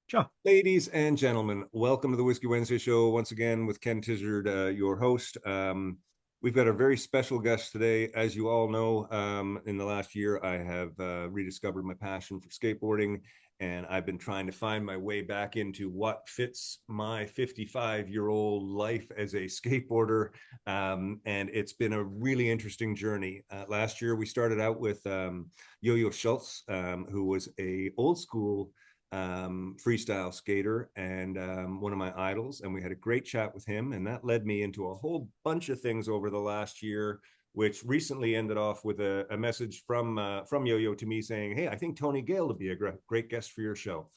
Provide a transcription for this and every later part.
Sure. Ladies and gentlemen, welcome to the Whiskey Wednesday show once again with Ken Tizzard, your host. We've got a very special guest today. As you all know, in the last year, I have rediscovered my passion for skateboarding, and I've been trying to find my way back into what fits my 55-year-old life as a skateboarder. And it's been a really interesting journey. Last year, we started out with Yo-Yo Schultz, who was a old school freestyle skater and one of my idols. And we had a great chat with him. And that led me into a whole bunch of things over the last year, which recently ended off with a message from Yo-Yo to me saying, "Hey, I think Tony Gale would be a great guest for your show."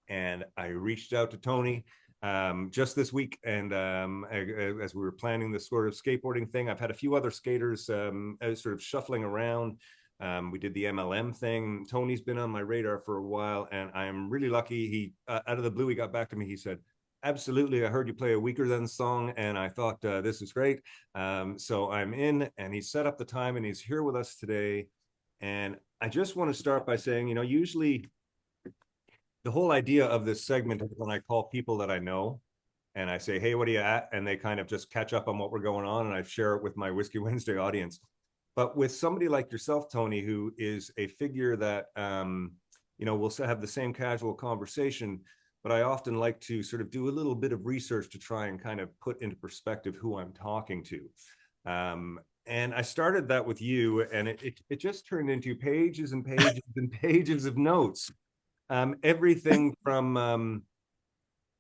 And I reached out to Tony just this week. And as we were planning this sort of skateboarding thing, I've had a few other skaters sort of shuffling around. We did the MLM thing. Tony's been on my radar for a while, and I'm really lucky. He, out of the blue, he got back to me. He said, "Absolutely, I heard you play a Weaker Than song, and I thought this is great." So I'm in, and he set up the time, and he's here with us today. And I just want to start by saying, usually the whole idea of this segment is when I call people that I know and I say, "Hey, what are you at?" And they kind of just catch up on what we're going on, and I share it with my Whiskey Wednesday audience. But with somebody like yourself, Tony, who is a figure that we'll have the same casual conversation, but I often like to sort of do a little bit of research to try and kind of put into perspective who I'm talking to. And I started that with you, and it just turned into pages and pages and pages of notes. Um, everything from um,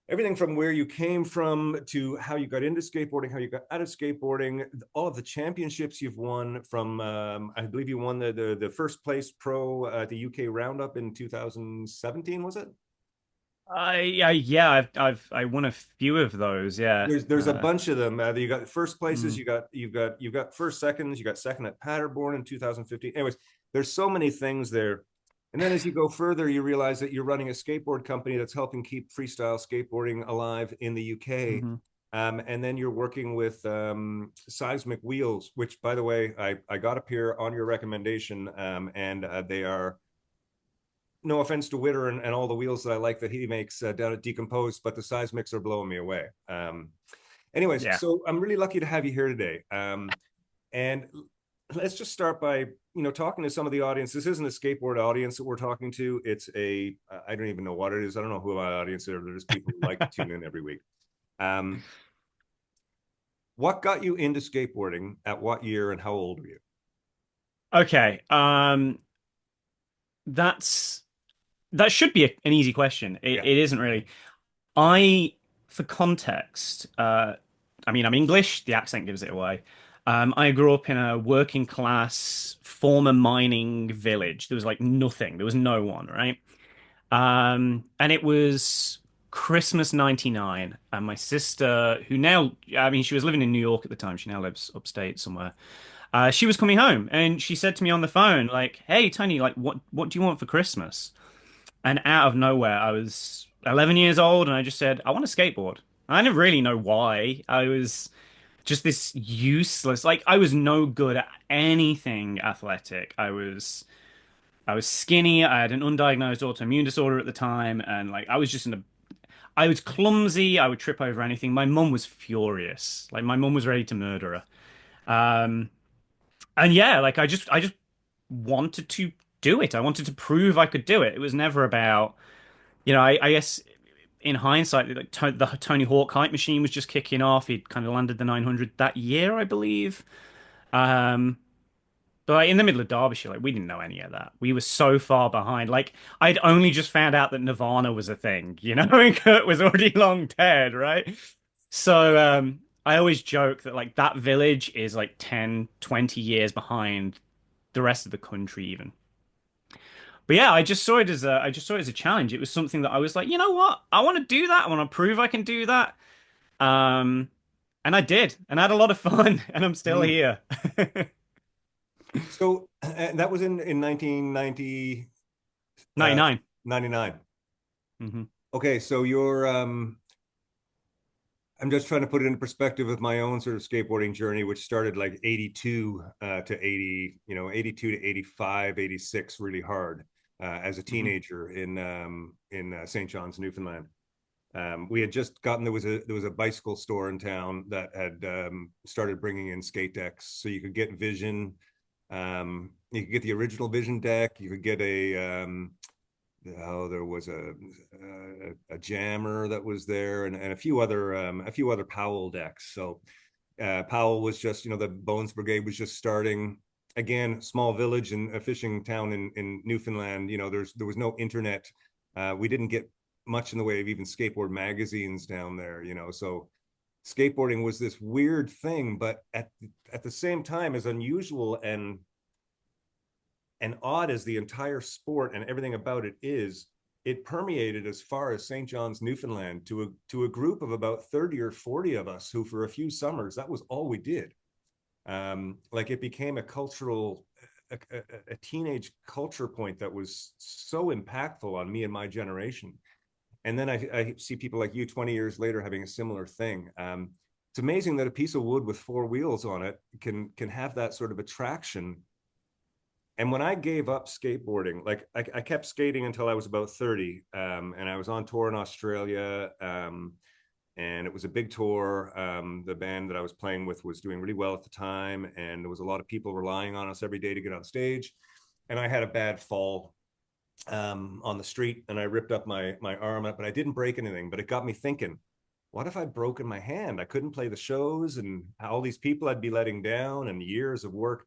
everything from where you came from to how you got into skateboarding, how you got out of skateboarding, all of the championships you've won from, I believe you won the first place pro at the UK Roundup in 2017, was it? Yeah, I won a few of those. Yeah. There's a bunch of them. You got first places, Mm, you got first seconds, you got second at Paderborn in 2015. Anyways, there's so many things there. And then as you go further, you realize that you're running a skateboard company that's helping keep freestyle skateboarding alive in the UK. hmm And then you're working with Seismic Wheels, which, by the way, I got up here on your recommendation, and they are, no offense to Witter and all the wheels that I like that he makes down at Decomposed, but the Seismics are blowing me away. Anyways, Yeah. so I'm really lucky to have you here today. And let's just start by talking to some of the audience. This isn't a skateboard audience that we're talking to. It's a I don't even know what it is. I don't know who my audience is. They're just people who like to tune in every week. Um, what got you into skateboarding? At what year and how old were you? Okay. That's that should be an easy question. It, Yeah. it isn't really. I, for context, I mean, I'm English. The accent gives it away. I grew up in a working class former mining village. There was like nothing. There was no one, right? And it was Christmas '99, and my sister, who now, I mean, she was living in New York at the time. She now lives upstate somewhere. She was coming home, and she said to me on the phone, like, "Hey, Tony, like, what do you want for Christmas?" And out of nowhere, I was 11 years old, and I just said, "I want a skateboard." I didn't really know why. I was just this useless, like, I was no good at anything athletic. I was skinny. I had an undiagnosed autoimmune disorder at the time, and like I was clumsy. I would trip over anything. My mum was furious. Like my mum was ready to murder her. And yeah, like I just wanted to do it. I wanted to prove I could do it. It was never about, I guess in hindsight, like the Tony Hawk hype machine was just kicking off. He'd kind of landed the 900 that year, I believe. Um, But like, in the middle of Derbyshire, like we didn't know any of that. We were so far behind. Like I'd only just found out that Nirvana was a thing, and Kurt was already long dead, right? So I always joke that like that village is like 10, 20 years behind the rest of the country even. But yeah, I just saw it as a challenge. It was something that I was like, you know what? I want to do that. I want to prove I can do that. Um and I did, and I had a lot of fun, and I'm still Mm. here. So that was in 1990, 99. 99. hmm Okay, so you're I'm just trying to put it in perspective with my own sort of skateboarding journey, which started like 82 to 80, 82 to 85, 86, really hard. as a Hmm. teenager in St. John's, Newfoundland. We had just gotten there was a bicycle store in town that had started bringing in skate decks, so you could get Vision, you could get the original Vision deck, you could get there was a jammer that was there, and a few other Powell decks. So Powell was just, the Bones Brigade was just starting. Again, small village and a fishing town in Newfoundland. There was no internet. We didn't get much in the way of even skateboard magazines down there. So skateboarding was this weird thing, but at the same time, as unusual and odd as the entire sport and everything about it is, it permeated as far as St. John's, Newfoundland, to a group of about 30 or 40 of us who, for a few summers, that was all we did. Like, it became a teenage culture point that was so impactful on me and my generation. And then I see people like you 20 years later having a similar thing. It's amazing that a piece of wood with four wheels on it can have that sort of attraction. And when I gave up skateboarding, like, I kept skating until I was about 30, and I was on tour in Australia, and it was a big tour. The band that I was playing with was doing really well at the time, and there was a lot of people relying on us every day to get on stage. And I had a bad fall on the street, and I ripped up my arm up, but I didn't break anything. But it got me thinking, what if I'd broken my hand? I couldn't play the shows, and all these people I'd be letting down, and years of work.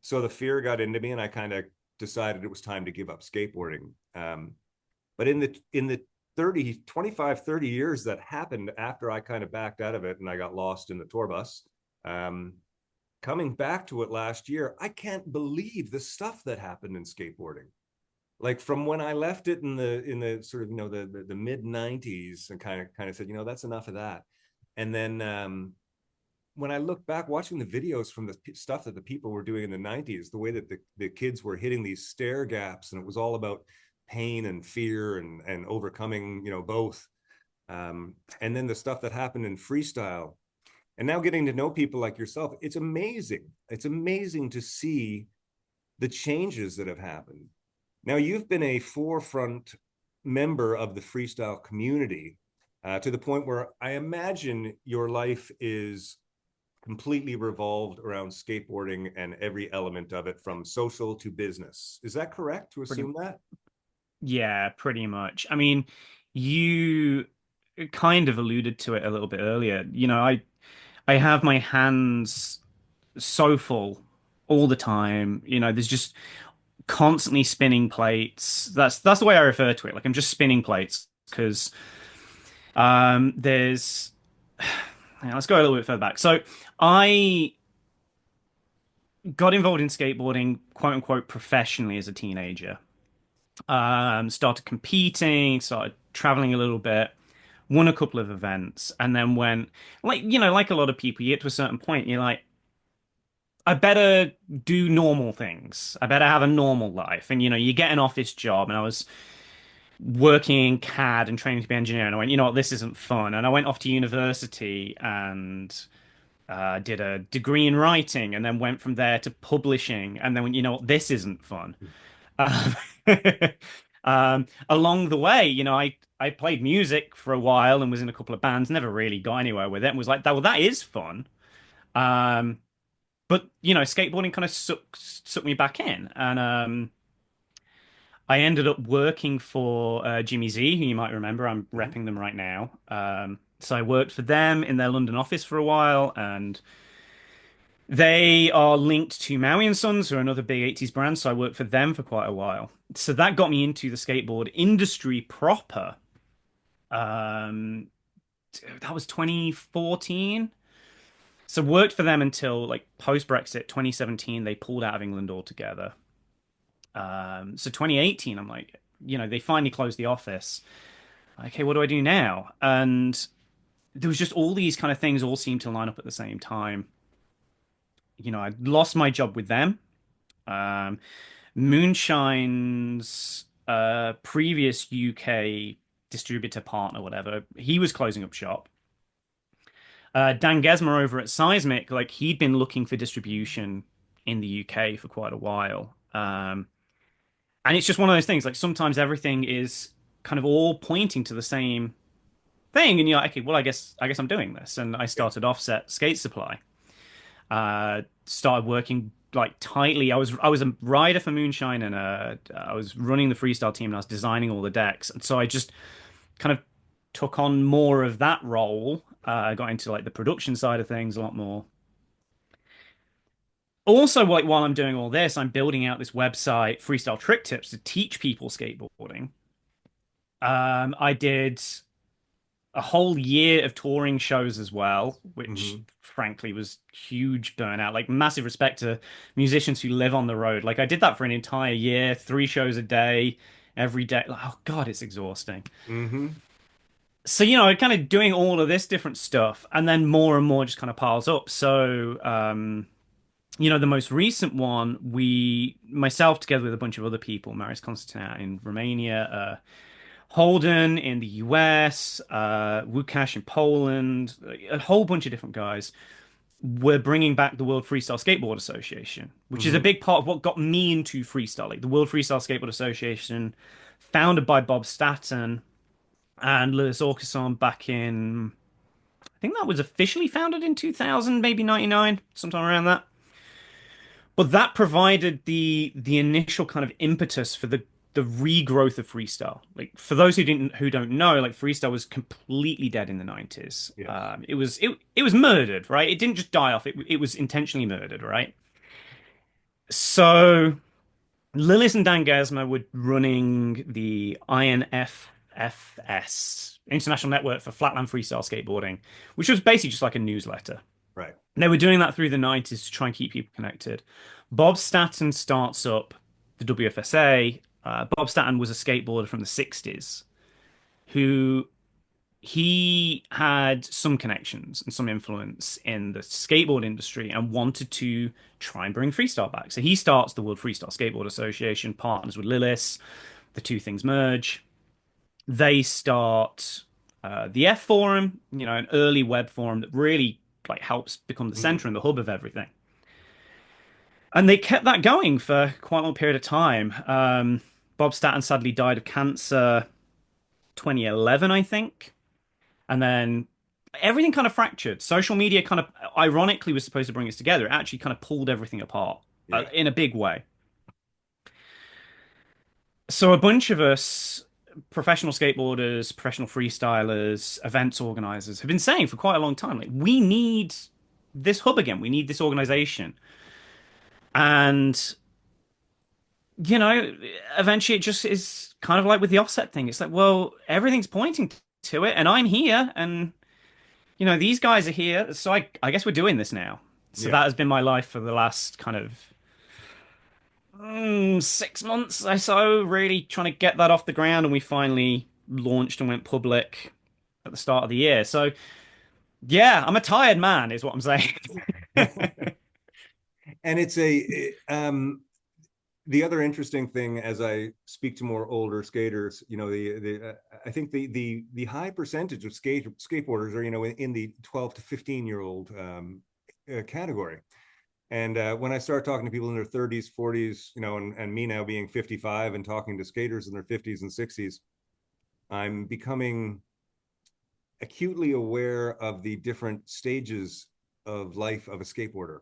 So the fear got into me, and I kind of decided it was time to give up skateboarding. But in the 30 years that happened after I kind of backed out of it and I got lost in the tour bus, um, coming back to it last year, I can't believe the stuff that happened in skateboarding. Like, from when I left it in the sort of, the mid 90s, and kind of said, that's enough of that. And then when I look back, watching the videos from the stuff that the people were doing in the 90s, the way that the kids were hitting these stair gaps, and it was all about pain and fear and overcoming, both. And then the stuff that happened in freestyle. And now, getting to know people like yourself, it's amazing. It's amazing to see the changes that have happened. Now, you've been a forefront member of the freestyle community, to the point where I imagine your life is completely revolved around skateboarding and every element of it, from social to business. Is that correct to Pretty, assume that? yeah, pretty much. I mean, you kind of alluded to it a little bit earlier. I have my hands so full all the time. There's just constantly spinning plates. That's the way I refer to it. Like, I'm just spinning plates because there's. Yeah, let's go a little bit further back. So I got involved in skateboarding, quote unquote, professionally as a teenager. Started competing, started traveling a little bit, won a couple of events, and then went, like a lot of people, you get to a certain point, you're like, I better do normal things. I better have a normal life. And you get an office job, and I was working in CAD and training to be an engineer, and I went, you know what, this isn't fun. And I went off to university and did a degree in writing, and then went from there to publishing, and then went, you know what, this isn't fun. Um, along the way, I played music for a while and was in a couple of bands, never really got anywhere with it, and was like, well, that is fun. Um, but skateboarding kind of sucked me back in, and I ended up working for Jimmy Z, who you might remember. I'm Mhm. repping them right now. So I worked for them in their London office for a while, and they are linked to Maui and Sons, who are another big 80s brand. So I worked for them for quite a while. So that got me into the skateboard industry proper. Um, that was 2014. So worked for them until like post Brexit 2017. They pulled out of England altogether. So 2018, I'm like, they finally closed the office. Okay, what do I do now? And there was just all these kind of things all seemed to line up at the same time. I lost my job with them. Um, Moonshine's previous UK distributor partner, whatever, he was closing up shop. Dan Gesmer over at Seismic, like, he'd been looking for distribution in the UK for quite a while. And it's just one of those things. Like sometimes everything is kind of all pointing to the same thing, and you're like, okay, well, I guess I'm doing this. And I Yeah. started Offset Skate Supply. Started working like tightly. I was a rider for Moonshine, and I was running the freestyle team, and I was designing all the decks. And so I just kind of took on more of that role. Got into like the production side of things a lot more. Also, like while I'm doing all this, I'm building out this website, Freestyle Trick Tips, to teach people skateboarding. I did a whole year of touring shows as well, which Hmm. frankly was huge burnout. Like massive respect to musicians who live on the road. Like I did that for an entire year, 3 shows a day, every day. Like, oh God, it's exhausting. Hmm. So, kind of doing all of this different stuff, and then more and more just kind of piles up. So, the most recent one, myself together with a bunch of other people, Marius Constantin in Romania, Holden in the US, Łukasz in Poland, a whole bunch of different guys. We're bringing back the World Freestyle Skateboard Association, which is a Hmm. big part of what got me into freestyling. The World Freestyle Skateboard Association, founded by Bob Statten and Lewis Orkisson back in, I think that was officially founded in 2000, maybe 99, sometime around that. But that provided the initial kind of impetus for the regrowth of freestyle. Like for those who don't know, like freestyle was completely dead in the 90s. Yes. It was murdered, right? It didn't just die off. It was intentionally murdered, right? So Lillis and Dan Gesma were running the INFFS, International Network for Flatland Freestyle Skateboarding, which was basically just like a newsletter. Right. They were doing that through the 90s to try and keep people connected. Bob Statten starts up the WFSA. Bob Statten was a skateboarder from the 60s who he had some connections and some influence in the skateboard industry and wanted to try and bring freestyle back. So he starts the World Freestyle Skateboard Association, partners with Lillis. The two things merge. They start the F forum, an early web forum that really like helps become the Hmm. center and the hub of everything. And they kept that going for quite a long period of time. Bob Statten sadly died of cancer 2011, I think. And then everything kind of fractured. Social media kind of, ironically, was supposed to bring us together. It actually kind of pulled everything apart Yeah. in a big way. So a bunch of us, professional skateboarders, professional freestylers, events organizers, have been saying for quite a long time, like, we need this hub again. We need this organization. And eventually it just is kind of like with the offset thing. It's like, well, everything's pointing to it, and I'm here, and these guys are here, so I guess we're doing this now. So Yeah. that has been my life for the last kind of 6 months or so, really trying to get that off the ground, and we finally launched and went public at the start of the year. So yeah, I'm a tired man, is what I'm saying. And it's the other interesting thing as I speak to more older skaters, I think the high percentage of skateboarders are in the 12 to 15-year-old category. And when I start talking to people in their 30s, 40s, and me now being 55 and talking to skaters in their 50s and 60s, I'm becoming acutely aware of the different stages of life of a skateboarder.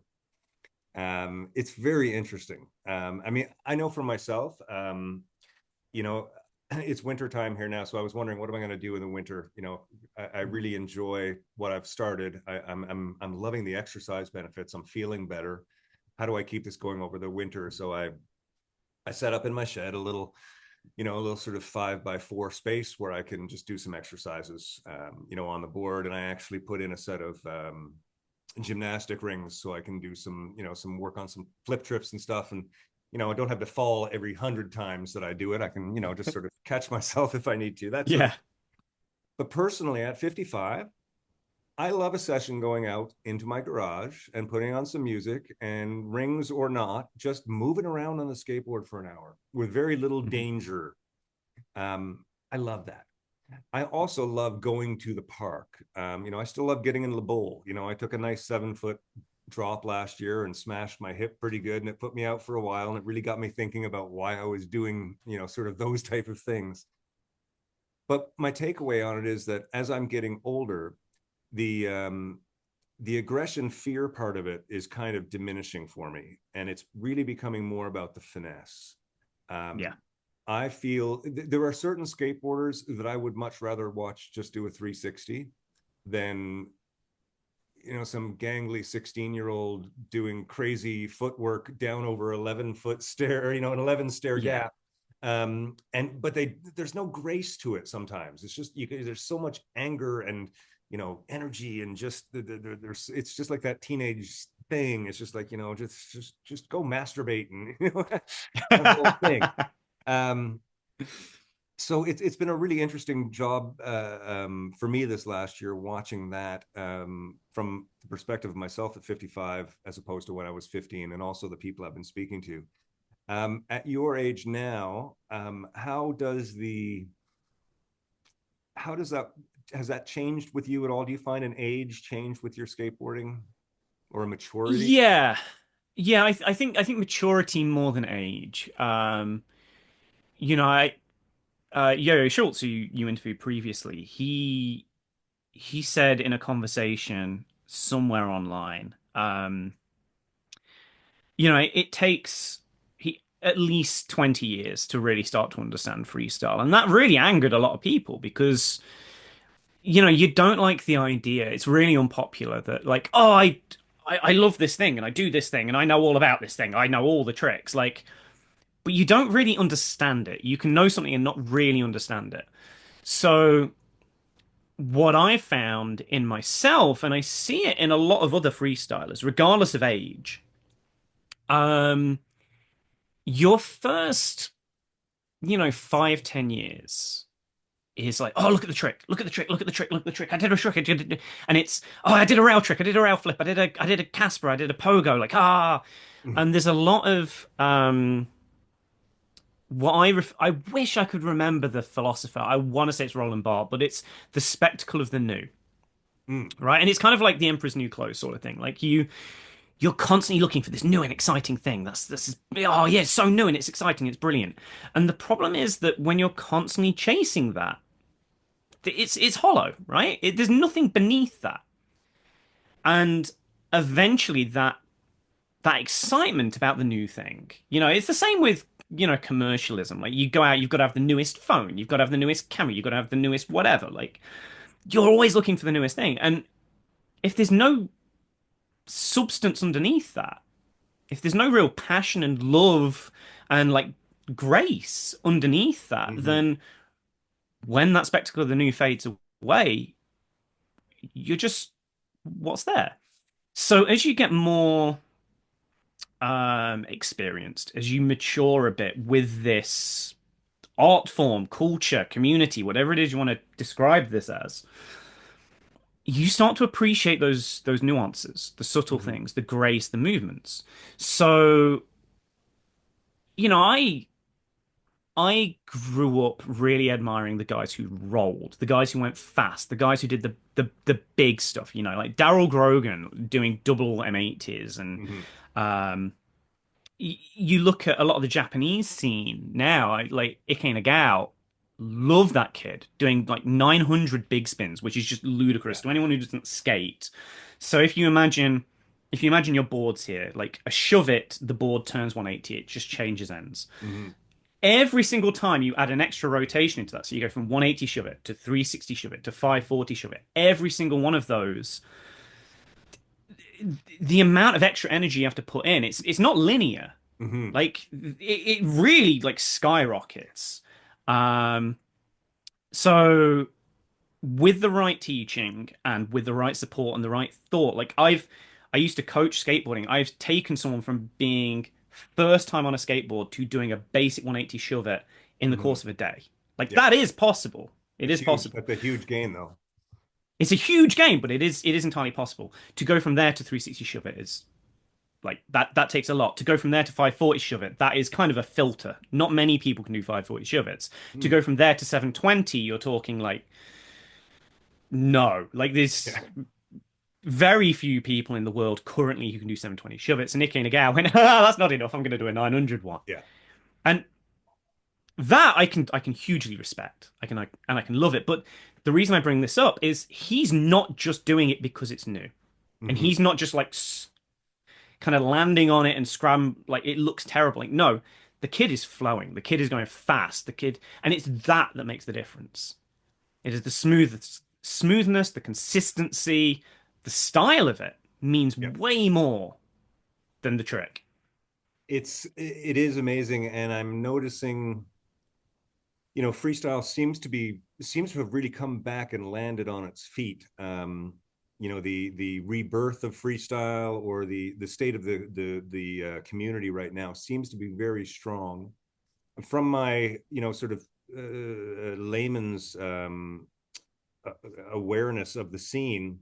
It's very interesting. I mean, I know for myself, you know, it's winter time here now, so I was wondering what am I going to do in the winter. I really enjoy what I've started. I'm loving the exercise benefits. I'm feeling better. How do I keep this going over the winter? So I set up in my shed a little sort of 5x4 space where I can just do some exercises, on the board, and I actually put in a set of gymnastic rings so I can do some work on some flip trips and stuff. And I don't have to fall every 100 times that I do it. I can just sort of catch myself if I need to, that sort of. Yeah. But personally at 55, I love a session going out into my garage and putting on some music, and rings or not, just moving around on the skateboard for an hour with very little Mhm. danger. I love that. I also love going to the park. I still love getting in the bowl. I took a nice 7 foot drop last year and smashed my hip pretty good, and it put me out for a while, and it really got me thinking about why I was doing, sort of those type of things. But my takeaway on it is that as I'm getting older, the aggression fear part of it is kind of diminishing for me, and it's really becoming more about the finesse. Yeah. um, I feel there are certain skateboarders that I would much rather watch just do a 360 than some gangly 16-year-old doing crazy footwork down over 11-foot stair, an 11 stair Yeah. gap. But there's no grace to it sometimes. It's just there's so much anger and energy, and just there's it's just like that teenage thing. It's just like just go masturbate and that whole thing. um so it's been a really interesting job for me this last year, watching that from the perspective of myself at 55 as opposed to when I was 15, and also the people I've been speaking to. At your age now, how does that has that changed with you at all? Do you find an age change with your skateboarding, or a maturity? Yeah. Yeah, I think maturity more than age. I Yo-Yo Schultz, who you interviewed previously, he said in a conversation somewhere online, it takes he at least 20 years to really start to understand freestyle. And that really angered a lot of people because, you don't like the idea. It's really unpopular that like, oh, I love this thing and I do this thing and I know all about this thing. I know all the tricks. Like, but you don't really understand it. You can know something and not really understand it. So what I found in myself, and I see it in a lot of other freestylers, regardless of age, um, your first, 5, 10 years is like, oh, look at the trick, look at the trick, look at the trick, look at the trick. I did a trick, and it's, oh, I did a rail trick, I did a rail flip, I did a Casper, I did a pogo, like and there's a lot of I wish I could remember the philosopher. I want to say it's Roland Barthes, but it's the spectacle of the new, Mm, right? And it's kind of like the Emperor's New Clothes sort of thing. Like you're constantly looking for this new and exciting thing. Oh yeah, it's so new and it's exciting, it's brilliant. And the problem is that when you're constantly chasing that, it's hollow, right? There's nothing beneath that, and eventually that excitement about the new thing, it's the same with commercialism. Like you go out, you've got to have the newest phone, you've got to have the newest camera, you've got to have the newest whatever. Like you're always looking for the newest thing, and if there's no substance underneath that, if there's no real passion and love and like grace underneath that, mm-hmm, then when that spectacle of the new fades away, you're just what's there. So as you get more experienced, as you mature a bit with this art form, culture, community, whatever it is you want to describe this as, you start to appreciate those nuances, the subtle mm-hmm, things, the grace, the movements. So, I grew up really admiring the guys who rolled, the guys who went fast, the guys who did the big stuff, like Daryl Grogan doing double M80s, and mm-hmm. um you look at a lot of the Japanese scene now, like Ike Nagao, love that kid doing like 900 big spins, which is just Yeah. ludicrous to anyone who doesn't skate. So if you imagine your boards here, like a shove it, the board turns 180, it just changes ends. Mm-hmm. Every single time you add an extra rotation into that, so you go from 180 shove it to 360 shove it to 540 shove it, every single one of those, the amount of extra energy you have to put in, it's not linear. Mm-hmm. Like it really like skyrockets. Um, so with the right teaching and with the right support and the right thought, like I used to coach skateboarding. I've taken someone from being first time on a skateboard to doing a basic 180 shove it in the Mm-hmm. course of a day. Like Yeah. that is possible. It That's is huge. possible. That's a huge gain, though. It's a huge game, but it is entirely possible. To go from there to 360 shove it is like that takes a lot. To go from there to 540 shove it, that is kind of a filter. Not many people can do 540 shove it's. To Mm. go from there to 720, you're talking like no. Like Yeah. this, very few people in the world currently who can do 720 shove it. So Nicky Nagao went, ah, that's not enough. I'm going to do a 900 one. Yeah. And that I can hugely respect. I can love it. But the reason I bring this up is he's not just doing it because it's new. And Hmm. he's not just like kind of landing on it and scram like it looks terrible. Like no, the kid is flowing. The kid is going fast. The kid, and it's that makes the difference. It is the smoothness, the consistency, the style of it means Yeah. way more than the trick. It is amazing, and I'm noticing, freestyle seems to have really come back and landed on its feet. The rebirth of freestyle, or the state of the community right now, seems to be very strong. From my sort of layman's awareness of the scene,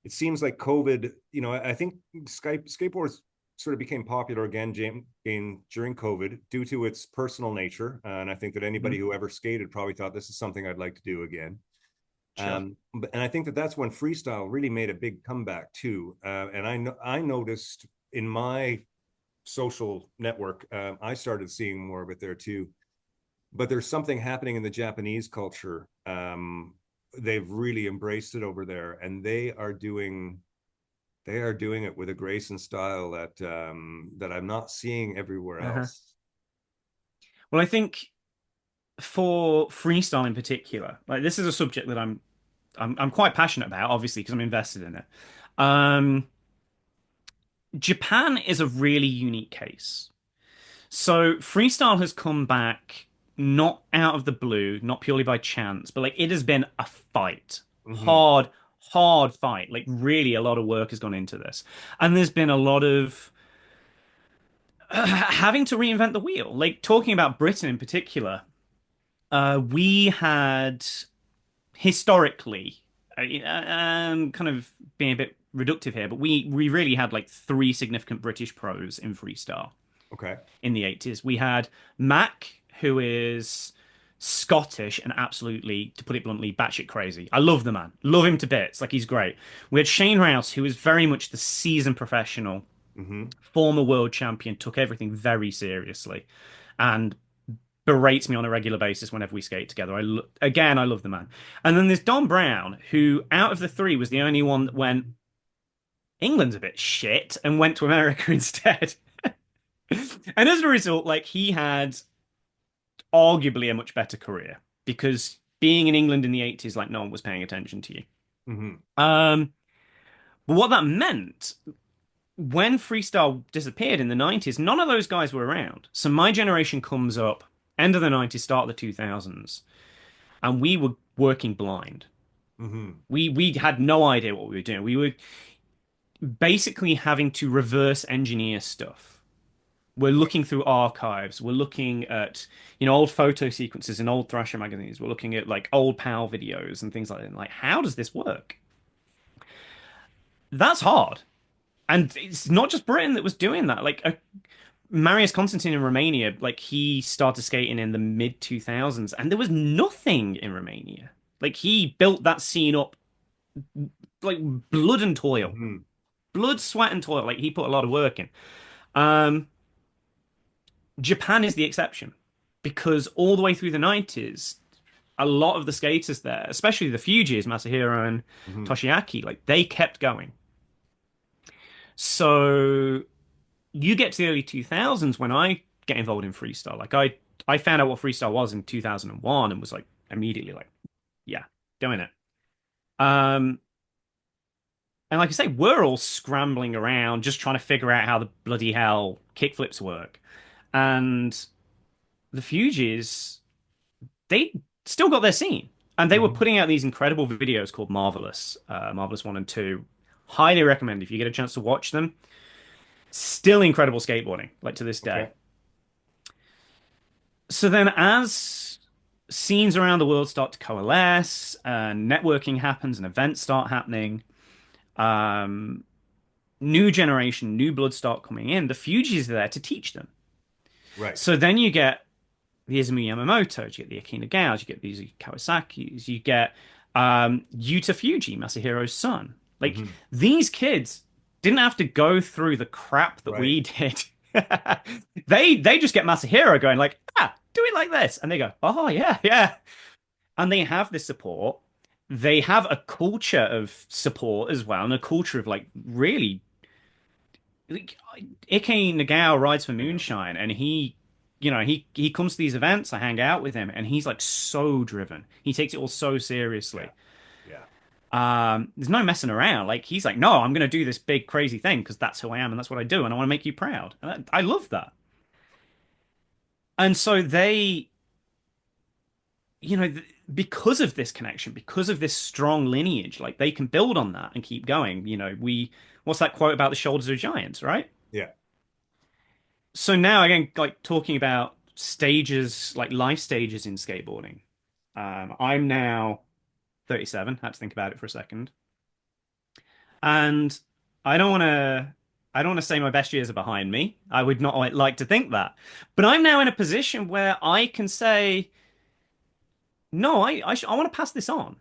it seems like COVID, I think skateboards sort of became popular again during COVID due to its personal nature. And I think that anybody Mhm. who ever skated probably thought, this is something I'd like to do again. Sure. And I think that that's when freestyle really made a big comeback too. And I noticed in my social network, I started seeing more of it there too. But there's something happening in the Japanese culture. They've really embraced it over there, and they are doing it with a grace and style that I'm not seeing everywhere Uh-huh. else. Well, I think for freestyle in particular, like this is a subject that I'm quite passionate about, obviously, because I'm invested in it. Um, Japan is a really unique case. So freestyle has come back not out of the blue, not purely by chance, but like it has been a fight. Mm-hmm. Hard, hard fight. Like really a lot of work has gone into this. And there's been a lot of having to reinvent the wheel. Like talking about Britain in particular, we had historically, kind of being a bit reductive here, but we really had like three significant British pros in freestyle Okay. in the 80s. We had Mac, who is Scottish and absolutely, to put it bluntly, batshit crazy. I love the man. Love him to bits. Like, he's great. We had Shane Rouse, who is very much the seasoned professional, Mm-hmm. former world champion, took everything very seriously, and berates me on a regular basis whenever we skate together. Again, I love the man. And then there's Don Brown, who out of the three was the only one that went, England's a bit shit, and went to America instead. And as a result, like he had arguably a much better career because being in England in the 80s, like no one was paying attention to you. Mm-hmm. Um, but what that meant when freestyle disappeared in the 90s, none of those guys were around. So my generation comes up, end of the 90s, start of the 2000s, and we were working blind. Mm-hmm. We had no idea what we were doing. We were basically having to reverse engineer stuff. We're looking through archives. We're looking at, old photo sequences in old Thrasher magazines. We're looking at like old PAL videos and things like that. And, like, how does this work? That's hard. And it's not just Britain that was doing that. Like Marius Constantin in Romania, like he started skating in the mid 2000s, and there was nothing in Romania. Like he built that scene up like blood and toil, Mm-hmm. blood, sweat, and toil. Like he put a lot of work in. Um, Japan is the exception because all the way through the 90s, a lot of the skaters there, especially the Fugees, Masahiro and Mm-hmm. Toshiaki, like they kept going. So you get to the early 2000s when I get involved in freestyle. Like I found out what freestyle was in 2001 and was like immediately like, yeah, doing it. Um, and like I say, we're all scrambling around just trying to figure out how the bloody hell kickflips work. And the Fugees, they still got their scene. And they were Mm-hmm. putting out these incredible videos called Marvelous, Marvelous 1 and 2. Highly recommend if you get a chance to watch them. Still incredible skateboarding, like to this day. Okay. So then, as scenes around the world start to coalesce, and networking happens, and events start happening, um, new generation, new blood start coming in. The Fugees are there to teach them. Right. So then you get the Izumi Yamamotos, you get the Akina Gaos, you get these Kawasaki's, you get Yuta Fuji, Masahiro's son. Like Hmm. these kids didn't have to go through the crap that Right. we did. They just get Masahiro going like, do it like this, and they go, oh yeah, yeah, and they have this support. They have a culture of support as well, and a culture of like really. Like, Ike Nagao rides for Yeah. Moonshine, and he comes to these events. I hang out with him, and he's like so driven. He takes it all so Yeah. seriously. Yeah. There's no messing around. Like he's like, no, I'm gonna do this big crazy thing because that's who I am and that's what I do, and I want to make you proud. And I love that. And so they, you know, th because of this connection, because of this strong lineage, like they can build on that and keep going. What's that quote about the shoulders of giants, right? Yeah. So now again, like talking about stages, like life stages in skateboarding. I'm now 37. Had to think about it for a second. And I don't want to I don't want to say my best years are behind me. I would not like to think that. But I'm now in a position where I can say, no, I want to pass this on.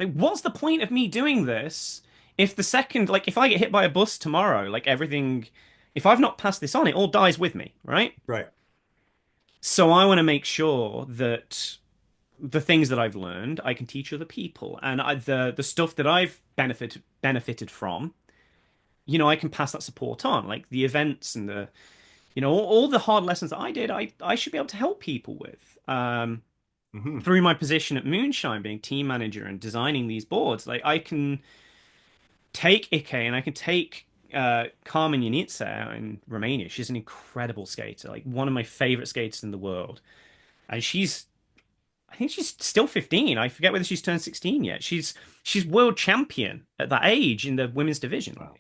Like, what's the point of me doing this if the second, like, if I get hit by a bus tomorrow, like everything, if I've not passed this on, it all dies with me, right? Right. So I want to make sure that the things that I've learned, I can teach other people, and the stuff that I've benefited from, I can pass that support on, like the events and the all the hard lessons that I did, I should be able to help people with. Hmm. Through my position at Moonshine, being team manager and designing these boards, like I can take Ike and I can take Carmen Yanitsa out in Romania. She's an incredible skater, like one of my favorite skaters in the world, and I think she's still 15. I forget whether she's turned 16 yet. She's world champion at that age in the women's division. Wow.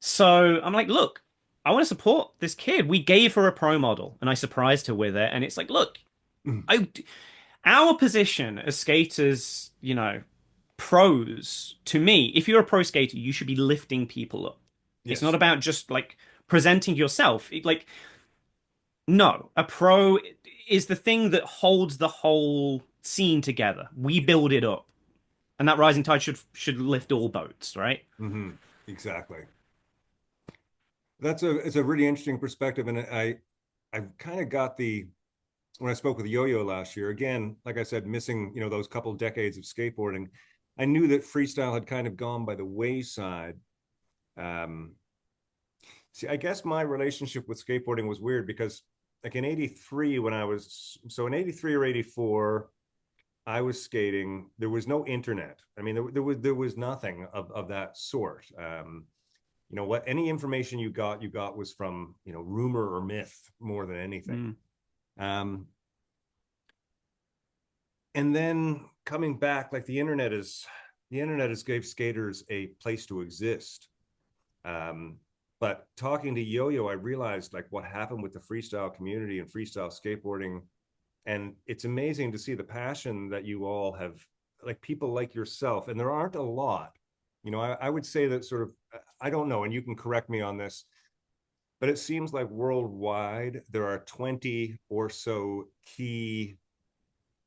So I'm like, look, I want to support this kid. We gave her a pro model and I surprised her with it. And it's like, look, I our position as skaters, pros, to me, if you're a pro skater, you should be lifting people up. It's not Yes. about just like presenting yourself. Like, no, a pro is the thing that holds the whole scene together. We Yes. build it up, and that rising tide should lift all boats, right? Hmm. Exactly. It's a really interesting perspective, and I kind of got the when I spoke with Yo-Yo last year. Again, like I said, missing those couple decades of skateboarding, I knew that freestyle had kind of gone by the wayside. Um, See, I guess my relationship with skateboarding was weird because, like in '83, when I was so in '83 or '84, I was skating. There was no internet. I mean, there was nothing of that sort. What any information you got was from rumor or myth more than anything. Mm. Um, and then coming back, like the internet has gave skaters a place to exist. Um, but talking to Yo-Yo, I realized like what happened with the freestyle community and freestyle skateboarding, and it's amazing to see the passion that you all have, like people like yourself, and there aren't a lot. I would say that sort of, I don't know, and you can correct me on this, but it seems like worldwide there are 20 or so key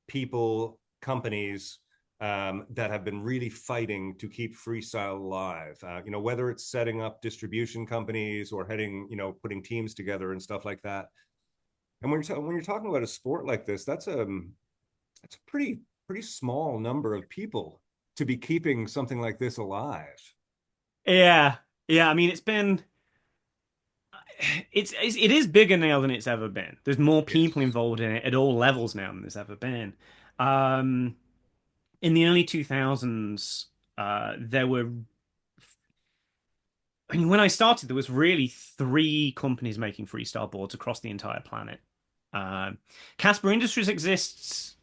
people, companies that have been really fighting to keep freestyle alive. Whether it's setting up distribution companies or putting teams together and stuff like that. And when you're talking about a sport like this, that's a pretty small number of people to be keeping something like this alive. Yeah, yeah. I mean, it is bigger now than it's ever been. There's more people Yes. involved in it at all levels now than there's ever been. Um, in the early 2000s, there were. I mean, when I started, there was really three companies making freestyle boards across the entire planet. Um, Casper Industries exists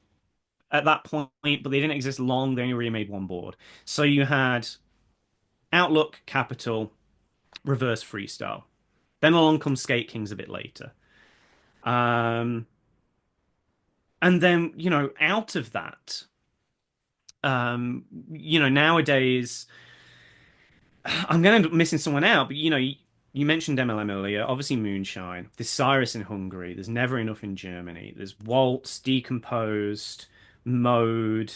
at that point, but they didn't exist long. They only really made one board. So you had Outlook, Capital, Reverse Freestyle. Then along comes Skate Kings a bit later. Um, and then, out of that, nowadays, I'm going to end up missing someone out, but, you mentioned MLM earlier, obviously Moonshine. There's Cyrus in Hungary. There's Never Enough in Germany. There's Waltz, Decomposed, Mode,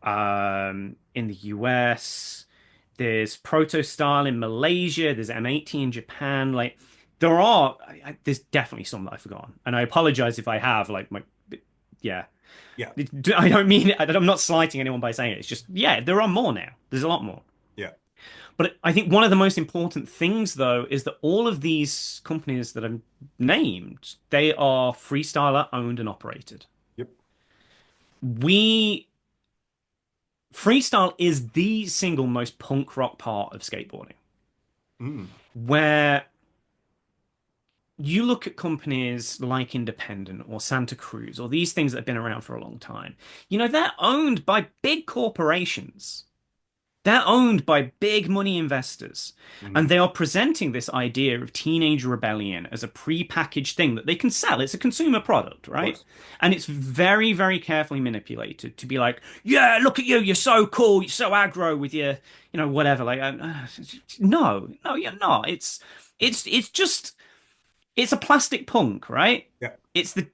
in the US. There's Proto Style in Malaysia. There's M80 in Japan. Like there are, there's definitely some that I've forgotten, and I apologize if I have. Like my, yeah, Yeah, I don't mean it. I'm not slighting anyone by saying it. It's just, yeah, there are more now. There's a lot more. yeah. But I think one of the most important things, though, is that all of these companies that I've named, they are freestyler owned and operated. Yep. We Freestyle is the single most punk rock part of skateboarding, Mm. where you look at companies like Independent or Santa Cruz or these things that have been around for a long time. They're owned by big corporations. They're owned by big money investors. And Mm. they are presenting this idea of teenage rebellion as a pre-packaged thing that they can sell. It's a consumer product, Of right? course. And it's very, very carefully manipulated to be like, yeah, look at you, you're so cool, you're so aggro with your, whatever. Like, no, no, you're not. It's just, it's a plastic punk, right? Yeah. It's the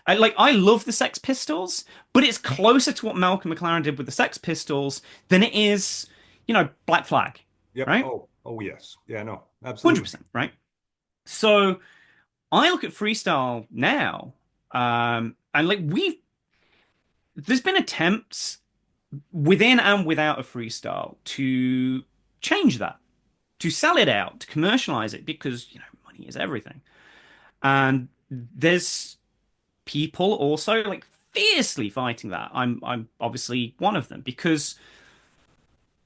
I love the Sex Pistols, but it's closer to what Malcolm McLaren did with the Sex Pistols than it is, Black Flag, Yep. right? Oh, oh yes. Yeah, no, absolutely. 100%, right? So I look at freestyle now, and like there's been attempts within and without of freestyle to change that, to sell it out, to commercialize it, because money is everything. And there's people also like fiercely fighting that. I'm obviously one of them because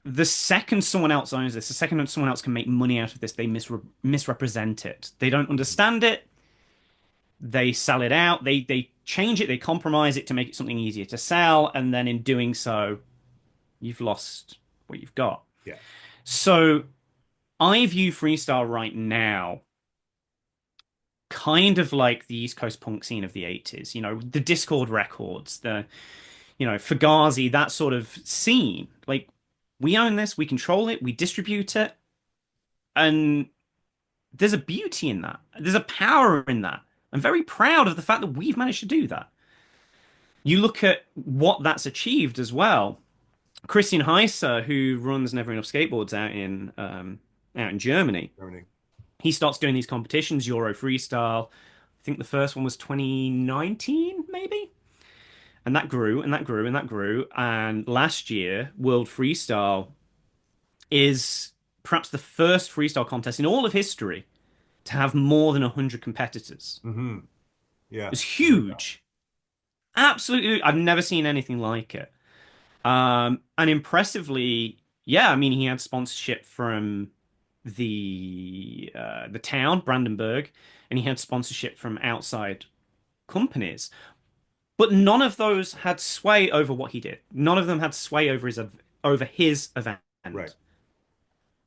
the second someone else owns this, the second someone else can make money out of this, they misrepresent it. They don't Mhm. understand it. They sell it out. They change it. They compromise it to make it something easier to sell, and then in doing so, you've lost what you've got. Yeah. So I view freestyle right now kind of like the East Coast punk scene of the 80s, the Discord records, the Fugazi, that sort of scene. Like, we own this, we control it, we distribute it, and there's a beauty in that. There's a power in that. I'm very proud of the fact that we've managed to do that. You look at what that's achieved as well. Christian Heiser, who runs Never Enough Skateboards out in Germany, Germany. he starts doing these competitions, Euro Freestyle. I think the first one was 2019, maybe. And that grew and that grew and that grew. And last year, World Freestyle is perhaps the first freestyle contest in all of history to have more than 100 competitors. Mm-hmm. Yeah. It's I heard that. huge. Absolutely. I've never seen anything like it. And impressively, yeah, I mean, he had sponsorship from the town, Brandenburg, and he had sponsorship from outside companies. But none of those had sway over what he did. None of them had sway over his Right. event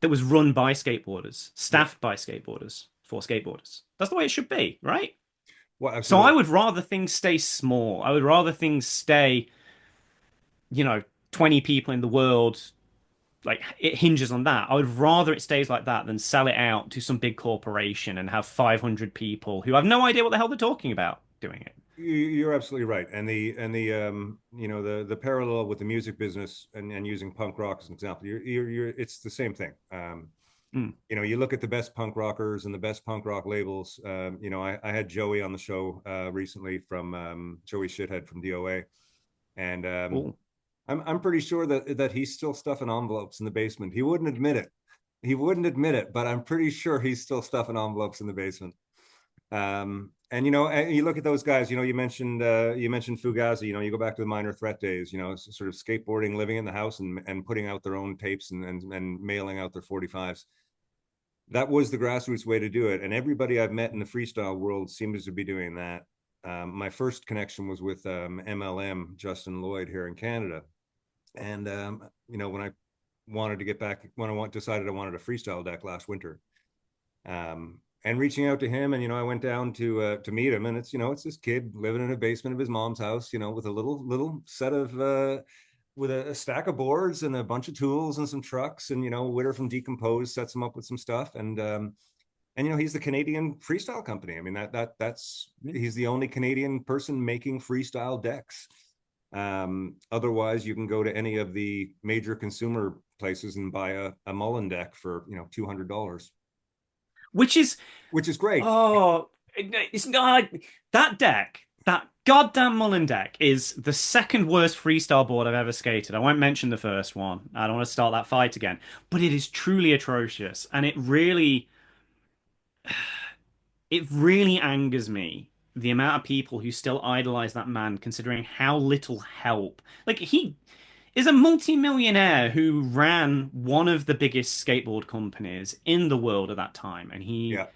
that was run by skateboarders, Yeah. staffed by skateboarders, for skateboarders. That's the way it should be, right? Well, So I absolutely. would rather things stay small. I would rather things stay, you know, 20 people in the world, like it hinges on that. I would rather it stays like that than sell it out to some big corporation and have 500 people who have no idea what the hell they're talking about doing it. You're absolutely right. And the the parallel with the music business and using punk rock as an example, you're it's the same thing. Mm. You look at the best punk rockers and the best punk rock labels. I had Joey on the show recently from Joey Shithead from DOA, and Cool. I'm pretty sure that he's still stuffing envelopes in the basement. He wouldn't admit it. He wouldn't admit it, but I'm pretty sure he's still stuffing envelopes in the basement. And you look at those guys. You mentioned Fugazi. You go back to the Minor Threat days. Sort of skateboarding, living in the house, and putting out their own tapes and mailing out their 45s. That was the grassroots way to do it. And everybody I've met in the freestyle world seems to be doing that. My first connection was with MLM Justin Lloyd here in Canada, and when I wanted to get back, decided I wanted a freestyle deck last winter, and reaching out to him, and I went down to meet him, and it's this kid living in a basement of his mom's house, with a little set of with a stack of boards and a bunch of tools and some trucks, and Witter from Decompose sets him up with some stuff, and he's the Canadian freestyle company. I mean, that's he's the only Canadian person making freestyle decks. Otherwise, you can go to any of the major consumer places and buy a Mullen deck for $200, Which is, which is great. oh, it's not that deck. That goddamn Mullen deck is the second worst freestyle board I've ever skated. I won't mention the first one. I don't want to start that fight again. But it is truly atrocious, and it really angers me the amount of people who still idolize that man, considering how little help. Like, he is a multi-millionaire who ran one of the biggest skateboard companies in the world at that time, and he Yeah,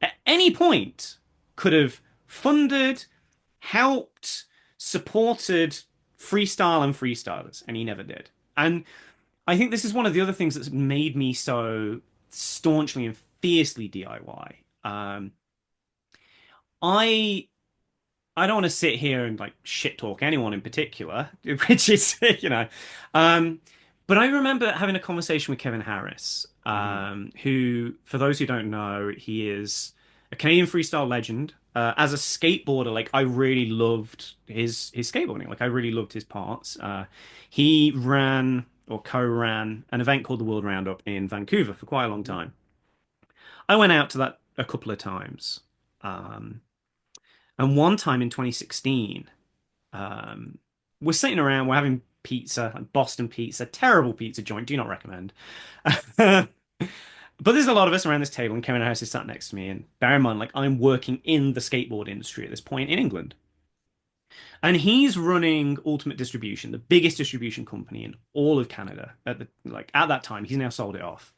at any point could have funded, helped, supported freestyle and freestylers, and he never did. And I think this is one of the other things that's made me so staunchly and fiercely DIY. I I don't want to sit here and like shit talk anyone in particular, which is, um, but I remember having a conversation with Kevin Harris, hmm, who, for those who don't know, he is a Canadian freestyle legend. As a skateboarder, like I really loved his skateboarding. Like I really loved his parts. He ran or co-ran an event called the World Roundup in Vancouver for quite a long time. I went out to that a couple of times. Um, and one time in 2016, we're sitting around, we're having pizza, like Boston pizza, terrible pizza joint, do not recommend. But there's a lot of us around this table, and Kevin Harris is sat next to me. And bear in mind, like I'm working in the skateboard industry at this point in England, and he's running Ultimate Distribution, the biggest distribution company in all of Canada. At that time, he's now sold it off.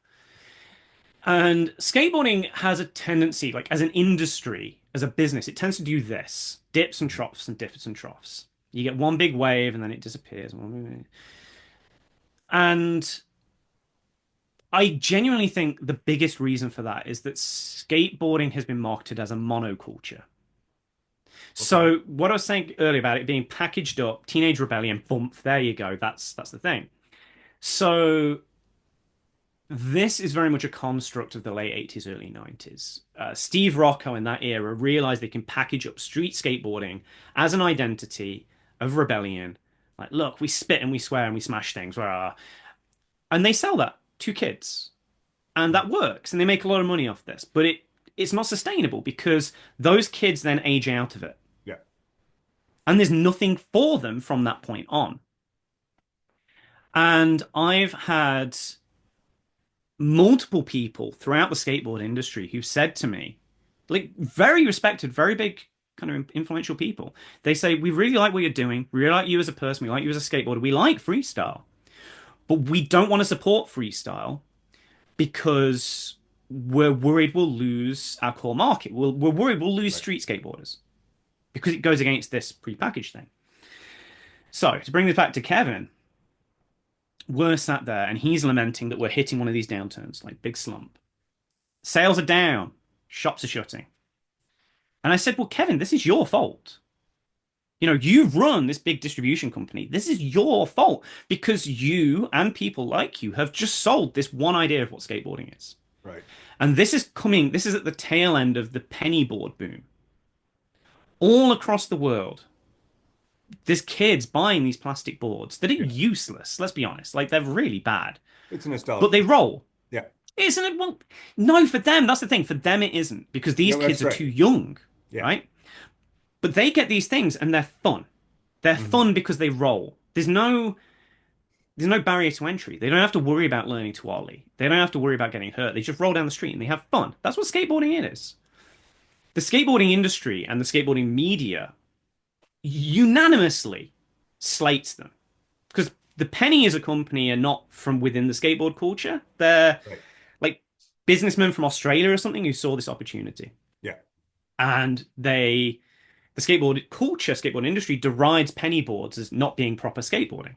And skateboarding has a tendency, like as an industry, as a business, it tends to do this: dips and troughs and dips and troughs. You get one big wave and then it disappears. And I genuinely think the biggest reason for that is that skateboarding has been marketed as a monoculture. okay, So what I was saying earlier about it being packaged up, teenage rebellion, bump, there you go. That's the thing. So this is very much a construct of the late 80s, early 90s. Steve Rocco in that era realized they can package up street skateboarding as an identity of rebellion. Like, look, we spit and we swear and we smash things. Rah. And they sell that to kids. And right, that works. And they make a lot of money off this. But it's not sustainable because those kids then age out of it. yeah, And there's nothing for them from that point on. And I've had multiple people throughout the skateboard industry who've said to me, like very respected, very big kind of influential people, they say, we really like what you're doing. We really like you as a person. We like you as a skateboarder. We like freestyle, but we don't want to support freestyle because we're worried we'll lose our core market. We're worried we'll lose right, street skateboarders because it goes against this prepackaged thing. So to bring this back to Kevin, we're sat there and he's lamenting that we're hitting one of these downturns, like big slump. Sales are down, shops are shutting. And I said, well, Kevin, this is your fault. You've run this big distribution company. This is your fault because you and people like you have just sold this one idea of what skateboarding is. right. And this is at the tail end of the penny board boom. All across the world, there's kids buying these plastic boards that are Yeah, useless. Let's be honest. Like, they're really bad, it's a but nostalgia they thing. roll. Yeah, Isn't it? Well, no, for them, that's the thing. For them, it isn't because these yeah, well, kids that's are right. too young, Yeah, right? But they get these things and they're fun. They're hmm, fun because they roll. There's no barrier to entry. They don't have to worry about learning to ollie. They don't have to worry about getting hurt. They just roll down the street and they have fun. That's what skateboarding is. The skateboarding industry and the skateboarding media unanimously slates them because the Penny as a company are not from within the skateboard culture. They're right. like businessmen from Australia or something who saw this opportunity. Yeah, And the skateboard culture, skateboard industry derides penny boards as not being proper skateboarding.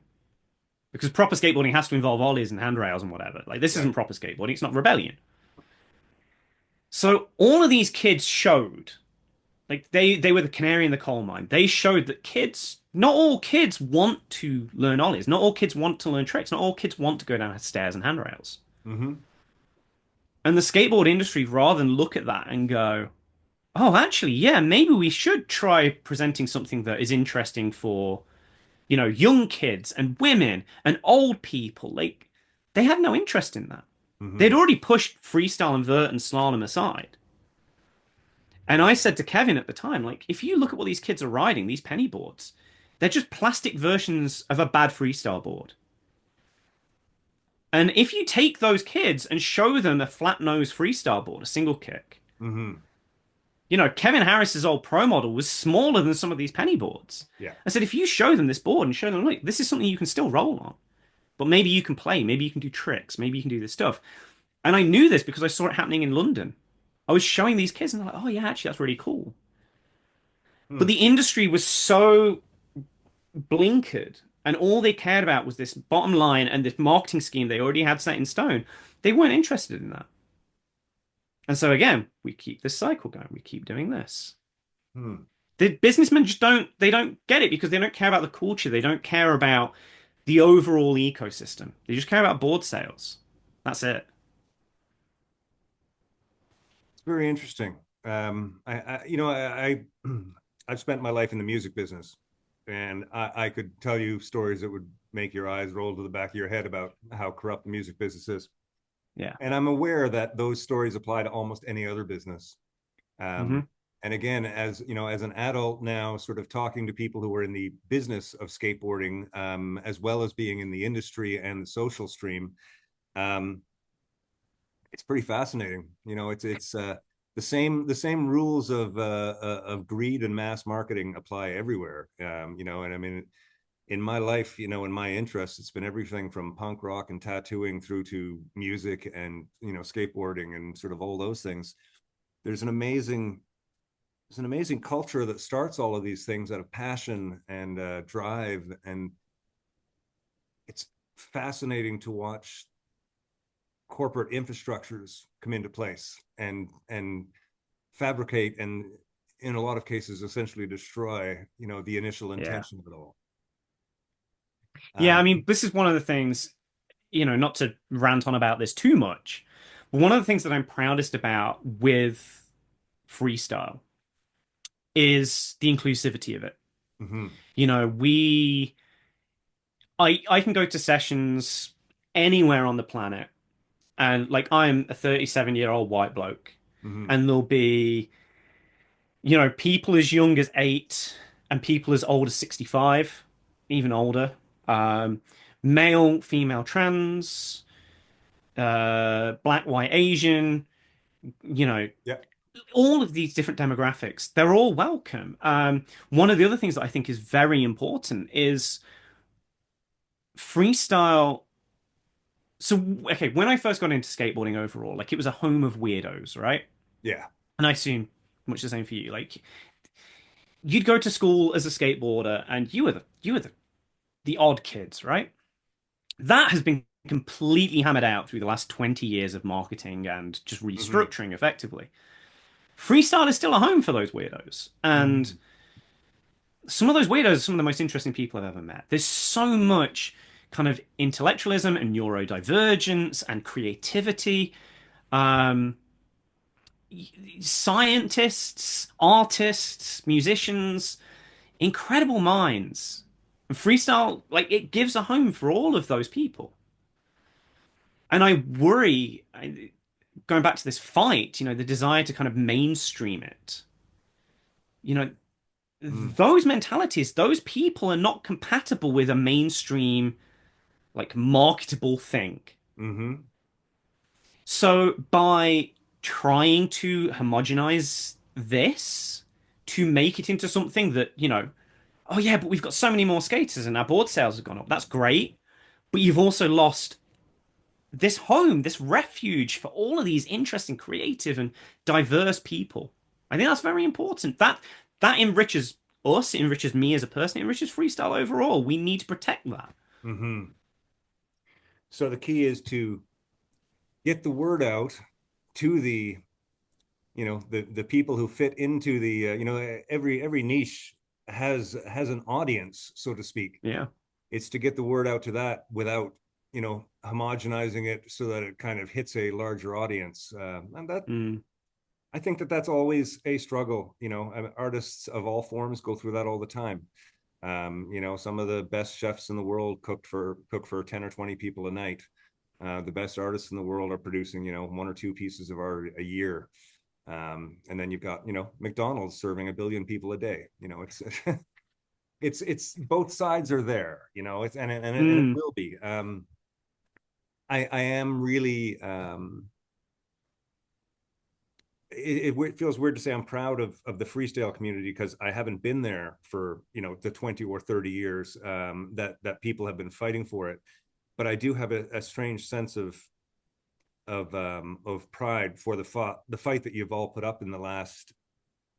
Because proper skateboarding has to involve ollies and handrails and whatever. Like, this right. isn't proper skateboarding, it's not rebellion. So all of these kids showed, like they were the canary in the coal mine. They showed that not all kids want to learn ollies. Not all kids want to learn tricks. Not all kids want to go down stairs and handrails. Hmm. And the skateboard industry, rather than look at that and go, oh, actually, yeah, maybe we should try presenting something that is interesting for You know, young kids and women and old people, like they had no interest in that. They'd Hmm. already pushed freestyle and vert and slalom aside. And I said to Kevin at the time, like, if you look at what these kids are riding, these penny boards, they're just plastic versions of a bad freestyle board. And if you take those kids and show them a flat nose freestyle board, a single kick, Hmm. you know, Kevin Harris's old pro model was smaller than some of these penny boards. Yeah. I said, if you show them this board and show them, look, this is something you can still roll on, but maybe you can play, maybe you can do tricks, maybe you can do this stuff. And I knew this because I saw it happening in London. I was showing these kids and they're like, oh yeah, actually, that's really cool. But Hmm. the industry was so blinkered and all they cared about was this bottom line and this marketing scheme they already had set in stone. They weren't interested in that. And so again, we keep this cycle going. We keep doing this. Hmm. The businessmen just don't get it because they don't care about the culture. They don't care about the overall ecosystem. They just care about board sales. That's it. It's very interesting. I've spent my life in the music business, and I could tell you stories that would make your eyes roll to the back of your head about how corrupt the music business is. Yeah. And I'm aware that those stories apply to almost any other business. Hmm. And again, as you know, as an adult now, sort of talking to people who are in the business of skateboarding, as well as being in the industry and the social stream, um, it's pretty fascinating. You know, it's the same rules of greed and mass marketing apply everywhere. You know, and I mean, in my life, you know, in my interests, it's been everything from punk rock and tattooing through to music and skateboarding and sort of all those things. There's an amazing there's an amazing culture that starts all of these things out of passion and drive, and it's fascinating to watch corporate infrastructures come into place and fabricate and in a lot of cases essentially destroy the initial Yeah. intention of it all. Yeah, I um, mean, this is one of the things, you know, not to rant on about this too much, but one of the things that I'm proudest about with freestyle is the inclusivity of it. mhm, You know, I can go to sessions anywhere on the planet and like I'm a 37-year-old white bloke mhm, and there'll be, you know, people as young as 8 and people as old as 65, even older. Um, male, female, trans, black, white, Asian, you know, yeah, all of these different demographics, they're all welcome. One of the other things that I think is very important is freestyle. So, okay, when I first got into skateboarding overall, like it was a home of weirdos, right? yeah, And I assume much the same for you. Like you'd go to school as a skateboarder and you were the odd kids, right? That has been completely hammered out through the last 20 years of marketing and just mhm, restructuring effectively. Freestyle is still a home for those weirdos. And mhm, some of those weirdos are some of the most interesting people I've ever met. There's so much kind of intellectualism and neurodivergence and creativity. Um, Scientists, artists, musicians, incredible minds. And freestyle, like, it gives a home for all of those people. And I worry, going back to this fight, you know, the desire to kind of mainstream it, you know, mhm, those mentalities, those people are not compatible with a mainstream, like, marketable thing. mhm, So by trying to homogenize this to make it into something that, you know, oh yeah, but we've got so many more skaters and our board sales have gone up. That's great. But you've also lost this home, this refuge for all of these interesting, creative, and diverse people. I think that's very important. That enriches us, it enriches me as a person, it enriches freestyle overall. We need to protect that. mhm. So the key is to get the word out to the people who fit into the every niche has an audience, so to speak. Yeah. It's to get the word out to that without homogenizing it so that it kind of hits a larger audience, and that Mm. I think that that's always a struggle. Artists of all forms go through that all the time. Some of the best chefs in the world cook for 10 or 20 people a night. The best artists in the world are producing, one or two pieces of art a year. And then you've got, McDonald's serving a billion people a day. It's both sides are there, and it Mm. will be. I am really it feels weird to say I'm proud of the freestyle community because I haven't been there for the 20 or 30 years that people have been fighting for it, but I do have a strange sense of pride for the fight that you've all put up in the last.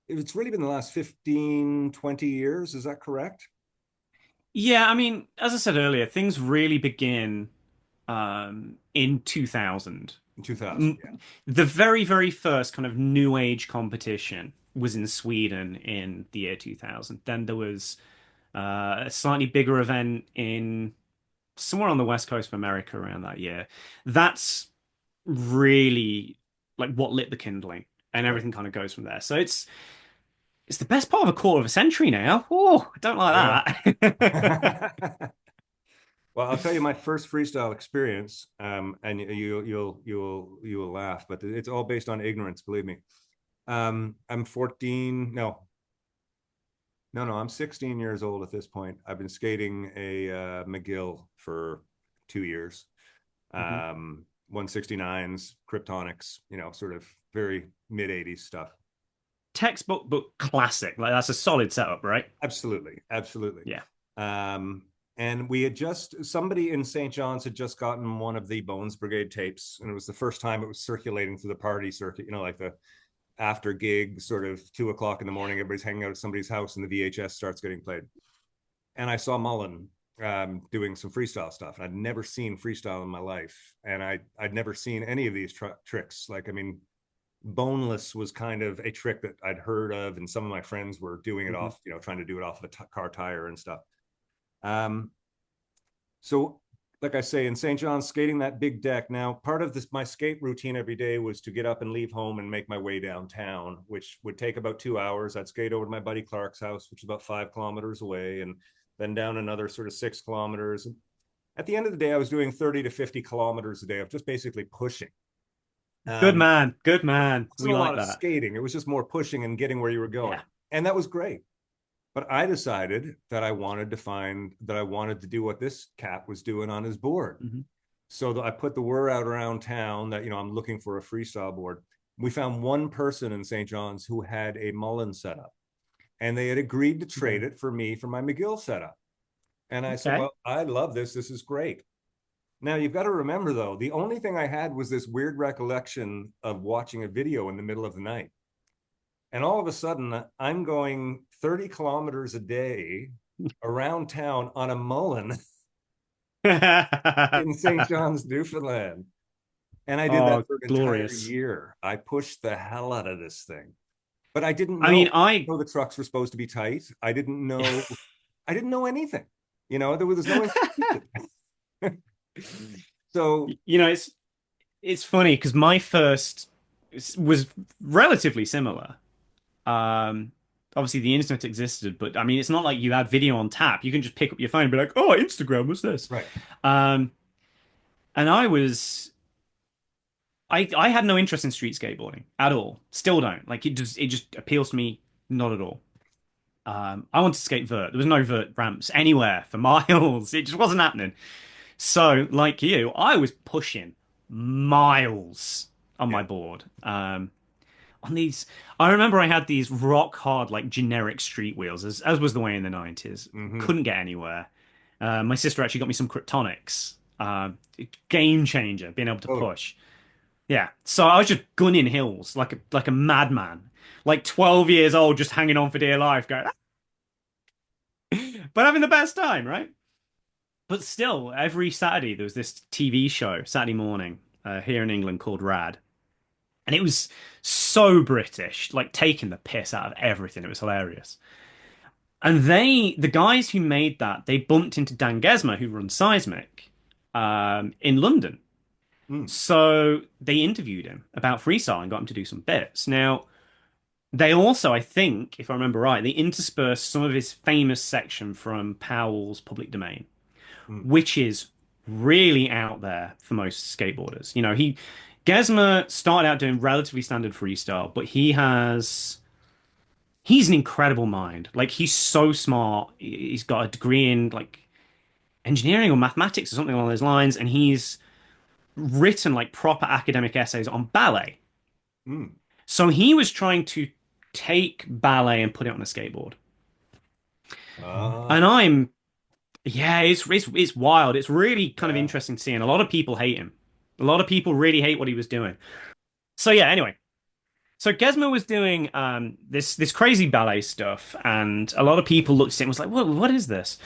It's really been the last 15, 20 years. Is that correct? Yeah, I mean, as I said earlier, things really begin in 2000. In 2000, M- yeah. The very, very first kind of new age competition was in Sweden in the year 2000. Then there was a slightly bigger event in somewhere on the west coast of America around that year. That's really like what lit the kindling, and Right. everything kind of goes from there. So it's the best part of a quarter of a century now. Oh, I don't like Yeah. that. Well, I'll tell you my first freestyle experience, and you'll laugh, but it's all based on ignorance, believe me. I'm 14. No, I'm 16 years old at this point. I've been skating a McGill for 2 years. Mhm. 169s, Kryptonics, sort of very mid 80s stuff. Textbook book classic. Like that's a solid setup, right? Absolutely, absolutely. Yeah. Um, and we had somebody in St. John's had just gotten one of the Bones Brigade tapes, and it was the first time it was circulating through the party circuit. Like the after gig, sort of 2 o'clock in the morning, everybody's hanging out at somebody's house, and the VHS starts getting played. And I saw Mullen doing some freestyle stuff. And I'd never seen freestyle in my life, and I'd never seen any of these tricks. Like, I mean, boneless was kind of a trick that I'd heard of, and some of my friends were doing it Mhm. off, trying to do it off of a car tire and stuff. Um, so, like I say, in St. John's, skating that big deck. Now, part of my skate routine every day was to get up and leave home and make my way downtown, which would take about 2 hours. I'd skate over to my buddy Clark's house, which is about 5 kilometers away, and then down another sort of 6 kilometers. At the end of the day, I was doing 30 to 50 kilometers a day of just basically pushing. Good Um, man. Good man. it We wasn't a lot like of that. skating. It was just more pushing and getting where you were going. Yeah. And that was great. But I decided that I wanted to do what this cat was doing on his board. Mhm. So I put the word out around town that, I'm looking for a freestyle board. We found one person in St. John's who had a Mullen setup, and they had agreed to trade Okay. it for me for my McGill setup. And I said, Okay. well, I love this. This is great. Now you've got to remember though, the only thing I had was this weird recollection of watching a video in the middle of the night. And all of a sudden, I'm going 30 kilometers a day around town on a Mullen in St. John's, Newfoundland. And I did that Oh, for an entire glorious. year. I pushed the hell out of this thing, but I didn't I mean, know. I, Know the trucks were supposed to be tight. I didn't know. I didn't know anything. There was no institution. So it's funny because my first was relatively similar. Um, Obviously the internet existed, but I mean, it's not like you had video on tap. You can just pick up your phone and be like, "Oh, Instagram, what's this?" right. Um, and I had no interest in street skateboarding at all. Still don't. Like it just appeals to me not at all. I wanted to skate vert. There was no vert ramps anywhere for miles. It just wasn't happening. So, like you, I was pushing miles on Yeah. my board. On these, I remember I had these rock hard, like generic street wheels, as was the way in the 90s. Mm-hmm. Couldn't get anywhere. My sister actually got me some Kryptonics. Game changer, being able to Totally. push. Yeah. So I was just gunning hills like a madman. Like 12 years old, just hanging on for dear life, going, but having the best time, right? But still, every Saturday there was this TV show, Saturday morning, here in England called Rad. And it was so British, like taking the piss out of everything. It was hilarious. And the guys who made that, they bumped into Dan Gesma, who runs Seismic, in London. Mm. So they interviewed him about freestyle and got him to do some bits. Now, They also, I think, if I remember right, they intersperse some of his famous section from Powell's Public Domain, Mm. which is really out there for most skateboarders. Gesmer started out doing relatively standard freestyle, but he's an incredible mind. Like he's so smart. He's got a degree in like engineering or mathematics or something along those lines, and he's written like proper academic essays on ballet. Mm. So he was trying to take ballet and put it on a skateboard. And Ah. yeah, it's wild. It's really kind of Yeah. interesting to see, and a lot of people hate him. A lot of people really hate what he was doing. So yeah, anyway. So Gizmo was doing this crazy ballet stuff, and a lot of people looked at it and was like, what is this?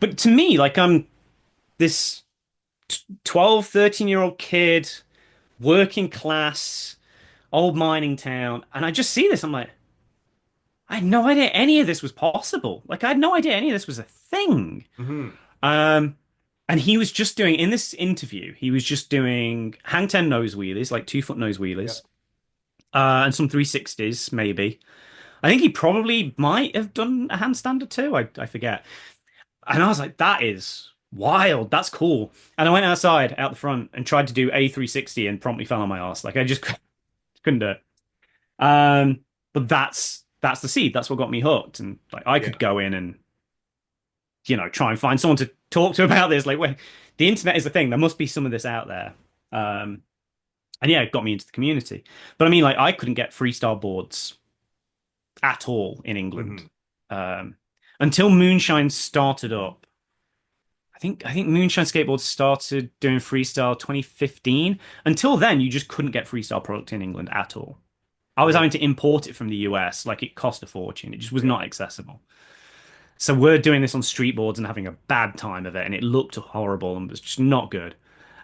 But to me, like I'm this 12, 13-year-old kid, working class, old mining town, and I just see this, I'm like, I had no idea any of this was possible. Like I had no idea any of this was a thing. Hmm. Um and he was just doing in this interview, he was just doing hang 10 nose wheelies, like 2 foot nose Yep. wheelies, and some 360s, maybe. I think he probably might have done a handstand or two. I forget. And I was like, that is wild. That's cool. And I went outside, out the front, and tried to do a 360 and promptly fell on my ass. Like I just couldn't do it. But that's the seed. That's what got me hooked. And like I Yeah. could go in and try and find someone to talk to about this. Like, the internet is the thing. There must be some of this out there. Um, and yeah, it got me into the community. But I mean, like, I couldn't get freestyle boards at all in England Hmm. um, until Moonshine started up. I think Moonshine Skateboards started doing freestyle 2015. Until then, you just couldn't get freestyle product in England at all. I was Right. having to import it from the US. Like it cost a fortune. It just was Yeah. not accessible. So we're doing this on street boards and having a bad time of it, and it looked horrible and was just not good.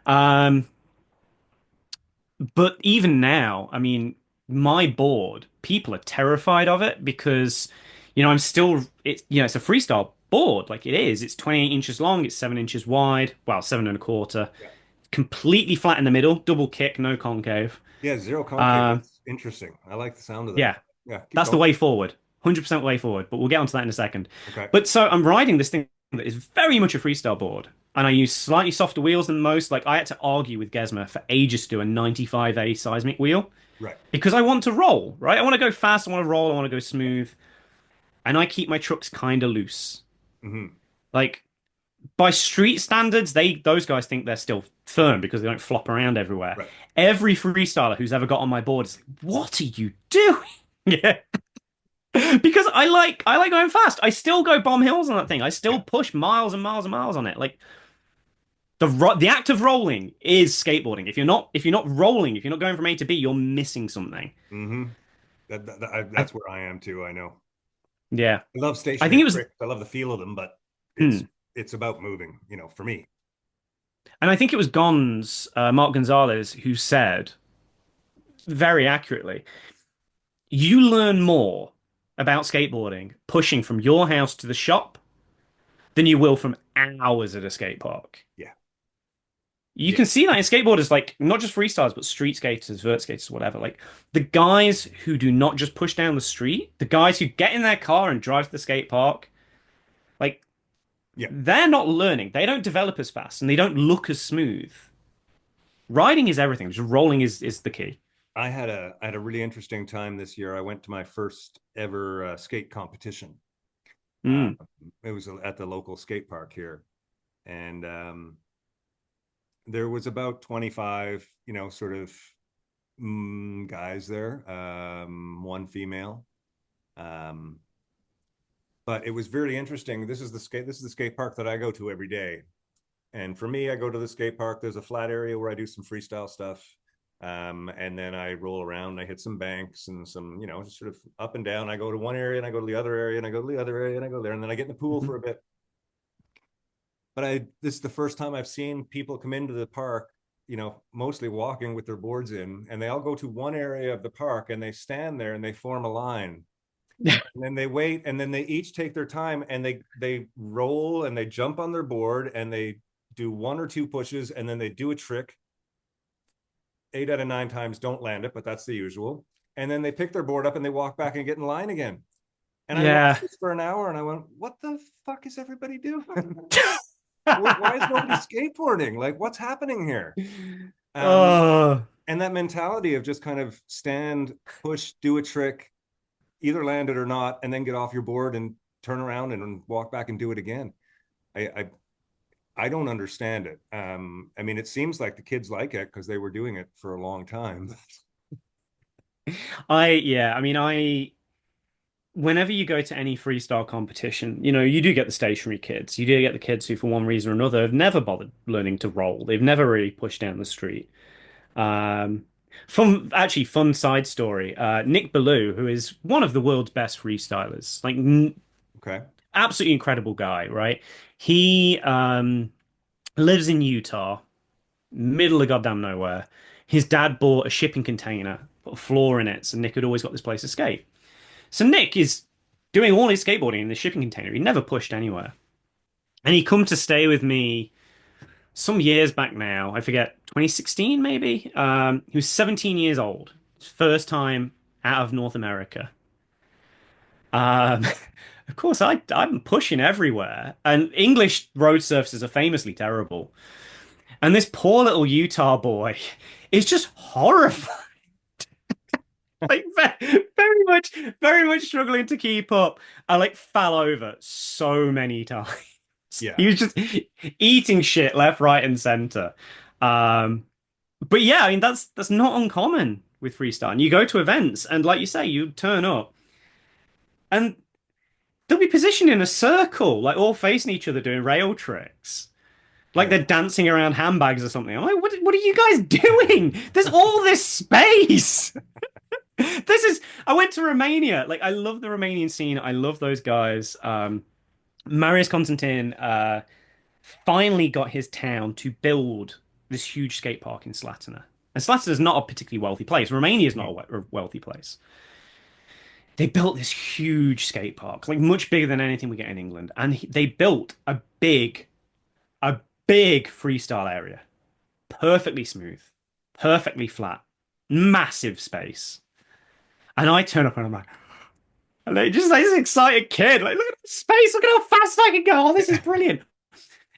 Um, but even now, I mean, my board, people are terrified of it because, I'm still it's a freestyle board, like it is. It's 28 inches long, it's 7 inches wide, well, 7 and a quarter, Yeah. completely flat in the middle, double kick, no concave. Yeah. Zero concave. Um, That's interesting. I like the sound of that. yeah, Yeah. Keep that's the going. way forward. 100% way forward, but we'll get onto that in a second. Okay. But so I'm riding this thing that is very much a freestyle board, and I use slightly softer wheels than most. Like I had to argue with Gesmer for ages to do a 95A seismic wheel Right. because I want to roll, right? I want to go fast, I want to roll, I want to go smooth, and I keep my trucks kind of loose. Hmm. Like by street standards, those guys think they're still firm because they don't flop around everywhere. Right. Every freestyler who's ever got on my board is like, "What are you doing?" Yeah. Because I like going fast. I still go bomb hills on that thing. I Yeah. still push miles and miles and miles on it. Like the act of rolling is skateboarding. If you're not rolling, if you're not going from A to B, you're missing something. Hmm. I, That's where I am too. I know. yeah. I love I think stationary it was tricks. I love the feel of them, but it's hmm. it's about moving, for me. And I think it was Mark Gonzalez who said very accurately, you learn more about skateboarding pushing from your house to the shop than you will from hours at a skate park. Yeah. You Yeah. can see that in skateboarders, like not just freestyles, but street skaters, vert skaters, whatever. Like the guys who do not just push down the street, the guys who get in their car and drive to the skate park, like Yeah. they're not learning. They don't develop as fast and they don't look as smooth. Riding is everything. Just rolling is the key. I had a really interesting time this year. I went to my first ever skate competition. Uh, Mm. it was at the local skate park here, and there was about 25, sort of guys there, one female. Um, but it was very interesting. This is the skate park that I go to every day. And for me, I go to the skate park. There's a flat area where I do some freestyle stuff. And then I roll around, I hit some banks and some, just sort of up and down. I go to one area and I go to the other area and I go to the other area and I go there. And then I get in the pool Mhm. for a bit. But this is the first time I've seen people come into the park, mostly walking with their boards in, and they all go to one area of the park and they stand there and they form a line. And then they wait, and then they each take their time and they roll and they jump on their board and they do one or two pushes and then they do a trick. 8 out of 9 times don't land it, but that's the usual. and then they pick their board up and they walk back and get in line again. And I watched Yeah. this for an hour and I went, what the fuck is everybody doing? Why is nobody skateboarding? Like, what's happening here? Um, Oh, and that mentality of just kind of stand, push, do a trick, either land it or not, and then get off your board and turn around and walk back and do it again. I don't understand it. I mean, it seems like the kids like it because they were doing it for a long time. yeah, I mean, whenever you go to any freestyle competition, you do get the stationary kids. You do get the kids who, for one reason or another, have never bothered learning to roll. They've never really pushed down the street. Um, fun side story. Nick Ballou, who is one of the world's best freestylers, like Okay. absolutely incredible guy, right? He lives in Utah, middle of goddamn nowhere. His dad bought a shipping container, put a floor in it, so Nick had always got this place to skate. So Nick is doing all his skateboarding in the shipping container. He never pushed anywhere. And he come to stay with me some years back now. I forget, 2016 maybe. He was 17 years old. First time out of North America. Um, of course, I'm pushing everywhere, and English road surfaces are famously terrible. And this poor little Utah boy is just horrified, like very much struggling to keep up. I like fell over so many times. Yeah. He was just eating shit left, right, and center. Um, but yeah, I mean that's not uncommon with freestyle. And you go to events, and like you say, you turn up, and they'll be positioned in a circle, like all facing each other doing rail tricks. Like Yeah. they're dancing around handbags or something. I'm like, what are you guys doing? There's all this space. I went to Romania. Like, I love the Romanian scene. I love those guys. Marius Constantin finally got his town to build this huge skate park in Slatina. And Slatina is not a particularly wealthy place. Romania is not Mhm. a wealthy place. They built this huge skate park, like much bigger than anything we get in England. And they built a big freestyle area, perfectly smooth, perfectly flat, massive space. And I turn up and I'm like, and they just like this excited kid, like, look at the space, look at how fast I can go. Oh, this is brilliant.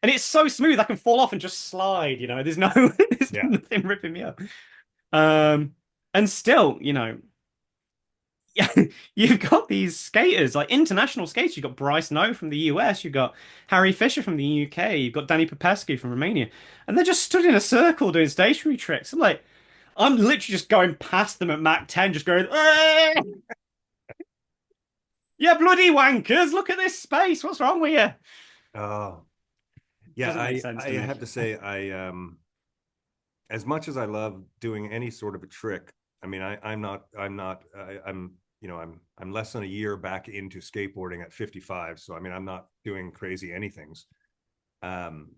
And it's so smooth, I can fall off and just slide, There's there's Yeah. nothing ripping me up. Um, and still, yeah, you've got these skaters, like international skaters. You've got Bryce No from the US, you've got Harry Fisher from the UK, you've got Danny Popescu from Romania, and they're just stood in a circle doing stationary tricks. I'm literally just going past them at Mach 10, just going, "Eh! Yeah, bloody wankers, look at this space. What's wrong with you?" Oh, yeah. Doesn't make sense I to me. have to say, as much as I love doing any sort of a trick, I mean, I'm less than a year back into skateboarding at 55. So, I mean, I'm not doing crazy anythings. Um,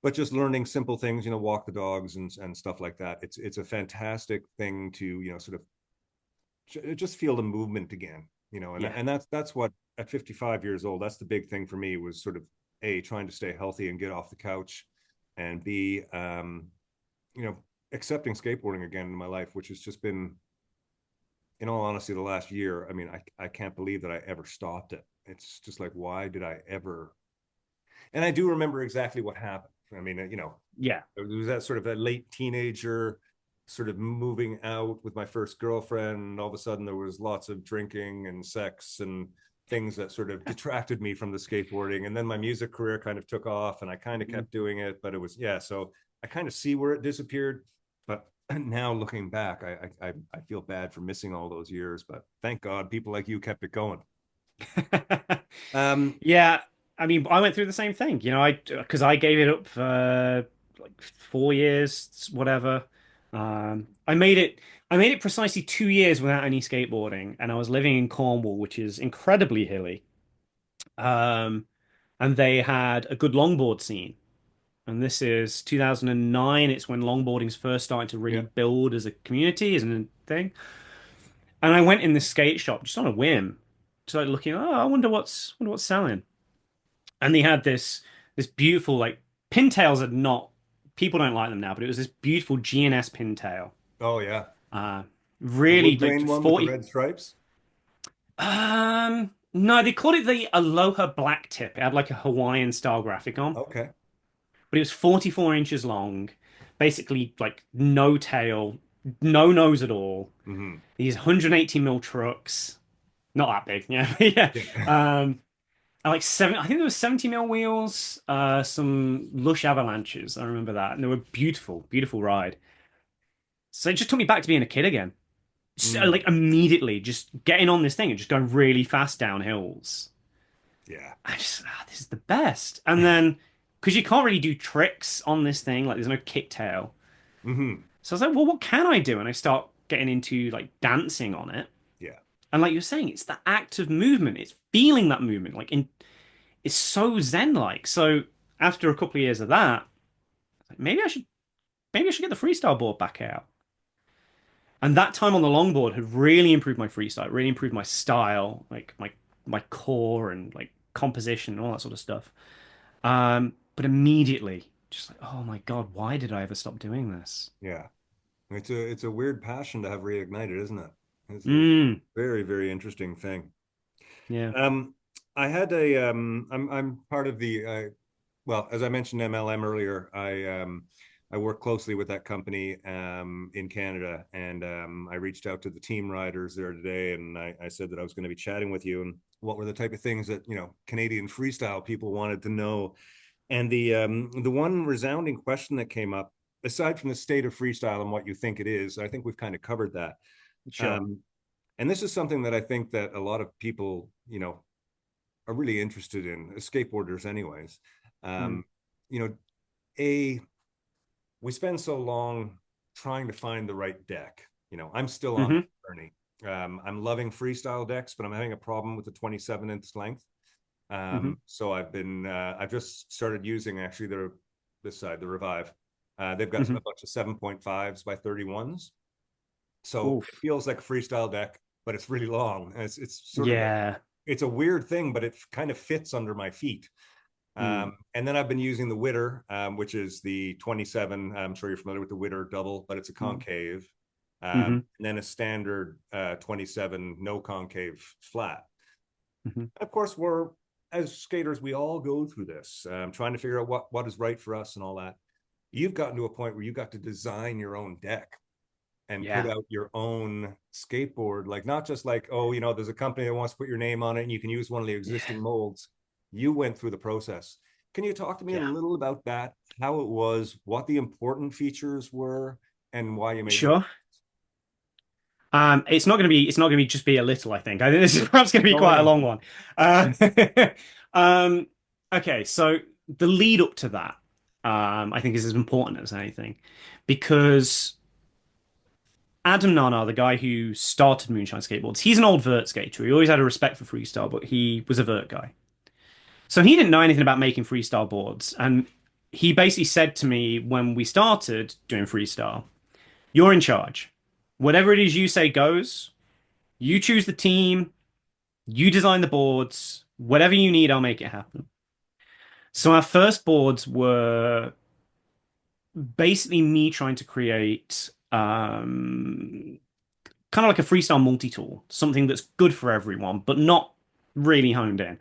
but just learning simple things, walk the dogs and stuff like that. It's a fantastic thing to, sort of just feel the movement again, Yeah. and that's what at 55 years old, that's the big thing for me was sort of a trying to stay healthy and get off the couch, and b you know accepting skateboarding again in my life, which has just been, in all honesty, the last year. I mean, I can't believe that I ever stopped it. It's just like, why did I ever? And I do remember exactly what happened. I mean, Yeah. it was that sort of a late teenager, sort of moving out with my first girlfriend. And all of a sudden, there was lots of drinking and sex and things that sort of detracted me from the skateboarding. And then my music career kind of took off, and I kind of kept doing it. But it was, yeah. So I kind of see where it disappeared. But now looking back, I feel bad for missing all those years. But thank God, people like you kept it going. Um, Yeah, I mean, I went through the same thing, because I gave it up for like 4 years, whatever. I made it precisely 2 years without any skateboarding, and I was living in Cornwall, which is incredibly hilly. Um, and they had a good longboard scene. And this is 2009. It's when longboarding's first starting to really yeah. build as a community, as a thing. And I went in this skate shop just on a whim, started looking. Oh, I wonder what's selling. And they had this beautiful like pintails are not people don't like them now, but it was this beautiful GNS pintail. Oh yeah. Uh, The Really wood like grain one with the 40. red stripes? No, they called it the Aloha Black Tip. It had like a Hawaiian style graphic on, Okay. but it was 44 inches long, basically like no tail, no nose at all. Hmm. These 180 mil trucks, not that big, yeah, yeah. Yeah. Um, and like seven, I think there was 70 mil wheels, some lush avalanches. I remember that, and they were beautiful, beautiful ride. So it just took me back to being a kid again. So, Mm. like immediately, just getting on this thing and just going really fast down hills. Yeah. This is the best. And then, because you can't really do tricks on this thing, like there's no kicktail. Hmm. So I was like, well, what can I do? And I start getting into like dancing on it. Yeah. And like you're saying, it's the act of movement. It's feeling that movement. It's so zen-like. So after a couple of years of that, like, maybe I should get the freestyle board back out. And that time on the longboard had really improved my freestyle, really improved my style, like my core and like composition and all that sort of stuff. But immediately, just like, oh my God, why did I ever stop doing this? Yeah. It's a weird passion to have reignited, isn't it? It's a Mm, very, very interesting thing. yeah. Um, I had a I'm part of the well, as I mentioned MLM earlier, I work closely with that company in Canada, and I reached out to the team riders there today, and I said that I was going to be chatting with you, and what were the type of things that Canadian freestyle people wanted to know. And the one resounding question that came up, aside from the state of freestyle and what you think it is, I think we've kind of covered that. Sure. Um, and this is something that I think that a lot of people, are really interested in, skateboarders, anyways. Mm, Um, you know, a we spend so long trying to find the right deck. I'm still on hmm that journey. I'm loving freestyle decks, but I'm having a problem with the 27-inch length. hmm So I've just started using actually this side, the Revive. They've got hmm a bunch of 7.5s by 31s. So it Oof. feels like a freestyle deck, but it's really long. And it's sort of Yeah. it's a weird thing, but it kind of fits under my feet. Mm, And then I've been using the Witter, which is the 27. I'm sure you're familiar with the Witter double, but it's a mm, concave. hmm And then a standard 27 no concave flat. hmm Of course, as skaters, we all go through this, trying to figure out what is right for us and all that. You've gotten to a point where you got to design your own deck and put Yeah. out your own skateboard, like not just like, oh, there's a company that wants to put your name on it and you can use one of the Yeah. existing molds. You went through the process. Can you talk to me a Yeah. little about that? How it was, what the important features were, and why you made them? Sure. It's not going to be just be a little, I think. I think this is perhaps going to be No, I quite a know. long one. Uh, um, okay, so the lead up to that, I think is as important as anything because Adam Nana, the guy who started Moonshine Skateboards, he's an old vert skater. He always had a respect for freestyle, but he was a vert guy. So he didn't know anything about making freestyle boards. And he basically said to me when we started doing freestyle, you're in charge. Whatever it is you say goes. You choose the team, you design the boards, whatever you need, I'll make it happen. So our first boards were basically me trying to create kind of like a freestyle multi-tool, something that's good for everyone, but not really honed in.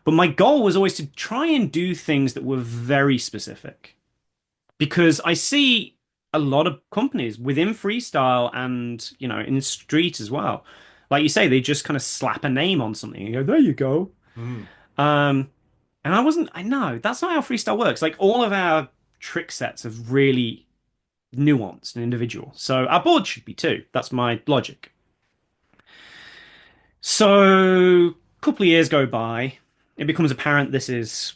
But my goal was always to try and do things that were very specific because I see a lot of companies within freestyle and, in the street as well. Like you say, they just kind of slap a name on something and go, there you go. Mm. Um, and I know that's not how freestyle works. Like all of our trick sets are really nuanced and individual. So our board should be too. That's my logic. So a couple of years go by. It becomes apparent this is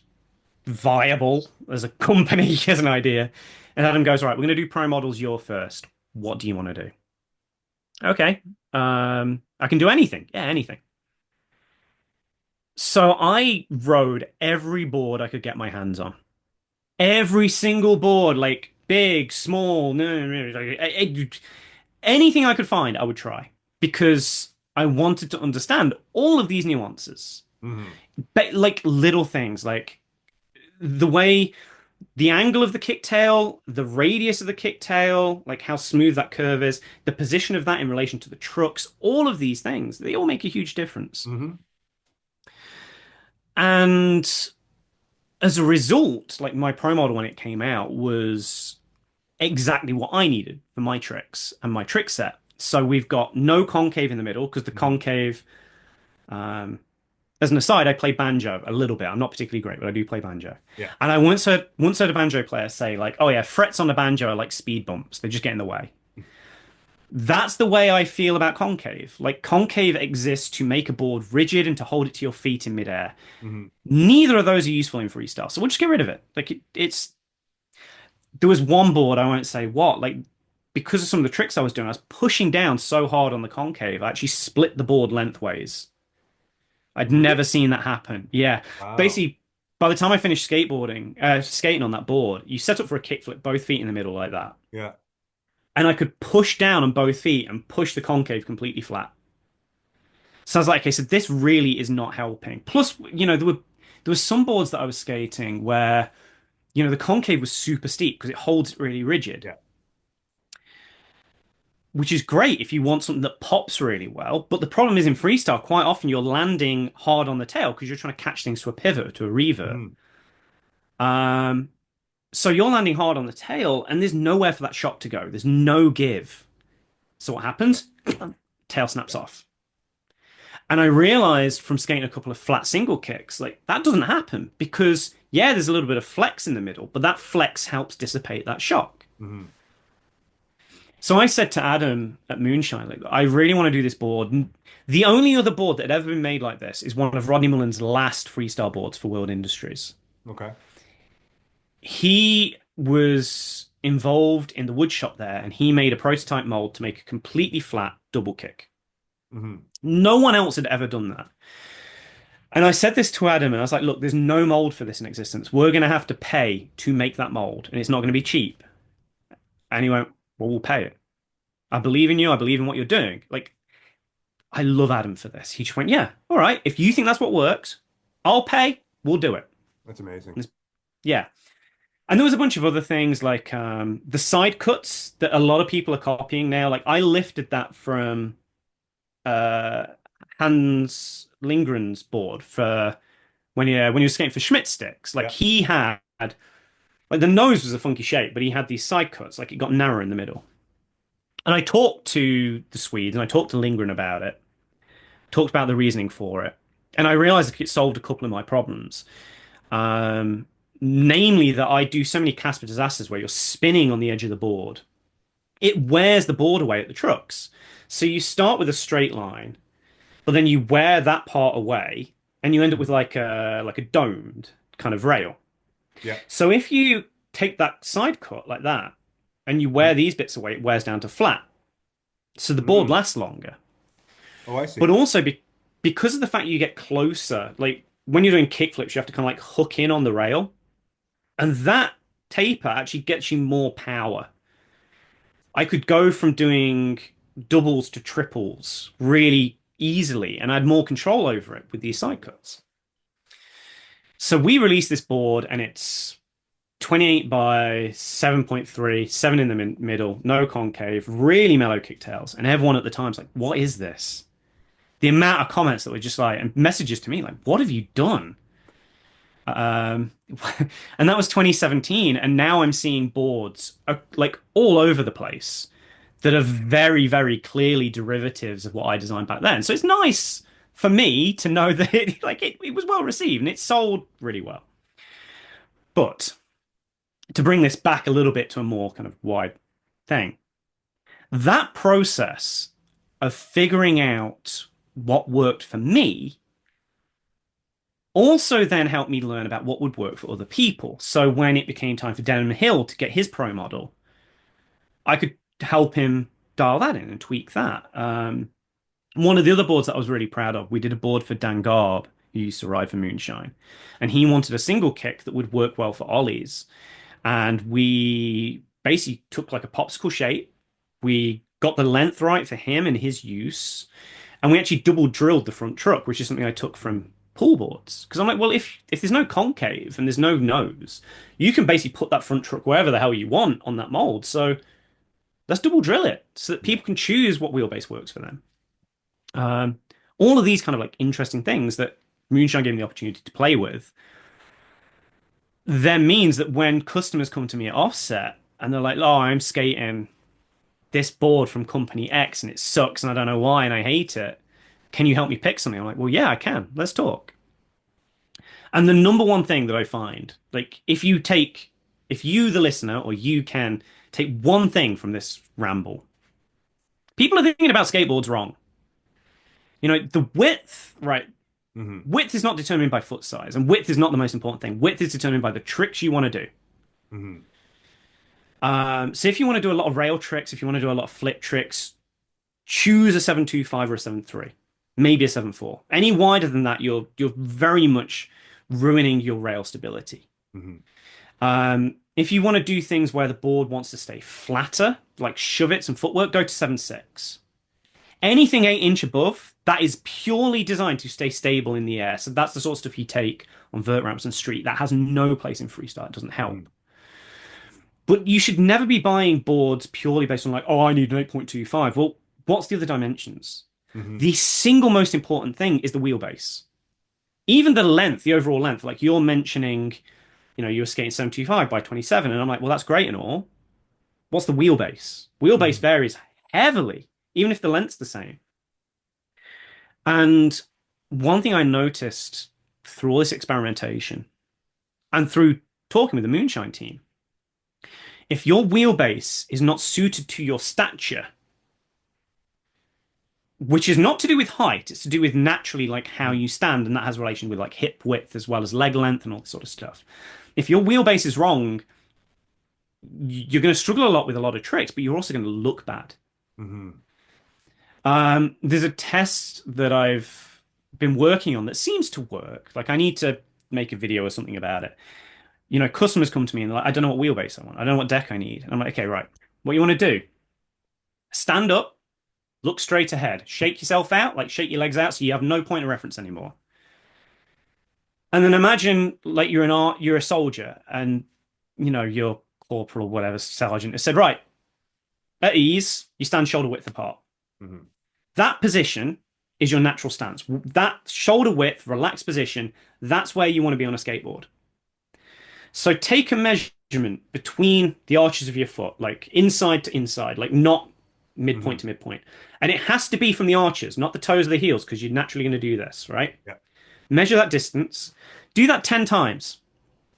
viable as a company, as an idea. And Adam goes, right, we're going to do pro models. You're first. What do you want to do? Okay. I can do anything. Yeah, anything. So I rode every board I could get my hands on. Every single board, like big, small, no, anything I could find, I would try because I wanted to understand all of these nuances, Mm-hmm. but like little things, like the way the angle of the kicktail, the radius of the kicktail, like how smooth that curve is, the position of that in relation to the trucks, all of these things, they all make a huge difference. Mm-hmm. And as a result, like my Pro model when it came out was exactly what I needed for my tricks and my trick set. So we've got no concave in the middle because the Mm-hmm. concave, um, as an aside, I play banjo a little bit. I'm not particularly great, but I do play banjo. Yeah. And I once heard a banjo player say like, "Oh yeah, frets on the banjo are like speed bumps. They just get in the way." That's the way I feel about concave. Like concave exists to make a board rigid and to hold it to your feet in midair. Mm-hmm. Neither of those are useful in freestyle, so we'll just get rid of it. Like it's there was one board, I won't say what, like because of some of the tricks I was doing, I was pushing down so hard on the concave, I actually split the board lengthways. I'd Really? never seen that happen. Yeah. Wow. Basically, by the time I finished skating on that board, you set up for a kickflip, both feet in the middle like that. Yeah. And I could push down on both feet and push the concave completely flat. So I was like, okay, so this really is not helping. Plus, there were some boards that I was skating where, the concave was super steep because it holds it really rigid, Yeah. which is great if you want something that pops really well. But the problem is in freestyle, quite often you're landing hard on the tail because you're trying to catch things to a pivot or to a revert. Mm-hmm. Um, so you're landing hard on the tail, and there's nowhere for that shock to go. There's no give. So what Yeah. happens? Tail snaps off. And I realized from skating a couple of flat single kicks, like that doesn't happen because, yeah, there's a little bit of flex in the middle, but that flex helps dissipate that shock. Mm-hmm. So I said to Adam at Moonshine, like, I really want to do this board. The only other board that had ever been made like this is one of Rodney Mullen's last freestyle boards for World Industries. Okay. He was involved in the wood shop there and he made a prototype mold to make a completely flat double kick. Mm-hmm. No one else had ever done that. And I said this to Adam and I was like, look, there's no mold for this in existence. We're going to have to pay to make that mold and it's not going to be cheap. And he went, well, we'll pay it. I believe in you. I believe in what you're doing. Like, I love Adam for this. He just went, yeah, all right. If you think that's what works, I'll pay. We'll do it. That's amazing. Yeah. And there was a bunch of other things like the side cuts that a lot of people are copying now. Like I lifted that from uh, Hans Lindgren's board for when he was skating for Schmidt sticks. Like Yeah. he had like the nose was a funky shape, but he had these side cuts. Like it got narrow in the middle. And I talked to the Swedes and I talked to Lindgren about it. Talked about the reasoning for it, and I realized it solved a couple of my problems. Um, Namely that I do so many Casper disasters where you're spinning on the edge of the board. It wears the board away at the trucks. So you start with a straight line, but then you wear that part away, and you end up with Mhm. like a domed kind of rail. Yeah. So if you take that side cut like that, and you wear Mhm. these bits away, it wears down to flat. So the board Mm. lasts longer. Oh, I But see. also because of the fact you get closer, like when you're doing kickflips, you have to kind of like hook in on the rail. And that taper actually gets you more power. I could go from doing doubles to triples really easily, and I had more control over it with these side cuts. So we released this board, and it's 28 by 7.3, 7 in the middle, no concave, really mellow kicktails. And everyone at the time's like, what is this? The amount of comments that were just like, and messages to me like, what have you done? Um, and that was 2017, and now I'm seeing boards like all over the place that are very, very clearly derivatives of what I designed back then. So it's nice for me to know that it was well received and it sold really well. But to bring this back a little bit to a more kind of wide thing, that process of figuring out what worked for me also then helped me learn about what would work for other people. So when it became time for Denham Hill to get his pro model, I could help him dial that in and tweak that. One of the other boards that I was really proud of, we did a board for Dan Garb, who used to ride for Moonshine, and he wanted a single kick that would work well for ollies. And we basically took like a popsicle shape. We got the length right for him and his use, and we actually double drilled the front truck, which is something I took from pull boards. Because I'm like, well, if there's no concave and there's no nose, you can basically put that front truck wherever the hell you want on that mold. So let's double drill it so that Yeah. people can choose what wheelbase works for them. Um, all of these kind of like interesting things that Moonshine gave me the opportunity to play with then means that when customers come to me at offset and they're like, oh, I'm skating this board from company X and it sucks and I don't know why and I hate it. Can you help me pick something? I'm like, well, yeah, I can. Let's talk. And the number one thing that I find, like, if you, the listener, or you can take one thing from this ramble, people are thinking about skateboards wrong. The width, right? Hmm. Width is not determined by foot size, and width is not the most important thing. Width is determined by the tricks you want to do. Hmm. So if you want to do a lot of rail tricks, if you want to do a lot of flip tricks, choose a 725 or a 73, maybe a 74. Any wider than that, you're very much ruining your rail stability. Hmm. If you want to do things where the board wants to stay flatter, like shove it and footwork, go to 7.6. Anything 8 inch above, that is purely designed to stay stable in the air. So that's the sort of stuff you take on vert ramps and street. That has no place in freestyle. It doesn't Hmm. help. But you should never be buying boards purely based on like, oh, I need an 8.25. Well, what's the other dimensions? Hmm. The single most important thing is the wheelbase. Even the length, the overall length, like you're mentioning, you're skating 725 by 27, and I'm like, well, that's great and all. What's the wheelbase? Wheelbase Hmm. varies heavily, even if the length's the same. And one thing I noticed through all this experimentation and through talking with the Moonshine team, if your wheelbase is not suited to your stature, which is not to do with height, it's to do with naturally like how you stand, and that has relation with like hip width as well as leg length and all this sort of stuff. If your wheelbase is wrong, you're going to struggle a lot with a lot of tricks, but you're also going to look bad. Hmm. There's a test that I've been working on that seems to work. Like I need to make a video or something about it. Customers come to me and they're like, I don't know what wheelbase I want. I don't know what deck I need. And I'm like, okay, right. What you want to do? Stand up, look straight ahead, shake yourself out, like shake your legs out so you have no point of reference anymore. And then imagine like you're a soldier and your corporal, whatever, sergeant has said, right, at ease, you stand shoulder width apart. Hmm. That position is your natural stance. That shoulder width, relaxed position, that's where you want to be on a skateboard. So take a measurement between the arches of your foot, like inside to inside, like not midpoint Hmm. to midpoint. And it has to be from the arches, not the toes of the heels, because you're naturally going to do this, right? Yeah. Measure that distance. Do that 10 times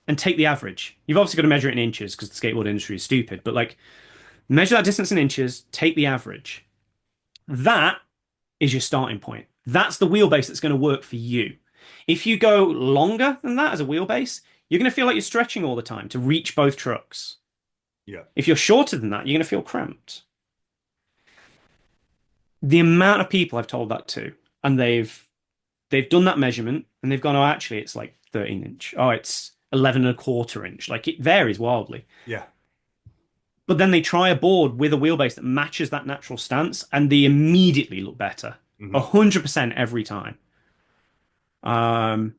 and take the average. You've obviously got to measure it in inches because the skateboard industry is stupid, but like measure that distance in inches, take the average. That is your starting point. That's the wheelbase that's going to work for you. If you go longer than that as a wheelbase, you're going to feel like you're stretching all the time to reach both trucks. Yeah. If you're shorter than that, you're going to feel cramped. The amount of people I've told that to, and they've done that measurement and they've gone, oh, actually, it's like 13 inch. Oh, it's 11 and a quarter inch. Like it varies wildly. Yeah. But then they try a board with a wheelbase that matches that natural stance and they immediately look better. Hmm. 100% every time. Um,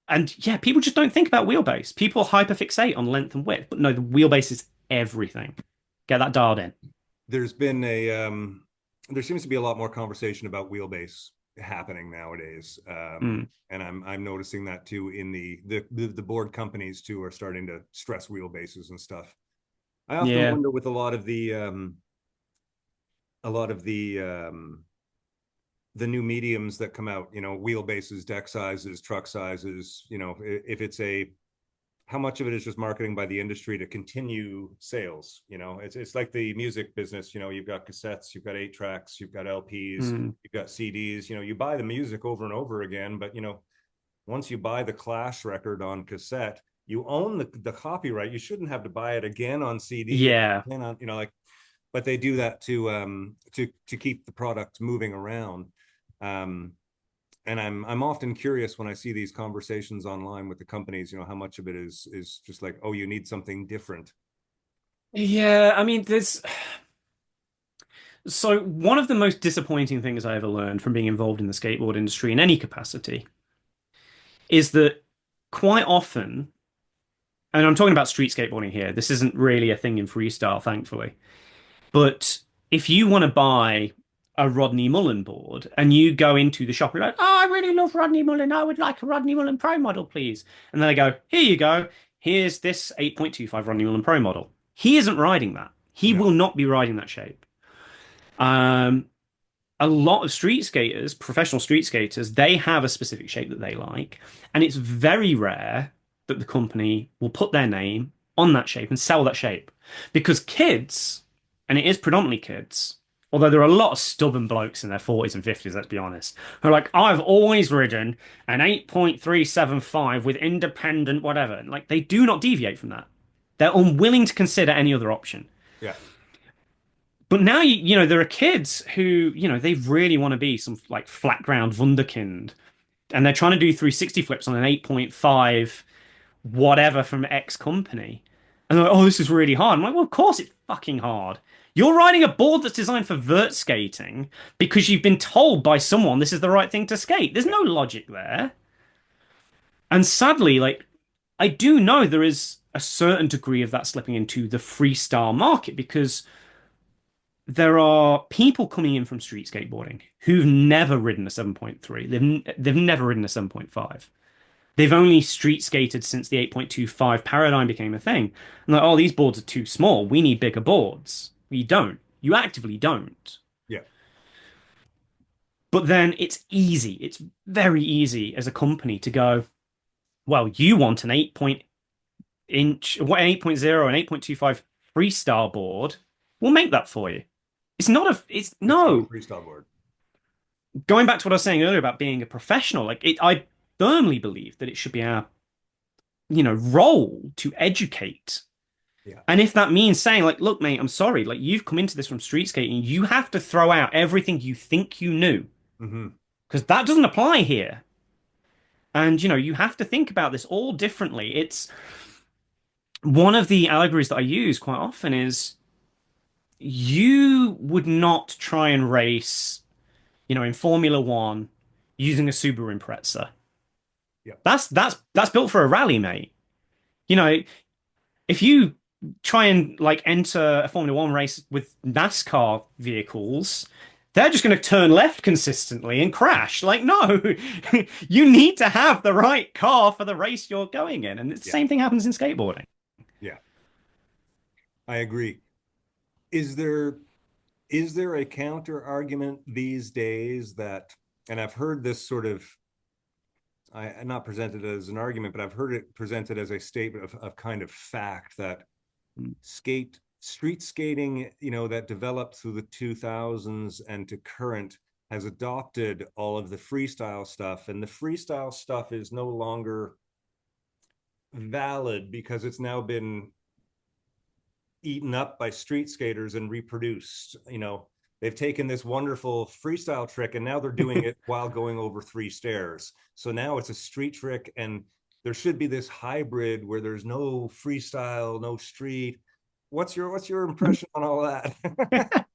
and yeah, people just don't think about wheelbase. People hyperfixate on length and width, but no, the wheelbase is everything. Get that dialed in. There's been there seems to be a lot more conversation about wheelbase happening nowadays. Mm, And I'm noticing that too in the board companies too are starting to stress wheelbases and stuff. I often yeah. wonder with a lot of the new mediums that come out, wheelbases, deck sizes, truck sizes, if it's how much of it is just marketing by the industry to continue sales. It's like the music business. You've got cassettes, you've got 8 tracks, you've got LPs, Mm, you've got CDs. You buy the music over and over again, but once you buy the Clash record on cassette, you own the copyright. You shouldn't have to buy it again on CD and yeah. again on, like, but they do that to keep the product moving around. um and I'm often curious when I see these conversations online with the companies, how much of it is just like, oh, you need something different. Yeah, I mean, there's so one of the most disappointing things I ever learned from being involved in the skateboard industry in any capacity is that quite often, and I'm talking about street skateboarding here, this isn't really a thing in freestyle, thankfully. But if you want to buy a Rodney Mullen board and you go into the shop, you're like, oh, I really love Rodney Mullen. I would like a Rodney Mullen Pro model, please. And then they go, here you go. Here's this 8.25 Rodney Mullen Pro model. He isn't riding that. He No. will not be riding that shape. Um, a lot of street skaters, professional street skaters, they have a specific shape that they like. And it's very rare that the company will put their name on that shape and sell that shape. Because kids, and it is predominantly kids, although there are a lot of stubborn blokes in their 40s and 50s, let's be honest, who are like, I've always ridden an 8.375 with independent whatever. And like, they do not deviate from that. They're unwilling to consider any other option. Yeah. But now, there are kids who, they really want to be some like flat ground wunderkind. And they're trying to do 360 flips on an 8.5 whatever from X company. And they're like, oh, this is really hard. I'm like, well, of course it's fucking hard. You're riding a board that's designed for vert skating because you've been told by someone this is the right thing to skate. There's Yeah. no logic there. And sadly, like, I do know there is a certain degree of that slipping into the freestyle market because there are people coming in from street skateboarding who've never ridden a 7.3. They've never ridden a 7.5. They've only street skated since the 8.25 paradigm became a thing. And like, oh, these boards are too small. We need bigger boards. You don't. You actively don't. Yeah. But then it's easy. It's very easy as a company to go, well, you want an 8.0 and 8.25 freestyle board. We'll make that for you. It's It's not a no. freestyle board. Going back to what I was saying earlier about being a professional, I firmly believe that it should be our, role to educate. Yeah. And if that means saying, like, look, mate, I'm sorry, like, you've come into this from street skating, you have to throw out everything you think you knew, Hmm. because that doesn't apply here. And, you have to think about this all differently. It's one of the allegories that I use quite often is you would not try and race, in Formula One using a Subaru Impreza. Yeah. That's built for a rally, mate. You know, if you try and like enter a Formula One race with NASCAR vehicles, they're just going to turn left consistently and crash. Like, no, you need to have the right car for the race you're going in. And the Yeah. same thing happens in skateboarding. Yeah. I agree. Is there is there a counter argument these days that, and I've heard this sort of, I not presented as an argument, but I've heard it presented as a statement of kind of fact that street skating, that developed through the 2000s and to current has adopted all of the freestyle stuff, and the freestyle stuff is no longer valid because it's now been eaten up by street skaters and reproduced. They've taken this wonderful freestyle trick and now they're doing it while going over 3 stairs. So now it's a street trick, and there should be this hybrid where there's no freestyle, no street. What's your impression on all that?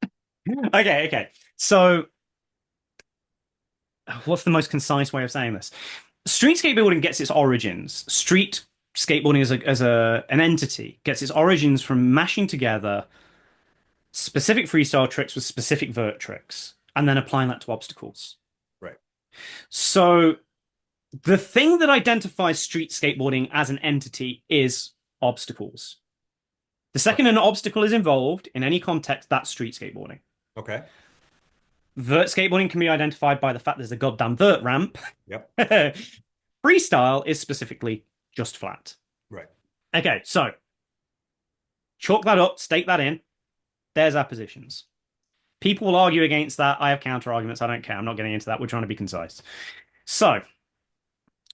Okay. So, what's the most concise way of saying this? Street skateboarding gets its origins. Street skateboarding as an entity gets its origins from mashing together specific freestyle tricks with specific vert tricks and then applying that to obstacles. Right. So the thing that identifies street skateboarding as an entity is obstacles. The second an obstacle is involved in any context, that's street skateboarding. Okay. Vert skateboarding can be identified by the fact there's a goddamn vert ramp. Yep. Freestyle is specifically just flat. Right. Okay, so chalk that up, stake that in. There's our positions. People will argue against that. I have counter arguments. I don't care. I'm not getting into that. We're trying to be concise. So,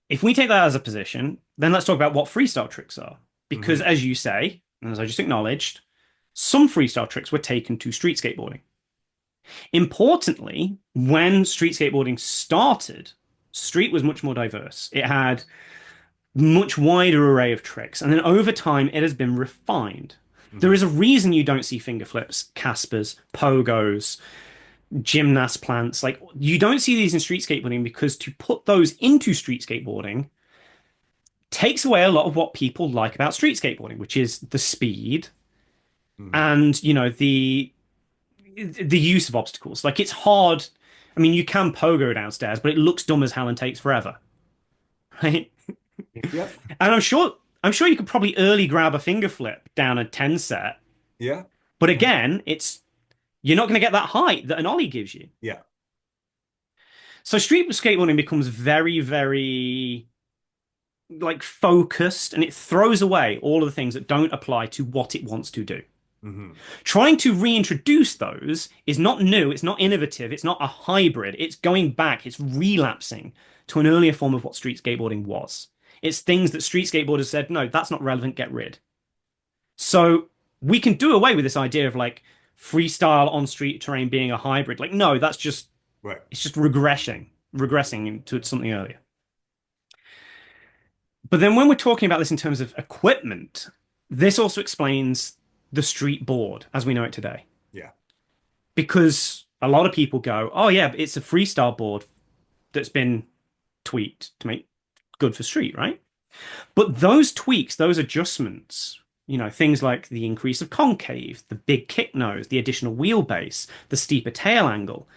if we take that as a position, then let's talk about what freestyle tricks are. Because as you say, and as I just acknowledged, some freestyle tricks were taken to street skateboarding. Importantly, when street skateboarding started, street was much more diverse. It had much wider array of tricks, and then over time it has been refined. There is a reason you don't see finger flips, Caspers, pogos, gymnast plants. Like, you don't see these in street skateboarding because to put those into street skateboarding takes away a lot of what people like about street skateboarding, which is the speed Hmm. and, the use of obstacles. Like it's hard. I mean, you can pogo downstairs, but it looks dumb as hell and takes forever, right? Yep. And I'm sure you could probably early grab a finger flip down a 10 set, Yeah. but again, it's you're not going to get that height that an ollie gives you. Yeah. So street skateboarding becomes very, very like focused and it throws away all of the things that don't apply to what it wants to do. Hmm. Trying to reintroduce those is not new, it's not innovative, it's not a hybrid, it's going back, it's relapsing to an earlier form of what street skateboarding was. It's things that street skateboarders said, no, that's not relevant, get rid. So we can do away with this idea of like freestyle on street terrain being a hybrid. Like, no, that's just Right. it's just regressing into something earlier. But then when we're talking about this in terms of equipment, this also explains the street board as we know it today. Yeah. Because a lot of people go, oh, yeah, but it's a freestyle board that's been tweaked to make good for street, right? But those tweaks, those adjustments, things like the increase of concave, the big kick nose, the additional wheelbase, the steeper tail angle,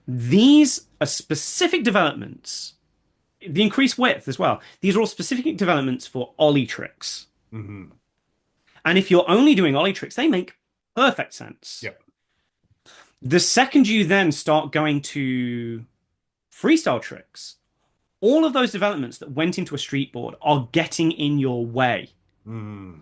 these are specific developments. The increased width as well. These are all specific developments for ollie tricks. Hmm. And if you're only doing ollie tricks, they make perfect sense. Yep. The second you then start going to freestyle tricks, all of those developments that went into a street board are getting in your way. Hmm.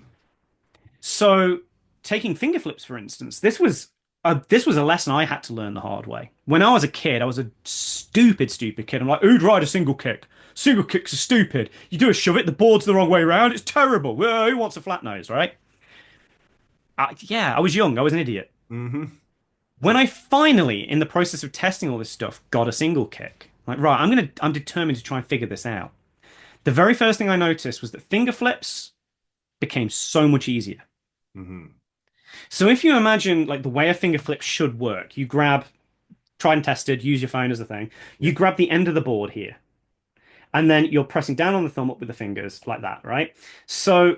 So, taking finger flips, for instance, this was a lesson I had to learn the hard way. When I was a kid, I was a stupid, stupid kid. I'm like, who'd ride a single kick? Single kicks are stupid. You do a shove it, the board's the wrong way around. It's terrible. Well, who wants a flat nose, right? Yeah, I was young. I was an idiot. Hmm. When I finally, in the process of testing all this stuff, got a single kick, like, right, I'm determined to try and figure this out. The very first thing I noticed was that finger flips became so much easier. Hmm. So if you imagine like the way a finger flip should work, you grab, tried and tested, use your phone as a thing. You Yeah. grab the end of the board here, and then you're pressing down on the thumb up with the fingers like that, right? So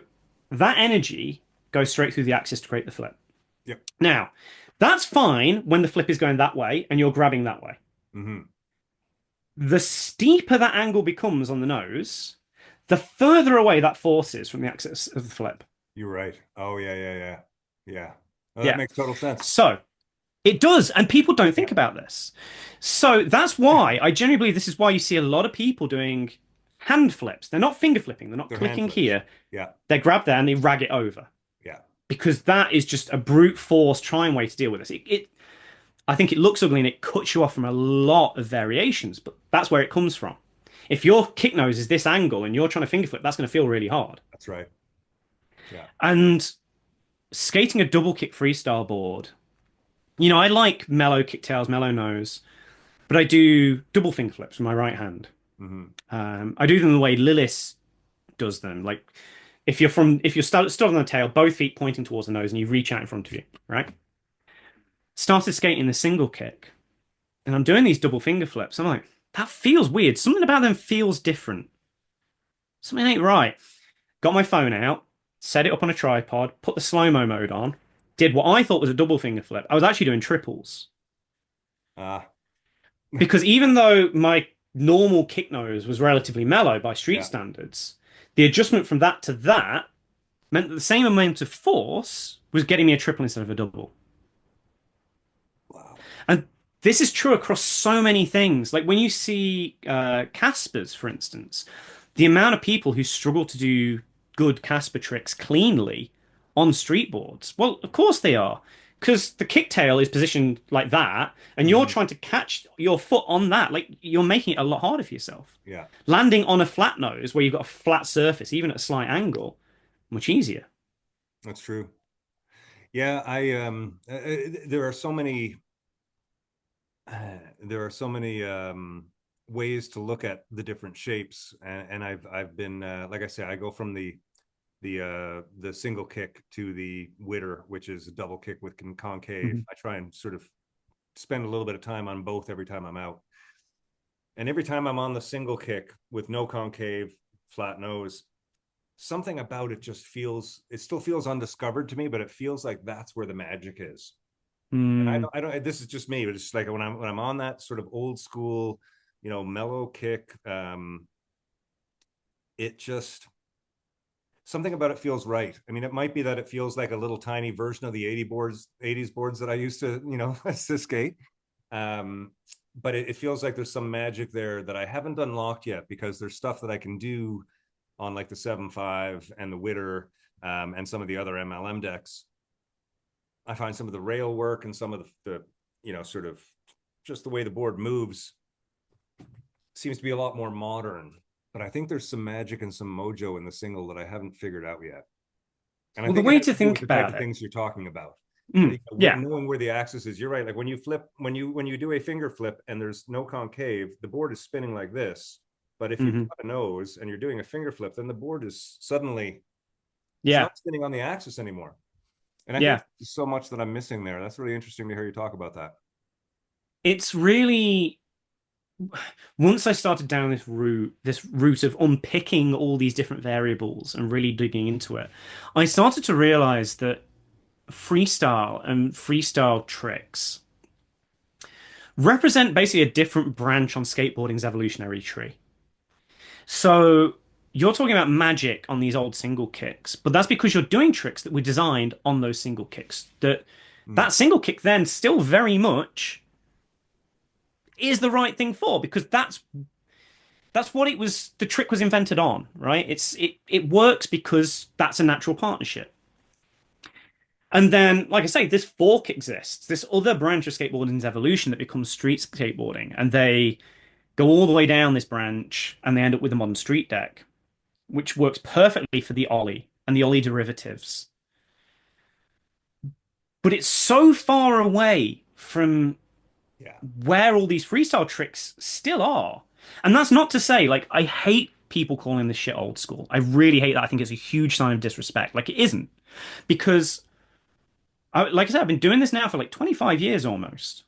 that energy goes straight through the axis to create the flip. Yep. Now, that's fine when the flip is going that way and you're grabbing that way. Hmm. The steeper that angle becomes on the nose, the further away that force is from the axis of the flip. You're right. Oh, yeah, yeah, yeah. Yeah. Oh, that Yeah. makes total sense. So it does, and people don't Yeah. think about this. So that's why I genuinely believe this is why you see a lot of people doing hand flips. They're not finger flipping, they're not They're hand clicking flips. here. Yeah. They grab there and they rag it over Yeah. because that is just a brute force trying way to deal with this. I think it looks ugly and it cuts you off from a lot of variations, but that's where it comes from. If your kick nose is this angle and you're trying to finger flip, that's going to feel really hard. That's right. Yeah. And skating a double kick freestyle board, I like mellow kicktails, mellow nose, but I do double finger flips with my right hand. Hmm. I do them the way Lillis does them. Like if you're stood on the tail, both feet pointing towards the nose, and you reach out in front of you, right? Started skating the single kick, and I'm doing these double finger flips. I'm like, that feels weird. Something about them feels different. Something ain't right. Got my phone out, set it up on a tripod, put the slow-mo mode on, did what I thought was a double finger flip. I was actually doing triples. Ah, Because even though my normal kick nose was relatively mellow by street yeah. standards, the adjustment from that to that meant that the same amount of force was getting me a triple instead of a double. Wow. And this is true across so many things. Like when you see Caspers, for instance, the amount of people who struggle to do good Casper tricks cleanly on street boards. Well, of course they are, because the kicktail is positioned like that, and you're Hmm. trying to catch your foot on that. Like you're making it a lot harder for yourself. Yeah. Landing on a flat nose where you've got a flat surface, even at a slight angle, much easier. That's true. Yeah, there are so many there are so many ways to look at the different shapes, and I've been like I said, I go from the single kick to the witter, which is a double kick with concave. Mhm. I try and sort of spend a little bit of time on both every time I'm out. And every time I'm on the single kick with no concave, flat nose, something about it just feels, it still feels undiscovered to me, but it feels like that's where the magic is. And Mm. I don't, this is just me, but it's like when I'm on that sort of old school, mellow kick, it just, something about it feels right. I mean, it might be that it feels like a little tiny version of the 80s boards that I used to, to skate. Um, but it feels like there's some magic there that I haven't unlocked yet, because there's stuff that I can do on like the 7.5 and the Witter, and some of the other MLM decks. I find some of the rail work and some of sort of just the way the board moves seems to be a lot more modern. But I think there's some magic and some mojo in the single that I haven't figured out yet. And I Well, the think it way has to to do think with the type about of it. things you're talking about. Yeah. Knowing where the axis is, you're right. Like when you flip, when you do a finger flip and there's no concave, the board is spinning like this. But if you've Hmm. got a nose and you're doing a finger flip, then the board is suddenly, it's Yeah. not spinning on the axis anymore. And I think Yeah. there's so much that I'm missing there. That's really interesting to hear you talk about that. It's really, once I started down this route of unpicking all these different variables and really digging into it, I started to realize that freestyle and freestyle tricks represent basically a different branch on skateboarding's evolutionary tree. So you're talking about magic on these old single kicks, but that's because you're doing tricks that were designed on those single kicks. That Mm. single kick then still very much is the right thing for, because that's what it was, the trick was invented on, right? It works because that's a natural partnership. And then, like I say, this fork exists, this other branch of skateboarding's evolution that becomes street skateboarding, and they go all the way down this branch and they end up with a modern street deck, which works perfectly for the ollie and the ollie derivatives. But it's so far away from Yeah. where all these freestyle tricks still are. And that's not to say, like, I hate people calling this shit old school. I really hate that. I think it's a huge sign of disrespect. Like, it isn't. Because, like I said, I've been doing this now for like 25 years almost.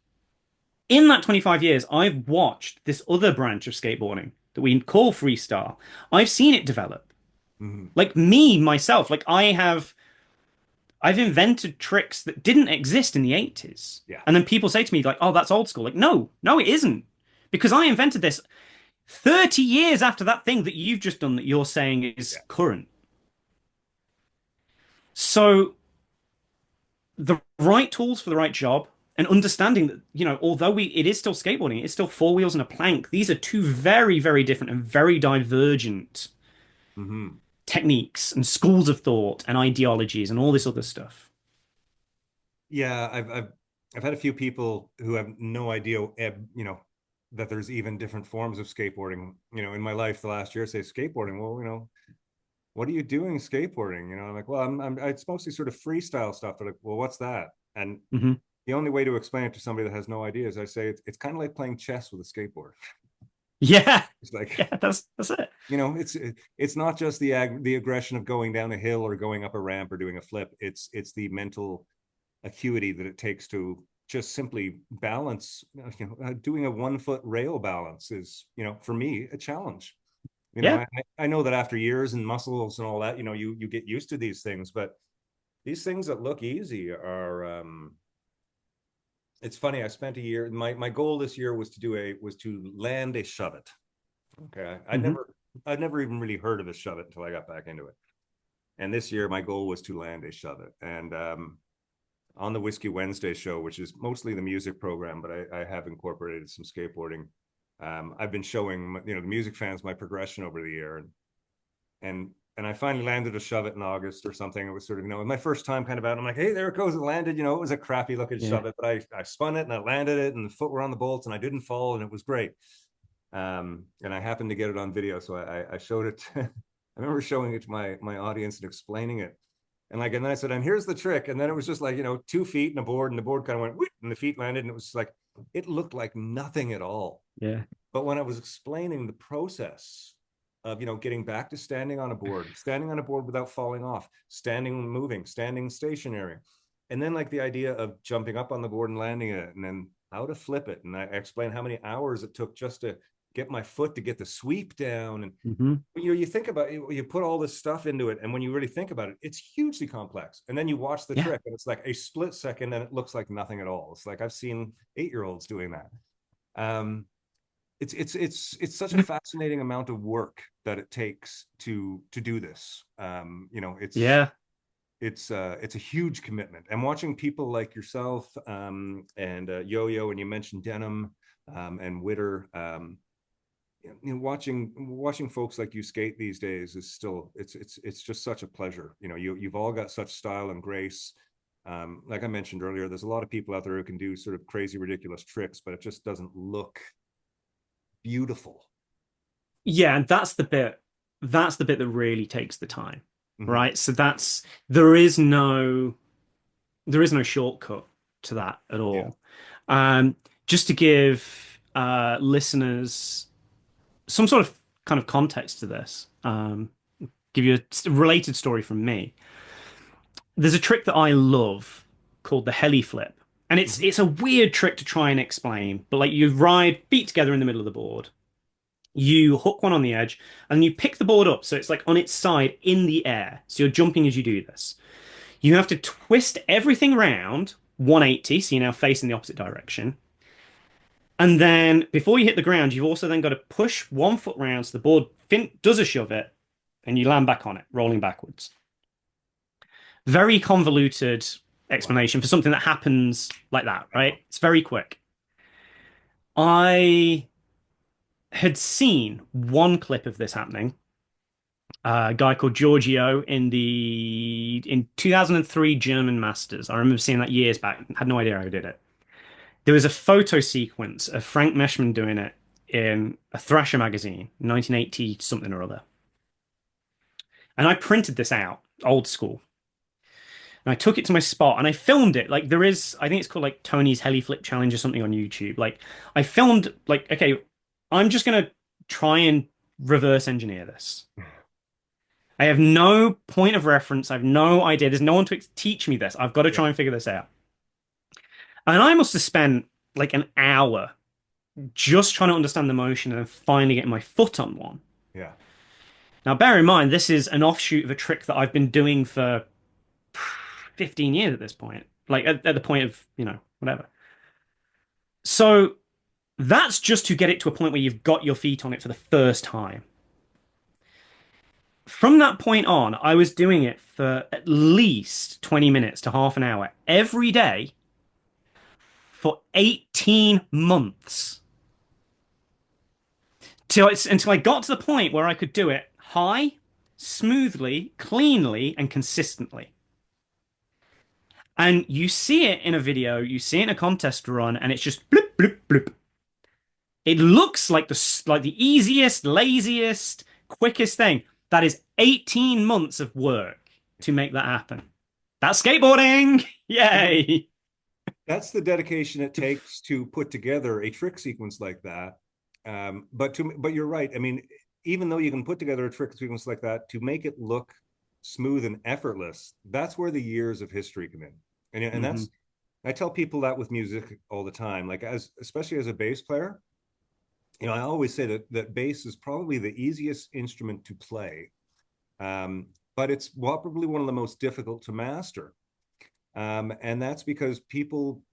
In that 25 years, I've watched this other branch of skateboarding that we call freestyle. I've seen it develop. Mm-hmm. Like me, myself, like I've invented tricks that didn't exist in the 80s. Yeah. And then people say to me, like, oh, that's old school. Like, no, no, it isn't. Because I invented this 30 years after that thing that you've just done that you're saying is Yeah. current. So the right tools for the right job and understanding that, although it is still skateboarding, it's still four wheels and a plank. These are two very, very different and very divergent Mm-hmm. techniques and schools of thought and ideologies and all this other stuff. Yeah. I've had a few people who have no idea, that there's even different forms of skateboarding, in my life the last year, say skateboarding. Well, what are you doing skateboarding? I'm like, well, it's mostly sort of freestyle stuff. They're like, well, what's that? And Hmm. the only way to explain it to somebody that has no idea is I say it's kind of like playing chess with a skateboard. Yeah, It's like, yeah, that's it. it's not just the aggression of going down a hill or going up a ramp or doing a flip. It's the mental acuity that it takes to just simply balance. Doing a 1 foot rail balance is, for me, a challenge. Yeah, I know that after years and muscles and all that, you get used to these things, but these things that look easy are, it's funny. I spent a year, my goal this year was to land a shove it. Okay. hmm I'd never even really heard of a shove it until I got back into it. And this year my goal was to land a shove it. And on the Whiskey Wednesday show, which is mostly the music program, but I have incorporated some skateboarding. I've been showing, the music fans my progression over the year, and I finally landed a shove it in August or something. It was sort of, my first time kind of out. I'm like, hey, there it goes. It landed. It was a crappy looking yeah. shove it, but I spun it and I landed it, and the foot were on the bolts, and I didn't fall, and it was great. And I happened to get it on video, so I showed it. I remember showing it to my audience and explaining it. And then I said, and here's the trick. And then it was just like, 2 feet and a board, and the board kind of went, whoop, and the feet landed. And it was like, it looked like nothing at all. Yeah. But when I was explaining the process of, getting back to standing on a board without falling off, standing, moving, standing stationary, and then like the idea of jumping up on the board and landing it, and then how to flip it. And I explained how many hours it took just to get my foot to get the sweep down. And Hmm. you think about it, you put all this stuff into it, and when you really think about it, it's hugely complex. And then you watch the Yeah. trick, and it's like a split second, and it looks like nothing at all. It's like I've seen 8-year-olds doing that. Um, it's such a fascinating amount of work that it takes to do this. Yeah. It's a huge commitment. And watching people like yourself, and Yo-Yo, and you mentioned Denim, and Witter, watching folks like you skate these days is still, it's just such a pleasure. You've all got such style and grace. Like I mentioned earlier, there's a lot of people out there who can do sort of crazy, ridiculous tricks, but it just doesn't look beautiful. Yeah, and that's the bit that really takes the time, Mm-hmm. right? So that's there is no there is no shortcut to that at Yeah. all. Just to give listeners some sort of kind of context to this, give you a related story from me. There's a trick that I love called the heli flip. And Mm-hmm. it's a weird trick to try and explain, but like you ride feet together in the middle of the board, you hook one on the edge, and you pick the board up so it's like on its side in the air. So you're jumping as you do this. You have to twist everything round 180, so you're now facing the opposite direction. And then before you hit the ground, you've also then got to push one foot round so the board does a shove it, and you land back on it, rolling backwards. Very convoluted Wow. explanation for something that happens like that, right? It's very quick. I had seen one clip of this happening. A guy called Giorgio in 2003 German Masters. I remember seeing that years back. Had no idea how he did it. There was a photo sequence of Frank Meshman doing it in a Thrasher magazine, 1980 something or other. And I printed this out, old school. And I took it to my spot and I filmed it. Like there is, I think it's called like Tony's Heli Flip Challenge or something on YouTube. Like I filmed like, okay, I'm just gonna try and reverse engineer this. I have no point of reference. I have no idea. There's no one to teach me this. I've got to Yeah. try and figure this out. And I must have spent like an hour just trying to understand the motion and then finally getting my foot on one. Yeah. Now, bear in mind, this is an offshoot of a trick that I've been doing for 15 years at this point. Like at the point of, whatever. So that's just to get it to a point where you've got your feet on it for the first time. From that point on, I was doing it for at least 20 minutes to half an hour every day for 18 months until I got to the point where I could do it high, smoothly, cleanly, and consistently. And you see it in a video, you see it in a contest run, and it's just bloop, bloop, bloop. It looks like the easiest, laziest, quickest thing. That is 18 months of work to make that happen. That's skateboarding. Well, Yay. that's the dedication it takes to put together a trick sequence like that. But you're right. I mean, even though you can put together a trick sequence like that, to make it look smooth and effortless, that's where the years of history come in. And Hmm. that's, I tell people that with music all the time, like especially as a bass player, I always say that bass is probably the easiest instrument to play, but it's probably one of the most difficult to master. And that's because people,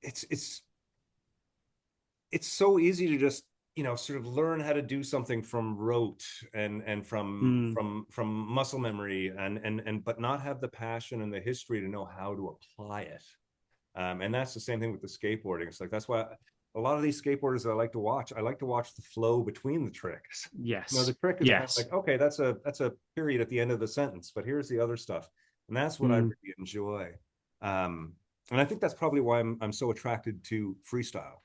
it's it's it's so easy to just sort of learn how to do something from rote, and Mm. from muscle memory, and but not have the passion and the history to know how to apply it. And that's the same thing with the skateboarding. It's like, that's why a lot of these skateboarders that I like to watch the flow between the tricks. The Yes. trick is kind of Yes. like, okay, that's a period at the end of the sentence, but here's the other stuff. And that's what I Mm. really enjoy. um, and I think that's probably why I'm so attracted to freestyle.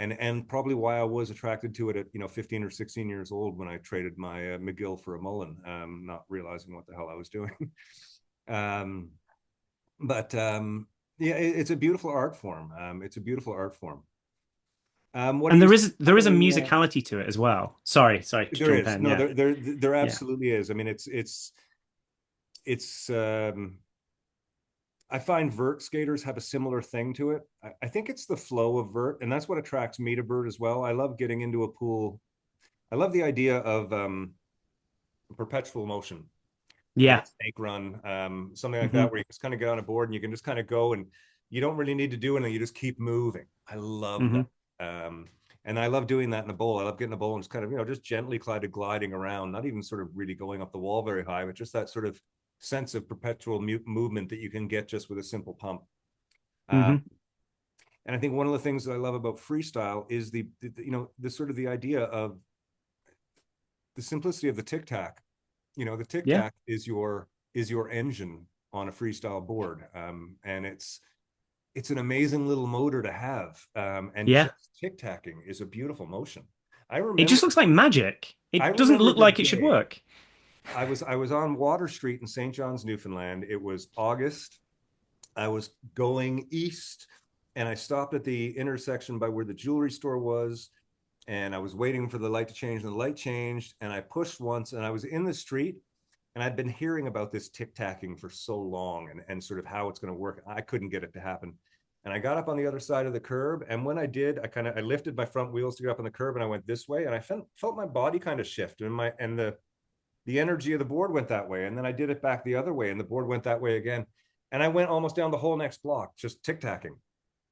And probably why I was attracted to it at 15 or 16 years old, when I traded my McGill for a Mullen, not realizing what the hell I was doing. um, but yeah, it's a beautiful art form. It's a beautiful art form. What are And you there is a any? musicality to it as well. Sorry to There jump is in. no, Yeah. there Yeah. absolutely is. I mean, it's I find vert skaters have a similar thing to it. I think it's the flow of vert, and that's what attracts me to vert as well. I love getting into a pool. I love the idea of perpetual motion, like a Yeah. snake run, something like that, Hmm. where you just kind of get on a board and you can just kind of go and you don't really need to do anything. You just keep moving. I love that. Hmm. And I love doing that in a bowl. I love getting a bowl and just kind of, just gently gliding around, not even sort of really going up the wall very high, but just that sort of sense of perpetual movement that you can get just with a simple pump. Uh, Hmm. and I think one of the things that I love about freestyle is the sort of the idea of the simplicity of the tic tac. The tic Yeah. tac is your engine on a freestyle board, and it's an amazing little motor to have. And Yeah. just tic tacking is a beautiful motion. I It just remember looks like magic. I It doesn't remember look the like it should day work. I was on Water Street in St. John's, Newfoundland. It was August. I was going east, and I stopped at the intersection by where the jewelry store was, and I was waiting for the light to change, and the light changed, and I pushed once, and I was in the street, and I'd been hearing about this tic tacking for so long, and sort of how it's going to work. I couldn't get it to happen. And I got up on the other side of the curb. And when I did, I lifted my front wheels to get up on the curb, and I went this way. And I felt my body kind of shift. And the energy of the board went that way. And then I did it back the other way, and the board went that way again. And I went almost down the whole next block, just tic tacking.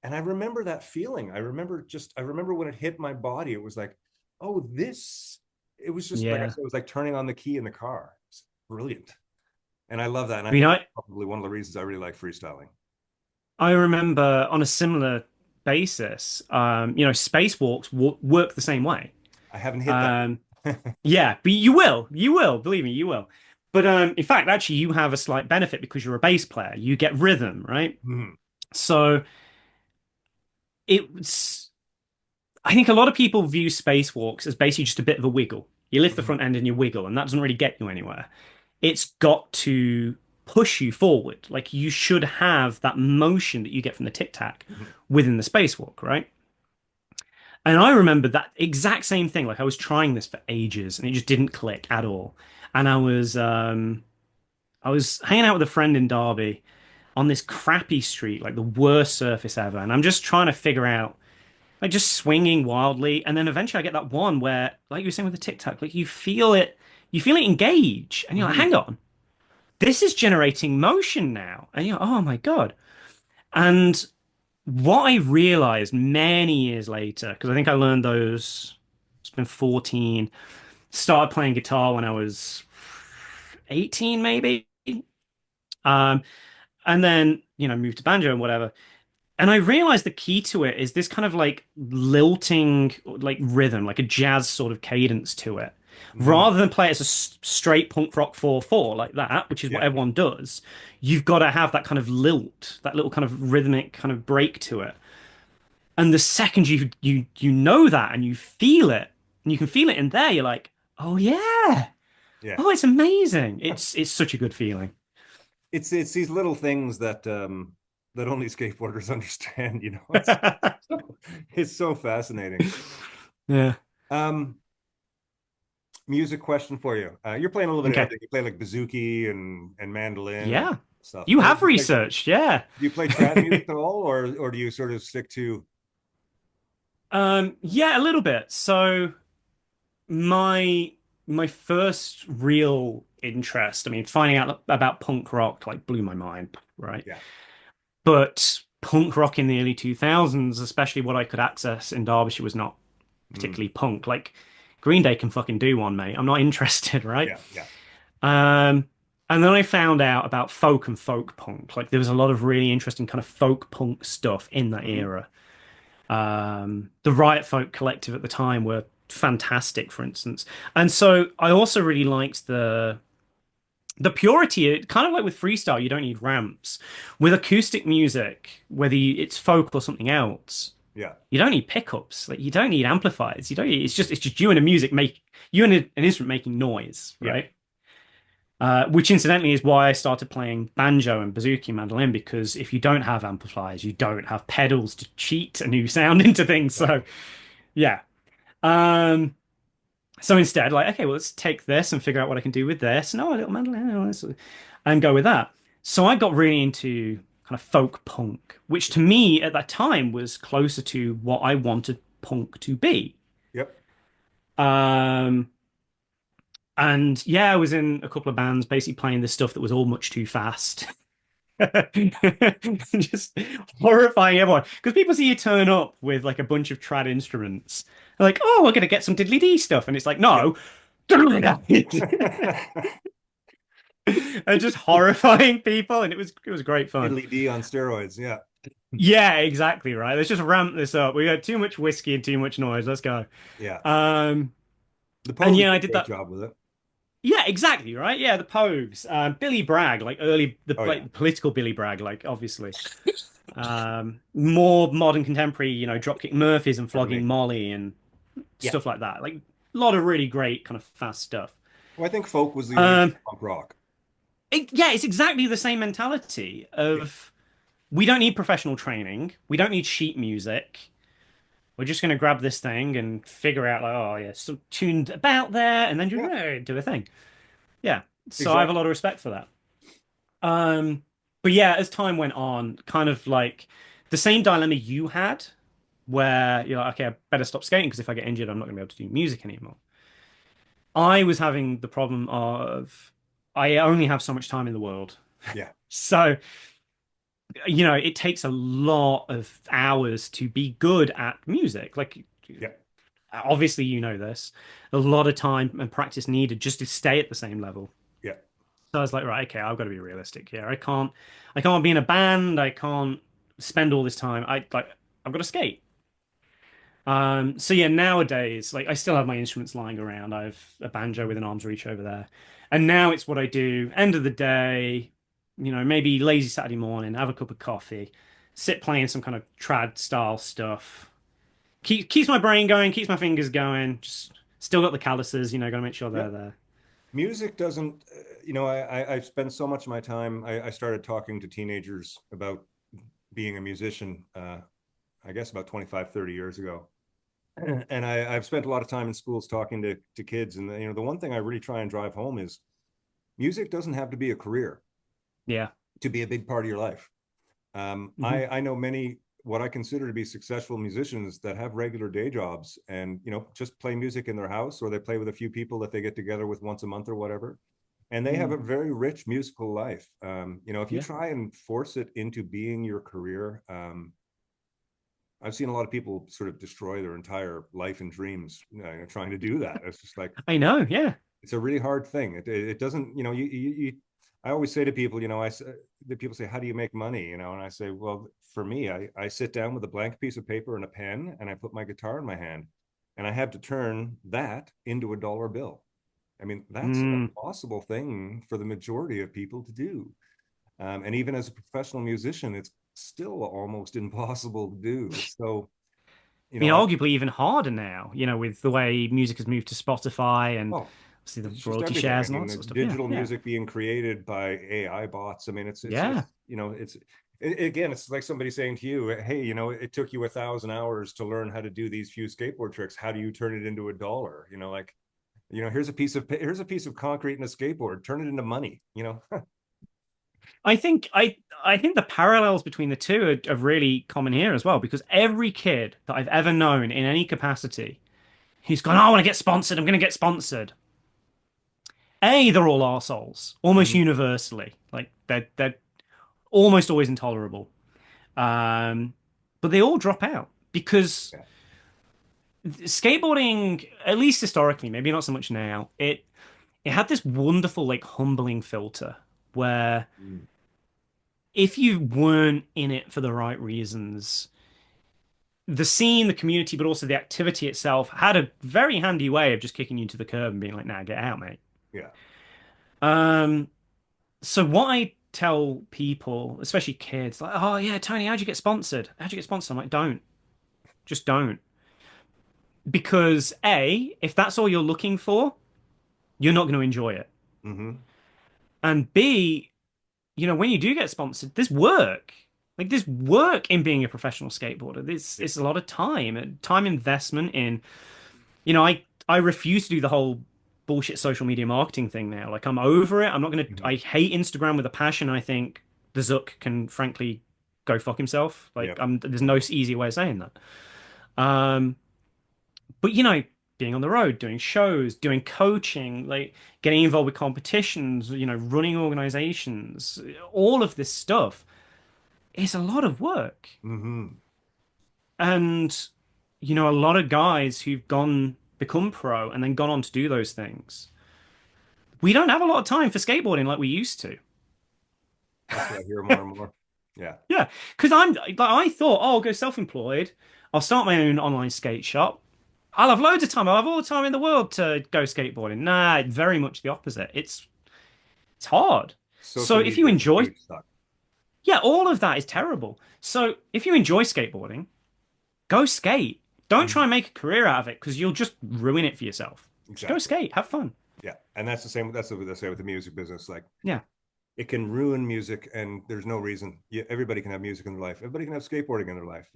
And I remember that feeling. I remember when it hit my body, it was like, oh, it was just like I Yeah. said, it was like turning on the key in the car. It's brilliant. And I love that. And I I mean, think I that's probably one of the reasons I really like freestyling. I remember on a similar basis, spacewalks work the same way. I haven't hit that Um, yet. yeah, but you will, believe me, you will. But in fact, actually, you have a slight benefit because you're a bass player. You get rhythm, right? Mhm. So it's, I think a lot of people view spacewalks as basically just a bit of a wiggle. You lift the Mhm. front end and you wiggle, and that doesn't really get you anywhere. It's got to push you forward. Like you should have that motion that you get from the tic tac Mhm. within the spacewalk, right? And I remember that exact same thing. Like I was trying this for ages and it just didn't click at all. And I was hanging out with a friend in Derby on this crappy street, like the worst surface ever. And I'm just trying to figure out, like just swinging wildly. And then eventually I get that one where, like you were saying with the tic tac, like you feel it engage. And you're like, Mhm. hang on, this is generating motion now. And you're, oh my God. And what I realized many years later, because I think I learned those, it's been 14, started playing guitar when I was 18, maybe. Um, and then, moved to banjo and whatever. And I realized the key to it is this kind of like lilting, like rhythm, like a jazz sort of cadence to it. Mhm. Rather than play it as a straight punk rock 4/4 like that, which is what Yeah. everyone does, you've got to have that kind of lilt, that little kind of rhythmic kind of break to it. And the second you know that and you feel it, and you can feel it in there, you're like, oh yeah, Yeah. oh it's amazing. It's such a good feeling. It's these little things that only skateboarders understand, it's so fascinating. Yeah. Um, Music question for you. You're playing a little bit of Okay. everything. You play like bouzouki and mandolin and Yeah. stuff. You Do have you play, researched, yeah. do you play trad music at all, or do you sort of stick to? Yeah, a little bit. So my my first real interest, I mean, finding out about punk rock like blew my mind, right? Yeah. But punk rock in the early 2000s, especially what I could access in Derbyshire, was not Mm. particularly punk. Like Green Day can fucking do one, mate. I'm not interested, right? Yeah. Yeah. Um, and then I found out about folk and folk punk. Like there was a lot of really interesting kind of folk punk stuff in that Mhm. era. The Riot Folk Collective at the time were fantastic, for instance. And so I also really liked the purity. Kind of like with freestyle, you don't need ramps. With acoustic music, whether it's folk or something else, Yeah. you don't need pickups. Like you don't need amplifiers. You don't. It's just you and a music make you and an instrument making noise, Yeah. right? Which incidentally is why I started playing banjo and bouzouki mandolin because if you don't have amplifiers, you don't have pedals to cheat a new sound into things. So Exactly. yeah. Um, so instead, like, okay, well, let's take this and figure out what I can do with this. No, a little mandolin, and go with that. So I got really into kind of folk punk, which to me at that time was closer to what I wanted punk to be. Yep. Um, and yeah, I was in a couple of bands basically playing this stuff that was all much too fast. Just horrifying everyone. Because people see you turn up with like a bunch of trad instruments. They're like, oh, we're gonna get some diddly dee stuff. And it's like, Yep. no. And just horrifying people. And it was great fun. Italy D on steroids. Yeah. Yeah, exactly right. Let's just ramp this up. We got too much whiskey and too much noise. Let's go. Yeah. Um, The and Pogues yeah, did I a did great that. job with it. Yeah, exactly right. Yeah, the Pogues, Billy Bragg, like early the Oh yeah. like political Billy Bragg, like obviously. More modern contemporary, Dropkick Murphys and Pardon Flogging me. Molly and Yeah. stuff like that. Like a lot of really great kind of fast stuff. Well, I think folk was the original Um, punk rock. yeah, it's exactly the same mentality Yeah. of we don't need professional training, we don't need sheet music. We're just going to grab this thing and figure out, like, oh yeah, some tuned about there, and then just Yeah. do a thing. Yeah, so I have a Exactly. lot of respect for that. Um, but yeah, as time went on, kind of like the same dilemma you had, where you're like, okay, I better stop skating because if I get injured, I'm not going to be able to do music anymore. I was having the problem of I only have so much time in the world. Yeah. So, it takes a lot of hours to be good at music. Like, Yeah. obviously, you know this, a lot of time and practice needed just to stay at the same level. Yeah. So I was like, right, okay, I've got to be realistic here. I can't be in a band. I can't spend all this time. I've got to skate. So yeah, nowadays, like I still have my instruments lying around. I have a banjo with an arm's reach over there. And now it's what I do. End of the day, maybe lazy Saturday morning, have a cup of coffee, sit playing some kind of trad style stuff. Keeps my brain going, keeps my fingers going. Just still got the calluses, gotta make sure Yeah. they're there. Music doesn't, I've spent so much of my time. I started talking to teenagers about being a musician, I guess about 25, 30 years ago. And I've spent a lot of time in schools talking to kids. And, the one thing I really try and drive home is music doesn't have to be a career Yeah. to be a big part of your life. Hmm. I know many what I consider to be successful musicians that have regular day jobs and just play music in their house, or they play with a few people that they get together with once a month or whatever, and they have Mm. a very rich musical life. If you Yeah. try and force it into being your career, I've seen a lot of people sort of destroy their entire life and dreams, trying to do that. It's just like I know. Yeah. it's a really hard thing. It doesn't, I always say to people, the people say, how do you make money? And I say, well, for me, I sit down with a blank piece of paper and a pen and I put my guitar in my hand and I have to turn that into a dollar bill. I mean, that's an Mm. impossible thing for the majority of people to do. And even as a professional musician, it's still almost impossible to do. So, I mean, I, arguably even harder now, with the way music has moved to Spotify and oh, see the it's just royalty everything. I shares and all mean, that the sort of stuff. Yeah, digital yeah, music being created by AI bots. I mean, it's yeah. just again, it's like somebody saying to you, "Hey, it took you 1,000 hours to learn how to do these few skateboard tricks. How do you turn it into a dollar? Like, here's a piece of concrete and a skateboard. Turn it into money. I think the parallels between the two are really common here as well, because every kid that I've ever known in any capacity who's gone, oh, I want to get sponsored, I'm going to get sponsored. They're all arseholes, almost Mm-hmm. universally. Like they're almost always intolerable. Um, but they all drop out because Yeah. skateboarding, at least historically, maybe not so much now, it had this wonderful, like, humbling filter where Mm. if you weren't in it for the right reasons, the scene, the community, but also the activity itself had a very handy way of just kicking you to the curb and being like, nah, get out, mate. Yeah. Um, so what I tell people, especially kids, like, oh yeah, Tony, how'd you get sponsored? How'd you get sponsored? I'm like, don't. Just don't. Because A, if that's all you're looking for, you're not going to enjoy it. Mm-hmm. And B, when you do get sponsored, there's work. Like there's work in being a professional skateboarder. There's Yeah. it's a lot of time investment in, I refuse to do the whole bullshit social media marketing thing now. Like I'm over it. I'm not gonna Mm-hmm. I hate Instagram with a passion. I think the Zuck can frankly go fuck himself. Yeah. Like, there's no easy way of saying that. Um, but being on the road, doing shows, doing coaching, like getting involved with competitions, running organizations, all of this stuff is a lot of work. Hmm. And, a lot of guys who've become pro and then gone on to do those things. We don't have a lot of time for skateboarding like we used to. That's what I hear more and more. Yeah. Yeah, because I thought, oh, I'll go self-employed. I'll start my own online skate shop. I'll have loads of time. I'll have all the time in the world to go skateboarding. Nah, very much the opposite. It's hard. So Social if you media is a enjoy, huge suck. yeah, all of that is terrible. So if you enjoy skateboarding, go skate. Don't try Mhm. and make a career out of it because you'll just ruin it for yourself. Just go Exactly. skate, have fun. Yeah. And that's the same. That's what they say with the music business. Like Yeah. it can ruin music, and there's no reason. Everybody can have music in their life. Everybody can have skateboarding in their life.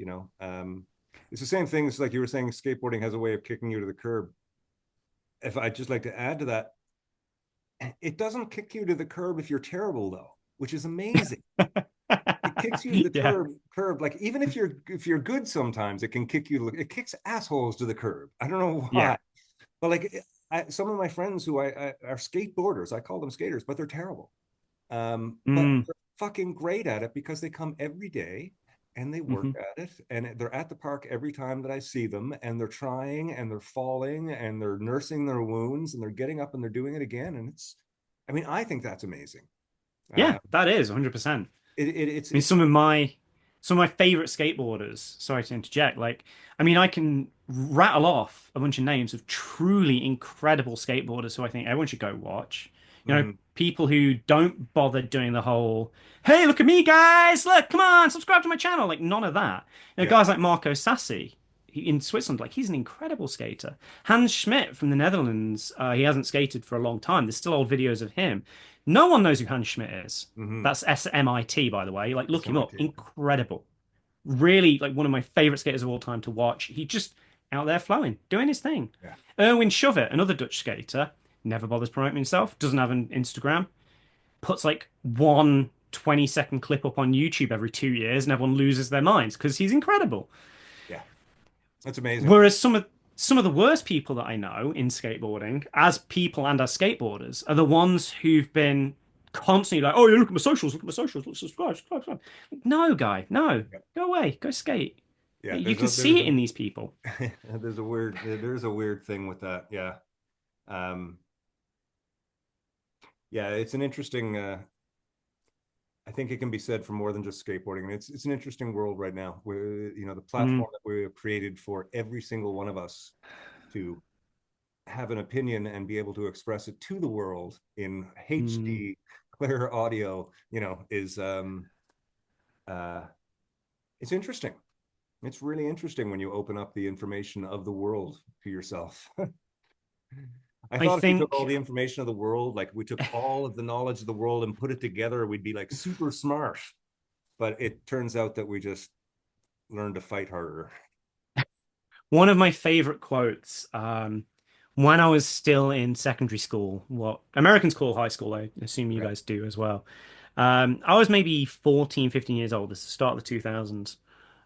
It's the same thing. It's like you were saying, skateboarding has a way of kicking you to the curb. If I'd just like to add to that, it doesn't kick you to the curb if you're terrible, though, which is amazing. It kicks you to the Yeah. curb. Like even if you're good, sometimes it can kick you. It kicks assholes to the curb. I don't know Yeah. why, but like some of my friends who I are skateboarders, I call them skaters, but they're terrible. But Mm. they're fucking great at it because they come every day and they work Hmm. at it, and they're at the park every time that I see them, and they're trying and they're falling and they're nursing their wounds and they're getting up and they're doing it again. And I mean, I think that's amazing. Yeah, Uh, that is 100%. I mean, it's some of my favorite skateboarders, sorry to interject, like I mean I can rattle off a bunch of names of truly incredible skateboarders who I think everyone should go watch. mhm, People who don't bother doing the whole, hey, look at me guys, look, come on, subscribe to my channel, like none of that. yeah, Guys like Marco Sassi in Switzerland, like he's an incredible skater. Hans Schmidt from the Netherlands, he hasn't skated for a long time. There's still old videos of him. No one knows who Hans Schmidt is. mhm. That's SMIT, by the way. Like, It's look him up. MIT. Incredible. Really, like one of my favorite skaters of all time to watch. He just out there flowing, doing his thing. Yeah, Erwin Shove, another Dutch skater, never bothers promoting himself, doesn't have an Instagram, puts like one 20-second clip up on YouTube every 2 years, and everyone loses their minds because he's incredible. yeah, that's amazing. Whereas some of the worst people that I know in skateboarding, as people and as skateboarders, are the ones who've been constantly like, "Oh, you look at my socials, look, subscribe, subscribe, subscribe." No, guy, no, Yeah, go away, go skate. yeah. You can see it in these people. There's a weird thing with that. Yeah, um, yeah. It's an interesting. I think it can be said for more than just skateboarding. And it's an interesting world right now where the Mm, platform that we have created for every single one of us to have an opinion and be able to express it to the world in mm. HD clear audio, is uh it's interesting. It's really interesting when you open up the information of the world to yourself. I I thought if we took all think the information of the world, like we took all of the knowledge of the world and put it together, we'd be like super smart. But it turns out that we just learn to fight harder. one of my favorite quotes, when I was still in secondary school, what Americans call high school, I assume you Yeah. guys do as well. I was maybe 14, 15 years old. This is the start of the 2000s.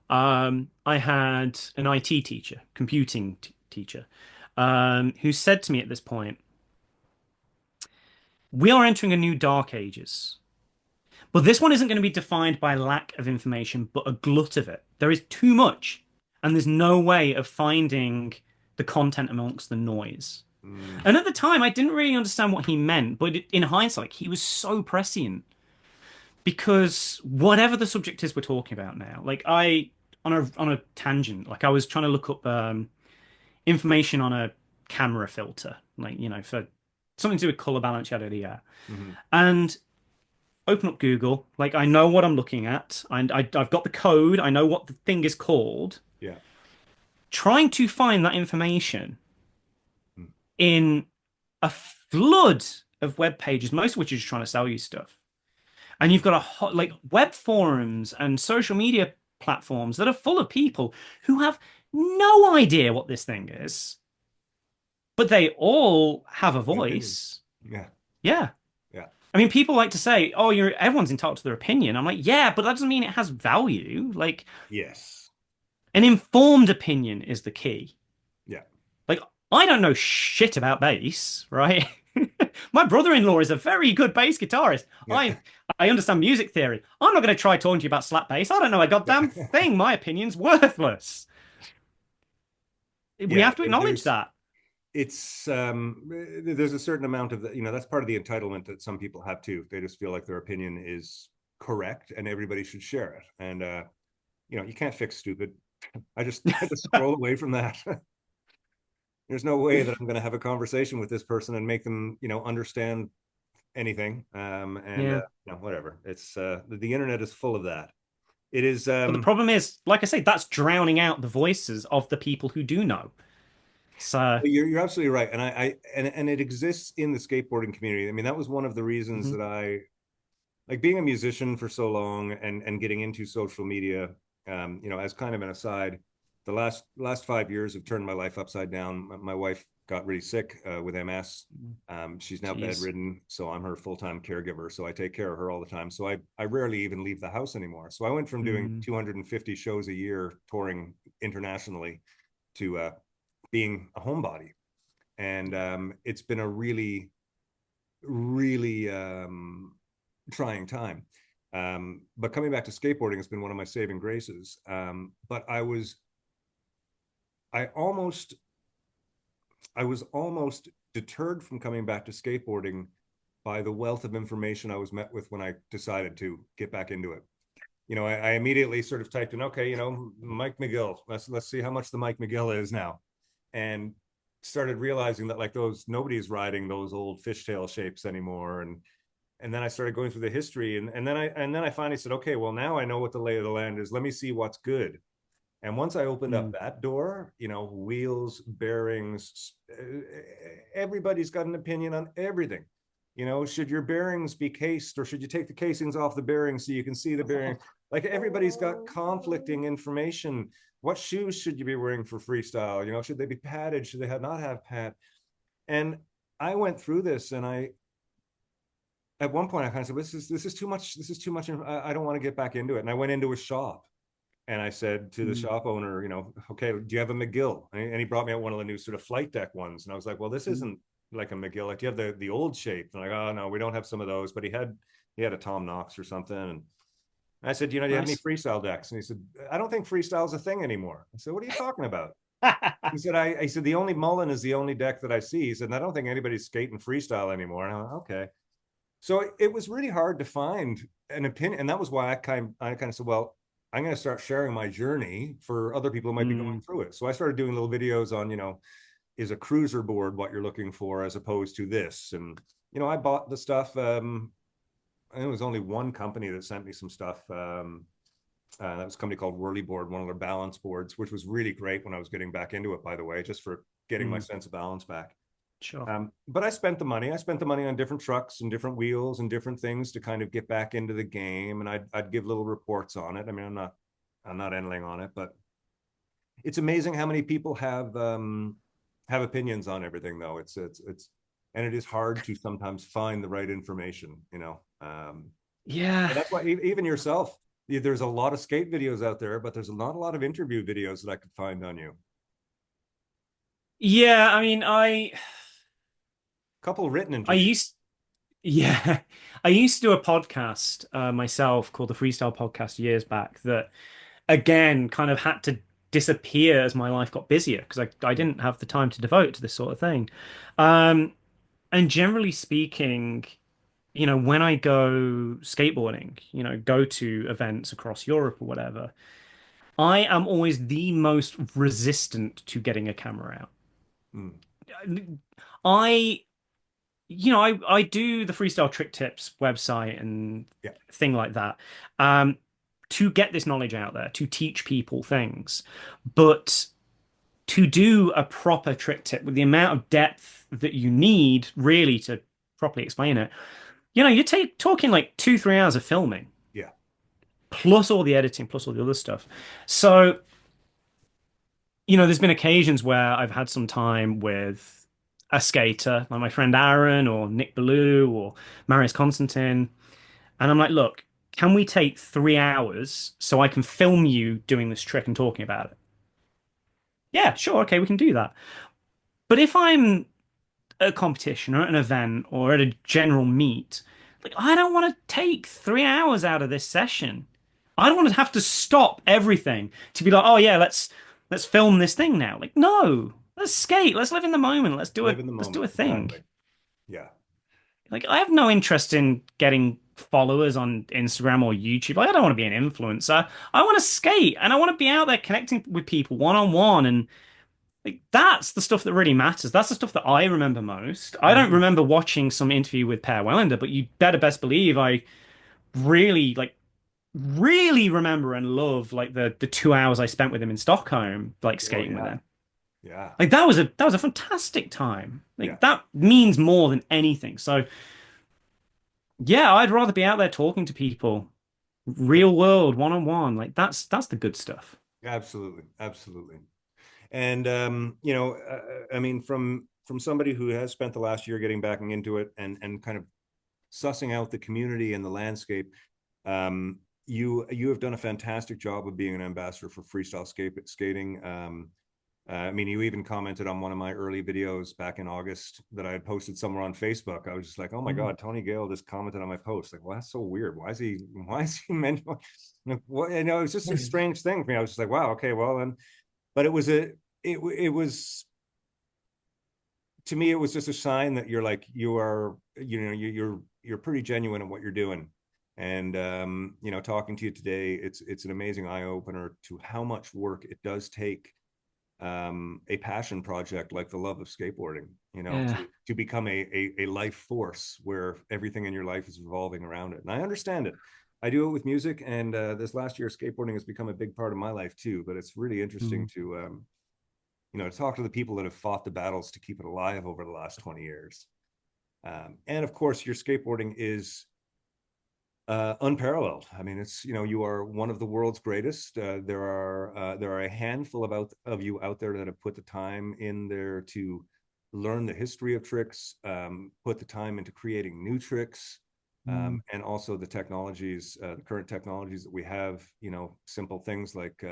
I had an IT teacher, computing teacher, who said to me at this point, "We are entering a new dark ages, but this one isn't going to be defined by lack of information, but a glut of it. There is too much, and there's no way of finding the content amongst the noise." Mm, And at the time, I didn't really understand what he meant, but in hindsight, he was so prescient because whatever the subject is we're talking about now, like on a tangent, like I was trying to look up information on a camera filter, like for something to do with color balance, yada yada yada, mhm. and open up Google. Like I know what I'm looking at, and I've got the code. I know what the thing is called. Yeah. Trying to find that information Mm. in a flood of web pages, most of which are just trying to sell you stuff. And you've got like web forums and social media platforms that are full of people who have no idea what this thing is, but they all have a An opinion. voice. Yeah. Yeah. Yeah. I mean, people like to say, "Oh, you're everyone's entitled to their opinion." I'm like, "Yeah, but that doesn't mean it has value." Like, Yes. an informed opinion is the key. Yeah. Like, I don't know shit about bass, right? My brother-in-law is a very good bass guitarist. Yeah. I understand music theory. I'm not going to try talking to you about slap bass. I don't know a goddamn thing. My opinion's worthless. We Yeah. have to acknowledge There's that. it's there's a certain amount of the, that's part of the entitlement that some people have too. They just feel like their opinion is correct and everybody should share it. And you can't fix stupid. I just scroll away from that. There's no way that I'm going to have a conversation with this person and make them, understand anything. And Yeah. whatever. It's the internet is full of that. It is But the problem is, like I say, that's drowning out the voices of the people who do know. So, you're absolutely right. And and it exists in the skateboarding community. I mean, that was one of the reasons mhm. that I like being a musician for so long and getting into social media. As kind of an aside, the last 5 years have turned my life upside down. My wife got really sick with MS. She's now Jeez. bedridden, so I'm her full-time caregiver. So I take care of her all the time. So I rarely even leave the house anymore. So I went from doing Mm, 250 shows a year touring internationally to being a homebody, and it's been a really, really trying time. But coming back to skateboarding has been one of my saving graces. But I almost, I was almost deterred from coming back to skateboarding by the wealth of information I was met with when I decided to get back into it. I immediately sort of typed in, okay, Mike McGill. Let's see how much the Mike McGill is now, and started realizing that like those nobody's riding those old fishtail shapes anymore, and then I started going through the history, and then I finally said, okay, well now I know what the lay of the land is. Let me see what's good. And once I opened up mm. that door, wheels, bearings, everybody's got an opinion on everything. Should your bearings be cased or should you take the casings off the bearings so you can see the bearing? Like everybody's got conflicting information. What shoes should you be wearing for freestyle? Should they be padded? Should they not have pad? And I went through this, and at one point I kind of said, this is too much. This is too much. I don't want to get back into it. And I went into a shop, and I said to the Mm. shop owner, okay, do you have a McGill? And he brought me out one of the new sort of flight deck ones. And I was like, well, this Mm. isn't like a McGill. Like, do you have the old shape? And like, oh no, we don't have some of those. But he had a Tom Knox or something. And I said, do you have any Nice. freestyle decks? And he said, I don't think freestyle is a thing anymore. I said, what are you talking about? He said, the only Mullen is the only deck that I see. He said, and I don't think anybody's skating freestyle anymore. And I went, okay. So it was really hard to find an opinion. And that was why I kind of said, well, I'm going to start sharing my journey for other people who might be going Mm. through it. So I started doing little videos on, is a cruiser board what you're looking for as opposed to this? And, I bought the stuff. And it was only one company that sent me some stuff. That was a company called Whirly Board, one of their balance boards, which was really great when I was getting back into it, by the way, just for getting my Mm. sense of balance back. Sure. But I spent the money. I spent the money on different trucks and different wheels and different things to kind of get back into the game. And I'd give little reports on it. I mean, I'm not ending on it, but it's amazing how many people have opinions on everything, though. And it is hard to sometimes find the right information. Yeah. And that's why even yourself, there's a lot of skate videos out there, but there's not a lot of interview videos that I could find on you. Yeah, I mean, A couple written I interviews. used yeah, I used to do a podcast myself called the Freestyle Podcast years back that again kind of had to disappear as my life got busier because I didn't have the time to devote to this sort of thing. Um, and generally speaking, when I go skateboarding, go to events across Europe or whatever, I am always the most resistant to getting a camera out. Mm, I I do the freestyle trick tips website and yeah, thing like that, um, to get this knowledge out there, to teach people things. But to do a proper trick tip with the amount of depth that you need really to properly explain it, you're talking like 2, 3 hours of filming, yeah. plus all the editing, plus all the other stuff. So, there's been occasions where I've had some time with a skater, like my friend Aaron or Nick Ballou or Marius Constantin. And I'm like, look, can we take 3 hours so I can film you doing this trick and talking about it? Yeah, sure, okay, we can do that. But if I'm at a competition or at an event or at a general meet, like I don't want to take 3 hours out of this session. I don't want to have to stop everything to be like, oh yeah, let's film this thing now. Like, no, let's skate, let's live in the moment, Live in the let's do a moment. thing. Exactly. Yeah. Like, I have no interest in getting followers on Instagram or YouTube. Like, I don't want to be an influencer. I want to skate and I want to be out there connecting with people one on one. And like, that's the stuff that really matters. That's the stuff that I remember most. I don't Hmm. remember watching some interview with Per Wellender, but you better best believe I really, really remember and love like the 2 hours I spent with him in Stockholm, like Oh skating with yeah. him. Yeah. Like, that was a fantastic time. Yeah. Like, that means more than anything. So, yeah, I'd rather be out there talking to people, real world, one on one. Like that's the good stuff. Absolutely. Absolutely. And I mean, from somebody who has spent the last year getting back into it and kind of sussing out the community and the landscape, you have done a fantastic job of being an ambassador for skating. I mean, you even commented on one of my early videos back in August that I had posted somewhere on Facebook. I was just like, "Oh my Mm. God, Tony Gale just commented on my post." Like, well, that's so weird. Why is he? Why is he mentioning? Like, what? You know, it's just a strange thing for me. I was just like, "Wow, okay, well then." But it was to me, it was just a sign that you're like you are, you're pretty genuine in what you're doing. And talking to you today, it's an amazing eye opener to how much work it does take, a passion project like the love of skateboarding, Yeah. to become a life force where everything in your life is revolving around it. And I understand it. I do it with music, and this last year, skateboarding has become a big part of my life too. But it's really interesting Mm. to talk to the people that have fought the battles to keep it alive over the last 20 years. And of course, your skateboarding is unparalleled. I mean, you are one of the world's greatest. There are a handful of you out there that have put the time in there to learn the history of tricks, put the time into creating new tricks, Mm. and also the current technologies that we have. Simple things like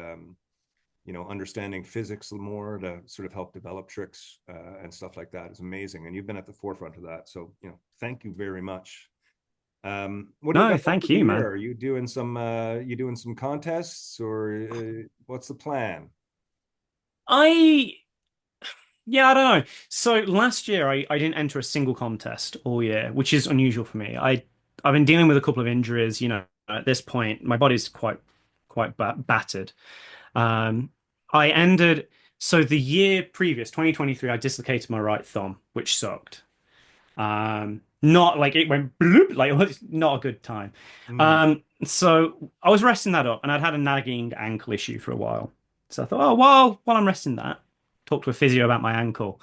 understanding physics more to sort of help develop tricks, and stuff like that is amazing. And you've been at the forefront of that. So, thank you very much. What do you No, got left thank for the you, year? man. Are you doing some contests, or what's the plan? I Yeah, I don't know. So last year I didn't enter a single contest all year, which is unusual for me. I've been dealing with a couple of injuries, at this point my body's quite battered. Um I ended so the year previous, 2023, I dislocated my right thumb, which sucked. Not like it went bloop, like it was not a good time. Mm. So I was resting that up and I'd had a nagging ankle issue for a while. So I thought, oh, well, while I'm resting that, talk to a physio about my ankle.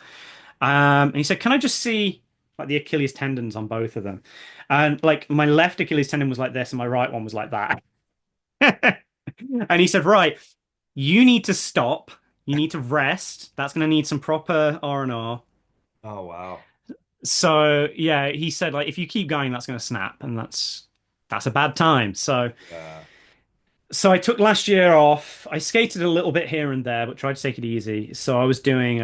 And he said, can I just see like the Achilles tendons on both of them? And like my left Achilles tendon was like this and my right one was like that. And he said, right, you need to stop. You need to rest. That's going to need some proper R&R. Oh wow. So yeah, he said like if you keep going, that's going to snap, and that's a bad time. Yeah. So I took last year off. I skated a little bit here and there, but tried to take it easy. So I was going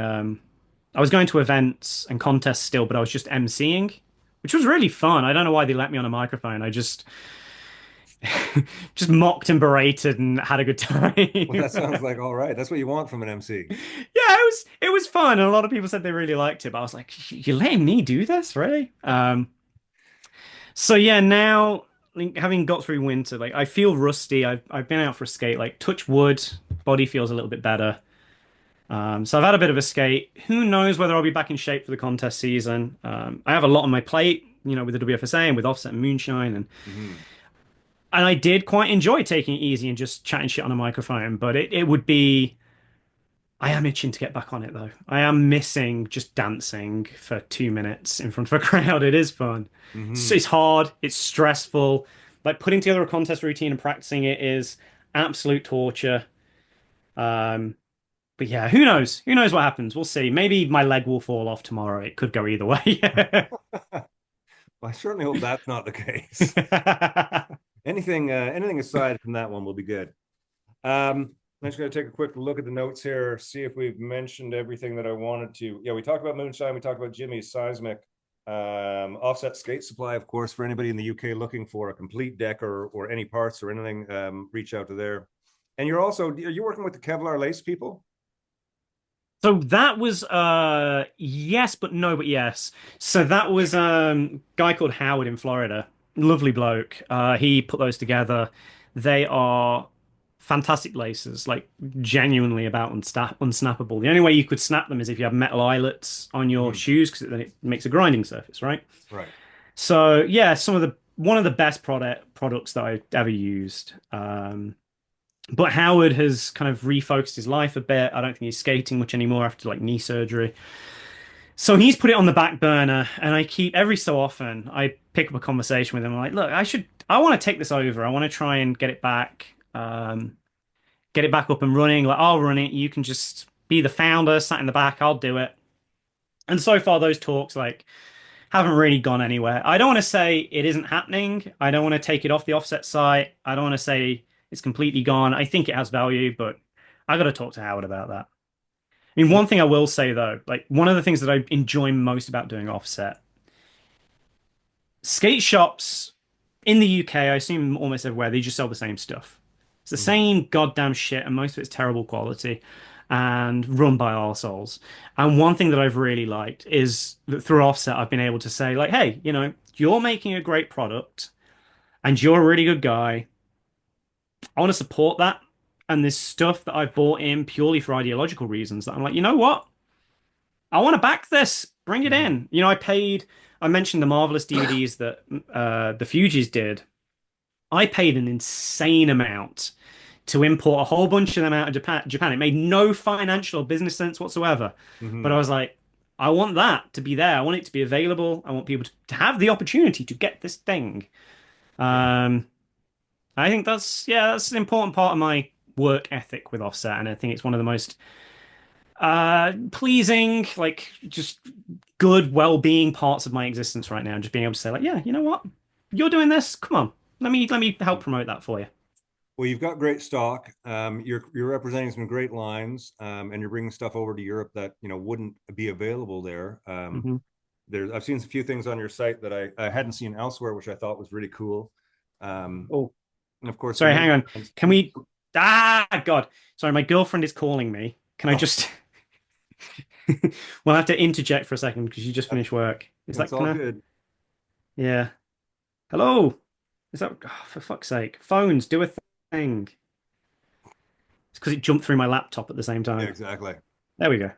to events and contests still, but I was just emceeing, which was really fun. I don't know why they let me on a microphone. I just mocked and berated and had a good Well, that time. sounds like all right. That's what you want from an MC. Yeah, it was fun, and a lot of people said they really liked it. But I was like, "You're letting me do this, really?" So yeah, now like, having got through winter, like I feel rusty. I've been out for a skate. Like touch wood, body feels a little bit better. So I've had a bit of a skate. Who knows whether I'll be back in shape for the contest season? I have a lot on my plate, with the WFSA and with Offset and Moonshine, Hmm. and I did quite enjoy taking it easy and just chatting shit on a microphone. But it would be. I am itching to get back on it though. I am missing just dancing for 2 minutes in front of a crowd. It is fun. Hmm. It's hard. It's stressful. Like putting together a contest routine and practicing it is absolute torture. Um, But yeah, who knows? Who knows what happens? We'll see. Maybe my leg will fall off tomorrow. It could go either way. Well, I certainly hope that's not the case. Anything aside from that one will be good. I'm just going to take a quick look at the notes here, see if we've mentioned everything that I wanted to. Yeah, we talked about moonshine, we talked about Jimmy's seismic, offset skate supply, of course, for anybody in the UK looking for a complete deck or any parts or anything, reach out to there. And are you working with the Kevlar lace people? So that was yes, but no, but yes. So that was guy called Howard in Florida. Lovely bloke. He put those together. They are fantastic laces, like genuinely about unsnappable. The only way you could snap them is if you have metal eyelets on your Mhm. shoes, because then it makes a grinding surface, right? Right. So yeah, some of the one of the best products that I've ever used. But Howard has kind of refocused his life a bit. I don't think he's skating much anymore after like knee surgery. So he's put it on the back burner, and I keep every so often I pick up a conversation with him. I'm like, look, I want to take this over. I want to try and get it back up and running. Like I'll run it. You can just be the founder, sat in the back. I'll do it. And so far, those talks like haven't really gone anywhere. I don't want to say it isn't happening. I don't want to take it off the offset site. I don't want to say it's completely gone. I think it has value, but I got to talk to Howard about that. I mean, one thing I will say though, like one of the things that I enjoy most about doing offset, skate shops in the UK, I assume almost everywhere, they just sell the same stuff. It's the Mhm. same goddamn shit, and most of it's terrible quality and run by arseholes. And one thing that I've really liked is that through Offset, I've been able to say, like, hey, you're making a great product and you're a really good guy. I want to support that. And there's stuff that I've bought in purely for ideological reasons that I'm like, you know what? I want to back this. Bring it Mhm. in. I mentioned the Marvelous DVDs that the Fugees did. I paid an insane amount to import a whole bunch of them out of Japan. It made no financial or business sense whatsoever. But I Mhm. was like, I want that to be there. I want it to be available. I want people to have the opportunity to get this thing. Yeah. Um, I think that's an important part of my work ethic with Offset, and I think it's one of the most pleasing, like just good, well-being parts of my existence right now. Just being able to say, like, yeah, you know what? You're doing this. Come on. Let me help promote that for you. Well, you've got great stock. You're representing some great lines, and you're bringing stuff over to Europe that wouldn't be available there. Hmm. I've seen a few things on your site that I hadn't seen elsewhere, which I thought was really cool. Um, Oh, and of course, the sorry, hang on. moonshines. Can we? Ah, God. Sorry, my girlfriend is calling me. Can I Oh, just? We'll have to interject for a second because you just that's finished work. Is that's that all gonna? good. Yeah. Hello. Is that? Oh, for fuck's sake. Phones, do a thing. It's because it jumped through my laptop at the same Yeah, time. exactly. There we go.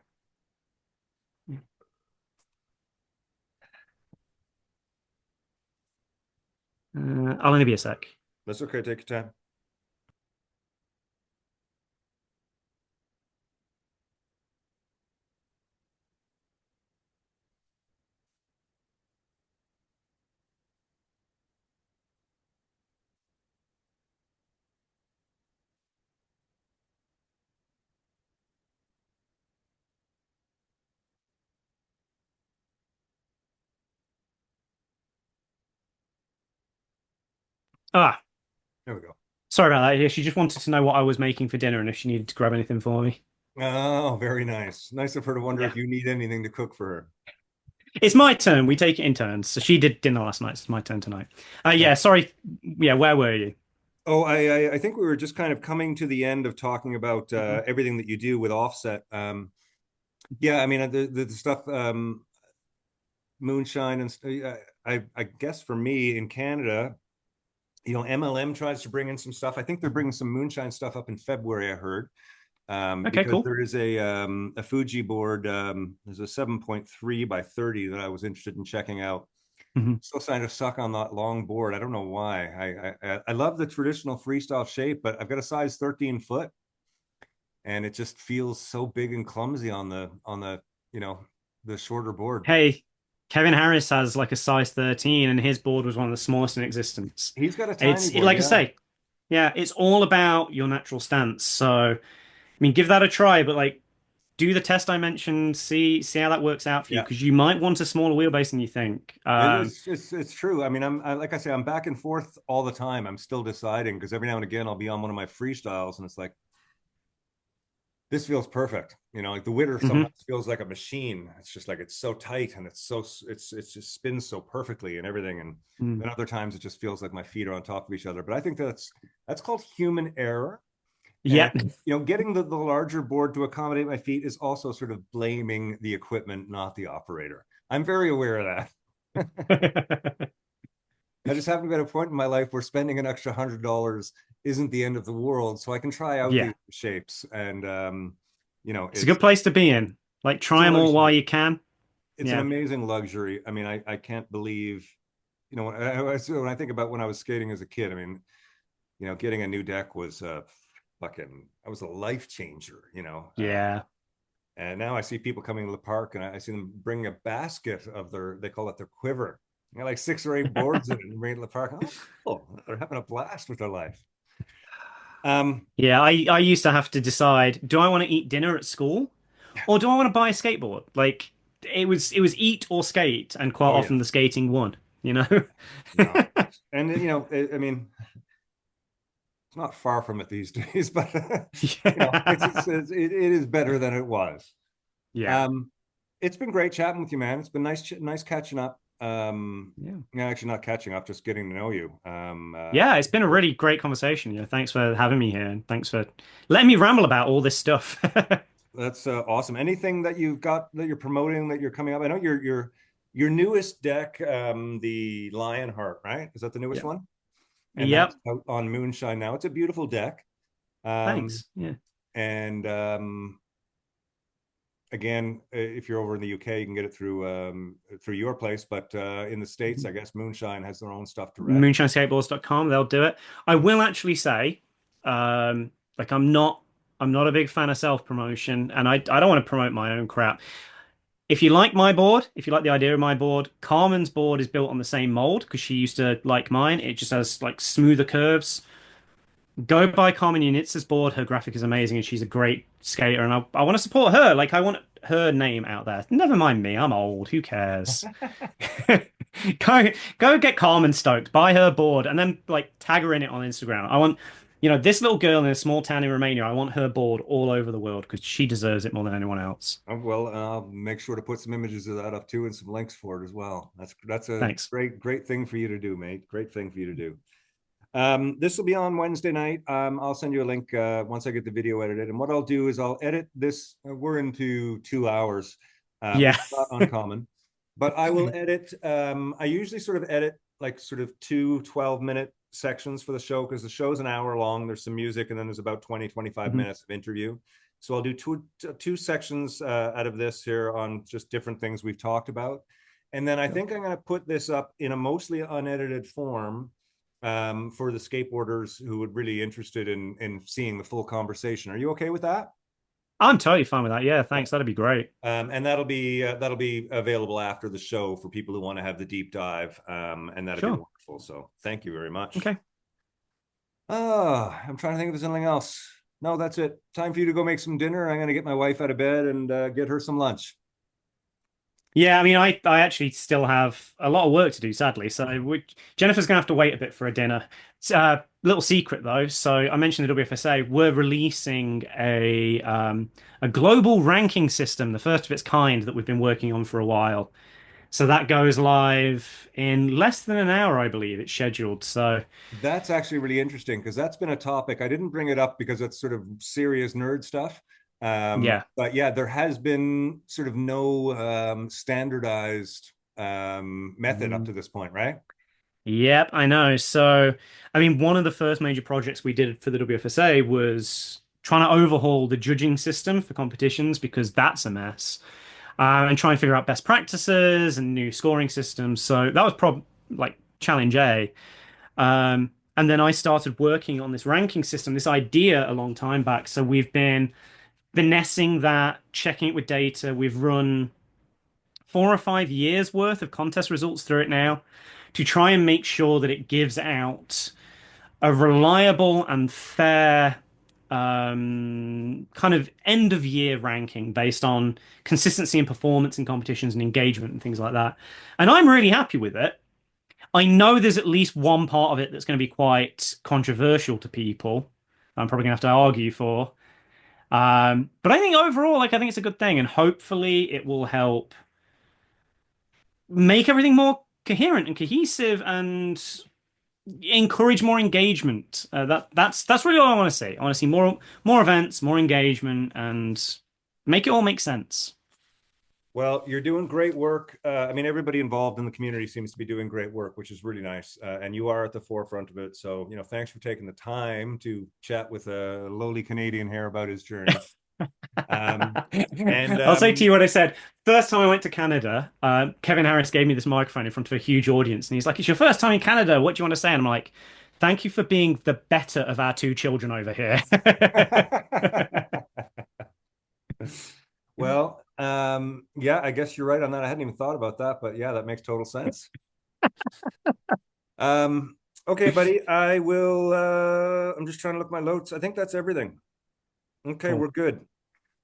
I'll only be a sec. That's okay. Take your time. Ah, There we go. sorry about that. Yeah, she just wanted to know what I was making for dinner and if she needed to grab anything for me. Oh, very nice. Nice of her to wonder Yeah. if you need anything to cook for her. It's my turn. We take it in turns. So she did dinner last night. So it's my turn tonight. Yeah. Yeah, sorry. Yeah, where were you? Oh, I think we were just kind of coming to the end of talking about Mhm. everything that you do with Offset. Yeah, I mean the stuff, moonshine and I guess for me in Canada, MLM tries to bring in some stuff. I think they're bringing some moonshine stuff up in February, I heard, Okay, because cool. there is a Fuji board. There's a 7.3 by 30 that I was interested in checking out. Mhm. Still trying to suck on that long board. I don't know why. I love the traditional freestyle shape, but I've got a size 13 foot, and it just feels so big and clumsy on the you know the shorter board. Hey, Kevin Harris has like a size 13 and his board was one of the smallest in existence. He's got a tiny board, Like I yeah. say, yeah, it's all about your natural stance. So, I mean, give that a try, but like do the test I mentioned, see how that works out for you, Yeah. because you might want a smaller wheelbase than you think. It's true. I mean, like I say, I'm back and forth all the time. I'm still deciding because every now and again I'll be on one of my freestyles and it's like, this feels perfect. Like the width Mhm. sometimes feels like a machine. It's just like it's so tight and it's just spins so perfectly and everything. And Mm. then other times it just feels like my feet are on top of each other. But I think that's called human error. And Yeah. getting the larger board to accommodate my feet is also sort of blaming the equipment, not the operator. I'm very aware of that. I just haven't been at a point in my life where spending an extra $100 isn't the end of the world, so I can try out Yeah. these shapes, and It's a good place to be in. Like, it's a try them all while luxury. you can. It's an Yeah. amazing luxury. I mean, I can't believe, when I think about when I was skating as a kid. I mean, getting a new deck was fucking, that was a life changer. Yeah. And now I see people coming to the park, and I see them bring a basket of they call it their quiver. Like 6 or 8 boards in it and bring it to the park. Oh, they're having a blast with their life. Um, Yeah, I used to have to decide, do I want to eat dinner at school or do I want to buy a skateboard? Like it was eat or skate, and quite oh yeah, often the skating won, you know? no, and I mean, it's not far from it these days, but Yeah. it is better than it was. Yeah. Um, it's been great chatting with you, man. It's been nice catching up. Yeah. Yeah, actually not catching up, just getting to know you. Yeah, it's been a really great conversation. Thanks for having me here and thanks for letting me ramble about all this stuff. That's awesome. Anything that you've got that you're promoting that you're coming up? I know your newest deck, the Lionheart, right? Is that the newest Yeah. one? And that's Yep. out on Moonshine now. It's a beautiful deck. Um, Thanks. Yeah. and again, if you're over in the UK, you can get it through your place. But in the States, I guess Moonshine has their own stuff direct. moonshineskateboards.com, they'll do it. I will actually say, like I'm not a big fan of self-promotion, and I don't want to promote my own crap. If you like my board, if you like the idea of my board, Carmen's board is built on the same mold because she used to like mine. It just has like smoother curves. Go buy Carmen Yunitz's board. Her graphic is amazing and she's a great skater, and I want to support her. Like, I want her name out there. Never mind me, I'm old. Who cares? Go go get Carmen stoked. Buy her board and then like tag her in it on Instagram. I want, this little girl in a small town in Romania. I want her board all over the world because she deserves it more than anyone else. Well, I'll make sure to put some images of that up too and some links for it as well. That's a Thanks. great thing for you to do, mate. Great thing for you to do. This will be on Wednesday night. I'll send you a link once I get the video edited. And what I'll do is I'll edit this. We're into 2 hours, which Yeah. is not uncommon. But I will edit. I usually sort of edit like sort of 2 12-minute sections for the show because the show's an hour long. There's some music and then there's about 20 25 Mhm. minutes of interview. So I'll do two sections out of this here on just different things we've talked about. And then I Sure. think I'm going to put this up in a mostly unedited form for the skateboarders who would really interested in seeing the full conversation. Are you okay with that? I'm totally fine with that. Yeah, Yeah. thanks. That'd be great. And that'll be available after the show for people who want to have the deep dive, and that'd be Sure. wonderful. So thank you very much. Okay. I'm trying to think if there's anything else. No, that's it. Time for you to go make some dinner. I'm going to get my wife out of bed and get her some lunch. Yeah, I mean, I actually still have a lot of work to do, sadly. So Jennifer's gonna have to wait a bit for a dinner. It's a little secret though. So I mentioned the WFSA. We're releasing a global ranking system, the first of its kind that we've been working on for a while. So that goes live in less than an hour, I believe. It's scheduled. So That's actually really interesting because that's been a topic. I didn't bring it up because it's sort of serious nerd stuff. yeah. But yeah, there has been sort of no standardized method up Mm. to this point, right? Yep, I know. So, I mean, one of the first major projects we did for the WFSA was trying to overhaul the judging system for competitions because that's a mess, and try and figure out best practices and new scoring systems. So that was like challenge A. And then I started working on this ranking system, this idea a long time back. So we've been finessing that, checking it with data. We've run 4 or 5 years worth of contest results through it now to try and make sure that it gives out a reliable and fair kind of end of year ranking based on consistency and performance in competitions and engagement and things like that. And I'm really happy with it. I know there's at least one part of it that's going to be quite controversial to people. I'm probably going to have to argue for. But I think overall, like, I think it's a good thing, and hopefully it will help make everything more coherent and cohesive and encourage more engagement. That's really all I want to see. I want to see more events, more engagement, and make it all make sense. Well, you're doing great work. I mean, everybody involved in the community seems to be doing great work, which is really nice. And you are at the forefront of it. So, thanks for taking the time to chat with a lowly Canadian here about his journey. And I'll say to you what I said. First time I went to Canada, Kevin Harris gave me this microphone in front of a huge audience, and he's like, "It's your first time in Canada. What do you want to say?" And I'm like, "Thank you for being the better of our two children over here." Well, yeah, I guess you're right on that. I hadn't even thought about that, but yeah, that makes total sense. Um, okay, buddy, I will I'm just trying to look at my notes. I think that's everything. Okay, Cool. we're good.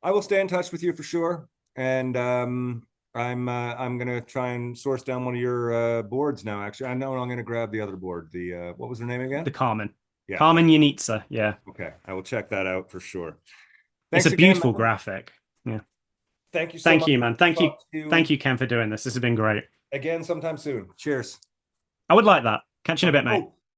I will stay in touch with you for sure. And I'm gonna try and source down one of your boards now. Actually, I know I'm gonna grab the other board. The what was her name The again? Carmen. Yeah. Carmen Yanitsa. Yeah. Okay, I will check that out for sure. It's a Thanks again, beautiful man. graphic. Yeah. Thank you so Thank much. you, man. Thank you. Talk to you Thank you, Ken, for doing this. This has been great. again sometime soon. Cheers. I would like that. Catch you in a Okay. bit, mate. Oh,